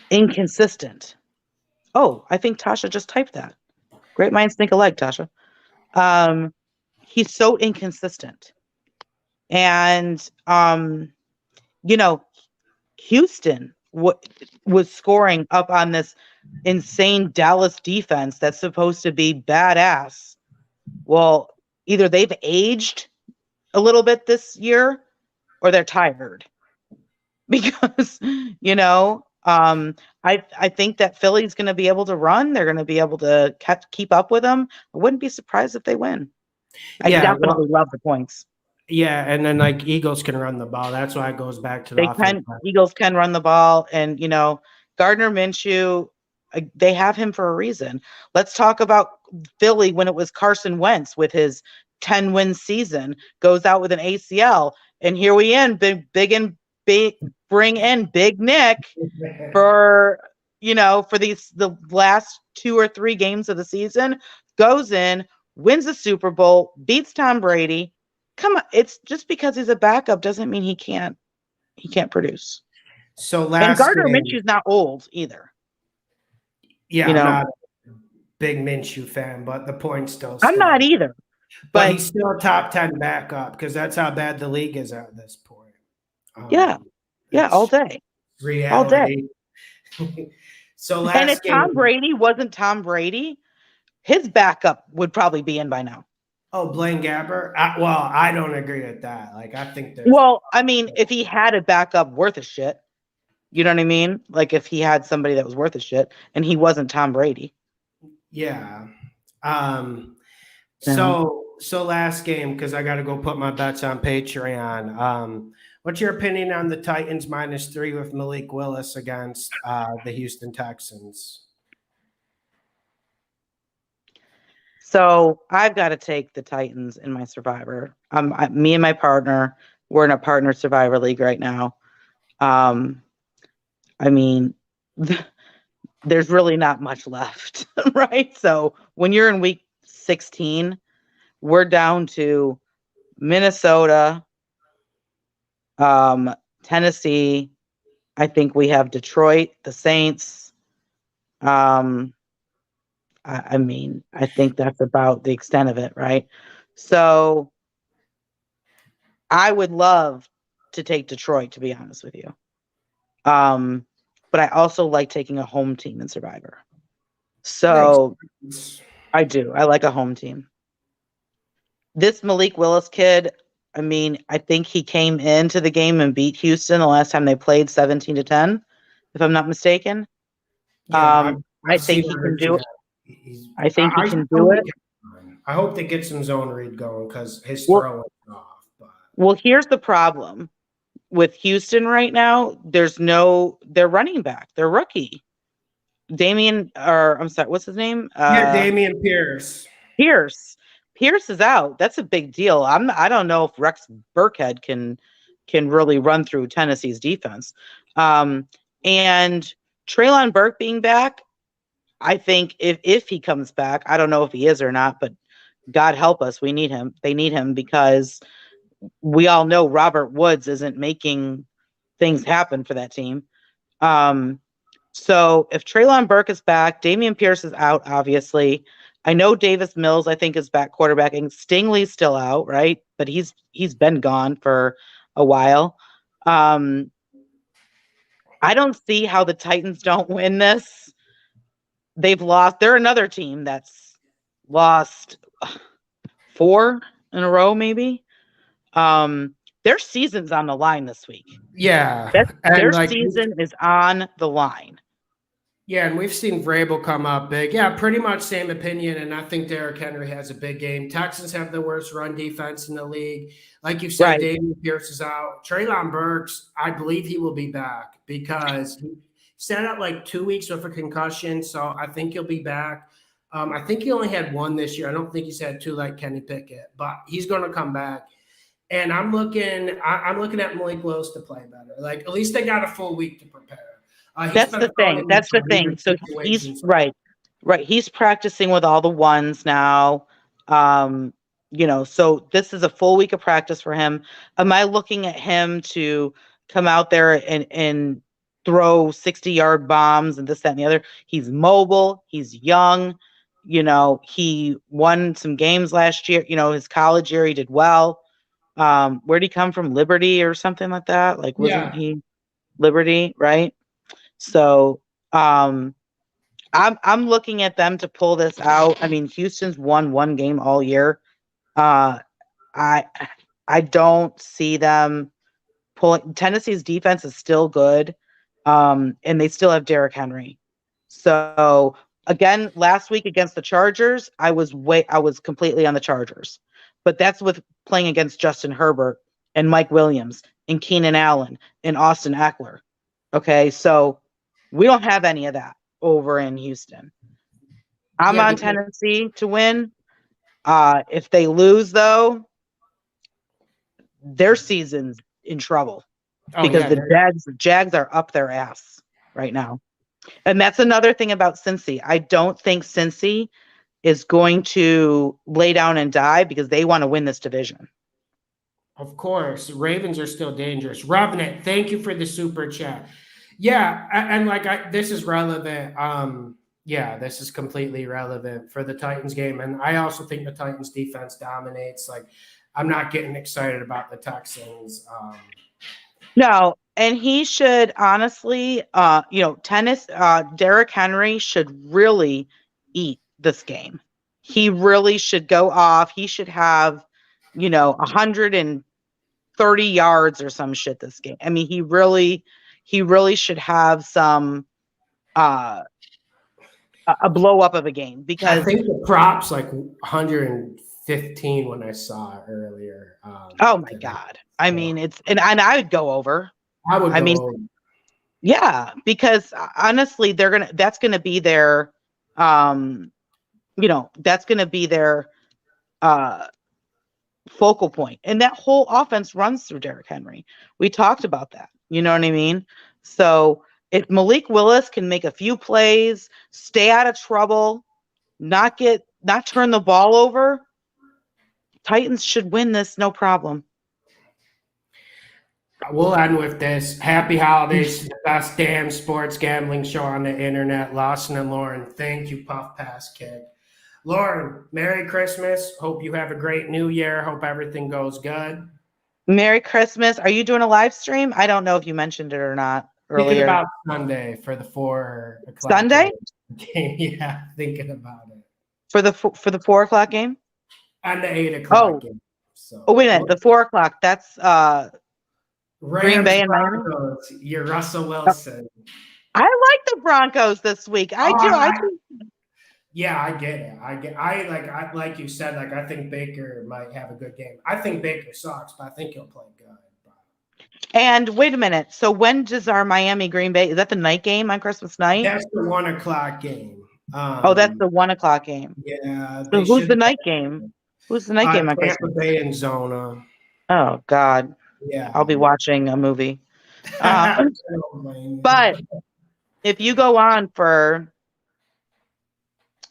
inconsistent. Oh, I think Tasha just typed that. Great minds think alike, Tasha. Um, he's so inconsistent. And you know, Houston was scoring up on this insane Dallas defense that's supposed to be badass. Well, either they've aged a little bit this year or they're tired because I think that Philly's going to be able to run. They're going to be able to keep up with them. I wouldn't be surprised if they win. I yeah, well, definitely love the points. yeah, and then like Eagles can run the ball. That's why it goes back to the offense. Eagles can run the ball, and Gardner Minshew, they have him for a reason. Let's talk about Philly when it was Carson Wentz with his 10-win season, goes out with an ACL, and here we in big bring in Big Nick for the last 2 or 3 games of the season, goes in, wins the Super Bowl, beats Tom Brady. Come on, it's just because he's a backup doesn't mean he can't produce. So And last Gardner game, Minshew's not old either. yeah, You I'm know, not a big Minshew fan, but the point still I'm not stands. either. But But he's still a top 10 backup because that's how bad the league is at this point. yeah, all It's day, all day. reality. So And if last game, Tom Brady wasn't Tom Brady, his backup would probably be in by now. oh, Blaine Gabbert. Well, I don't agree with that. Like, I think there's, Well, I mean, if he had a backup worth a shit, you know what I mean? Like if he had somebody that was worth a shit and he wasn't Tom Brady. yeah. No. So last game, because I got to go put my bets on Patreon. What's your opinion on the Titans -3 with Malik Willis against the Houston Texans? So I've got to take the Titans in my Survivor. Me and my partner, we're in a partner Survivor league right now. I mean, there's really not much left, right? So when you're in week 16, we're down to Minnesota, Tennessee. I think we have Detroit, the Saints. I mean, I think that's about the extent of it, right? So I would love to take Detroit, to be honest with you. But I also like taking a home team in Survivor. So I do. I like a home team. This Malik Willis kid, I mean, I think he came into the game and beat Houston the last time they played 17-10, if I'm not mistaken. Yeah, I I've think seen he him. can do it. I think he I can do hope it. I hope they get some zone read going because his Well, throw is off. But well, here's the problem with Houston right now. Their running back, their rookie, I'm sorry, what's his name? yeah, Damian Pierce. Pierce. Pierce is out. That's a big deal. I don't know if Rex Burkhead can really run through Tennessee's defense. And Treylon Burke being back, I think if he comes back, I don't know if he is or not, but God help us, we need him. They need him because we all know Robert Woods isn't making things happen for that team. So if Treylon Burke is back, Damian Pierce is out, obviously. I know Davis Mills, I think, is back quarterbacking. Stingley's still out, right? But he's been gone for a while. I don't see how the Titans don't win this. They're another team that's lost 4 in a row, maybe. They're their season's on the line this week. Yeah. Their And like, season is on the line. yeah, and we've seen Vrabel come up big. Yeah, pretty much same opinion. And I think Derrick Henry has a big game. Texans have the worst run defense in the league. Like you said, Right. Dameon Pierce is out. Treylon Burks, I believe he will be back because he sat out like 2 weeks with a concussion. So I think he'll be back. I think he only had one this year. I don't think he's had two like Kenny Pickett, but he's going to come back. And I'm looking at Malik Willis to play better. Like at least they got a full week to prepare. That's the thing. That's the thing. So he's right. He's practicing with all the ones now. So this is a full week of practice for him. Am I looking at him to come out there and throw 60-yard bombs and this, that, and the other? He's mobile. He's young. He won some games last year. His college year, he did well. Where'd he come from? Liberty or something like that? Like, wasn't he Liberty, right? So I'm looking at them to pull this out. I mean, Houston's won one game all year. I don't see them pulling. Tennessee's defense is still good, and they still have Derrick Henry. So again, last week against the Chargers, I was completely on the Chargers, but that's with playing against Justin Herbert and Mike Williams and Keenan Allen and Austin Eckler. Okay, so we don't have any of that over in Houston. I'm on Tennessee to win. If they lose, though, their season's in trouble because the Jags are up their ass right now. And that's another thing about Cincy. I don't think Cincy is going to lay down and die because they want to win this division. Of course, Ravens are still dangerous. Robinette, thank you for the super chat. Yeah, and this is relevant. This is completely relevant for the Titans game, and I also think the Titans defense dominates. Like, I'm not getting excited about the Texans. No, and he should honestly, Derrick Henry should really eat this game. He really should go off. He should have, 130 yards or some shit this game. I mean, he really should have some a blow up of a game because I think the props like 115 when I saw it earlier. Oh my God. I mean, and I would go over. I mean, over. Yeah, because honestly, that's gonna be their that's gonna be their focal point. And that whole offense runs through Derrick Henry. We talked about that. You know what I mean? So if Malik Willis can make a few plays, stay out of trouble, not turn the ball over, Titans should win this, no problem. We'll end with this. Happy holidays to the best damn sports gambling show on the internet. Lawson and Lauren, thank you, Puff Pass Kid. Lauren, Merry Christmas. Hope you have a great New Year. Hope everything goes good. Merry Christmas. Are you doing a live stream? I don't know if you mentioned it or not earlier. Thinking about Sunday for the 4 o'clock Sunday game. Yeah, thinking about it. For the 4 o'clock game? And the 8 o'clock game. So, wait a minute. The 4 o'clock. That's Green Bay and Miami. You're Russell Wilson. I like the Broncos this week. I do. Yeah, I get it. I like you said, like I think Baker might have a good game. I think Baker sucks, but I think he'll play good. And wait a minute. So when does our Miami Green Bay? Is that the night game on Christmas night? That's the 1 o'clock game. That's the 1 o'clock game. Yeah. So who's the night game? Who's the night game on Christmas? Tampa Bay and Zona. Oh God. Yeah. I'll be watching a movie. But if you go on for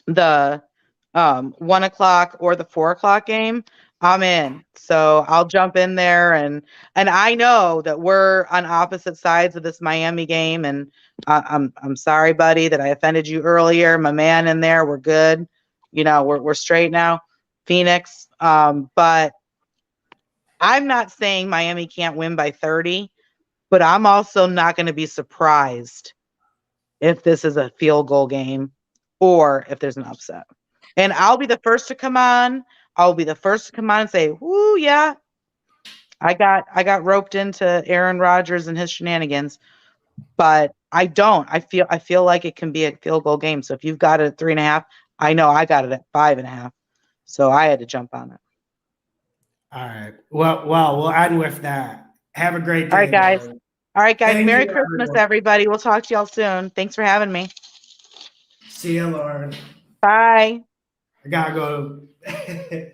the 1 o'clock or the 4 o'clock game, I'm in. So I'll jump in there and I know that we're on opposite sides of this Miami game, and I'm sorry, buddy, that I offended you earlier. My man in there, we're good. We're straight now. Phoenix. But I'm not saying Miami can't win by 30, but I'm also not going to be surprised if this is a field goal game or if there's an upset. And I'll be the first to come on. I'll be the first to come on and say, "Whoo, yeah, I got roped into Aaron Rodgers and his shenanigans, but I don't. I feel like it can be a field goal game. So if you've got it at 3.5, I know I got it at 5.5. So I had to jump on it. All right. Well, we'll end with that. Have a great day. All right, guys. Lauren. All right, guys. Thank Merry you, Christmas, everyone. everybody. We'll talk to y'all soon. Thanks for having me. See you, Lauren. Bye. I gotta go.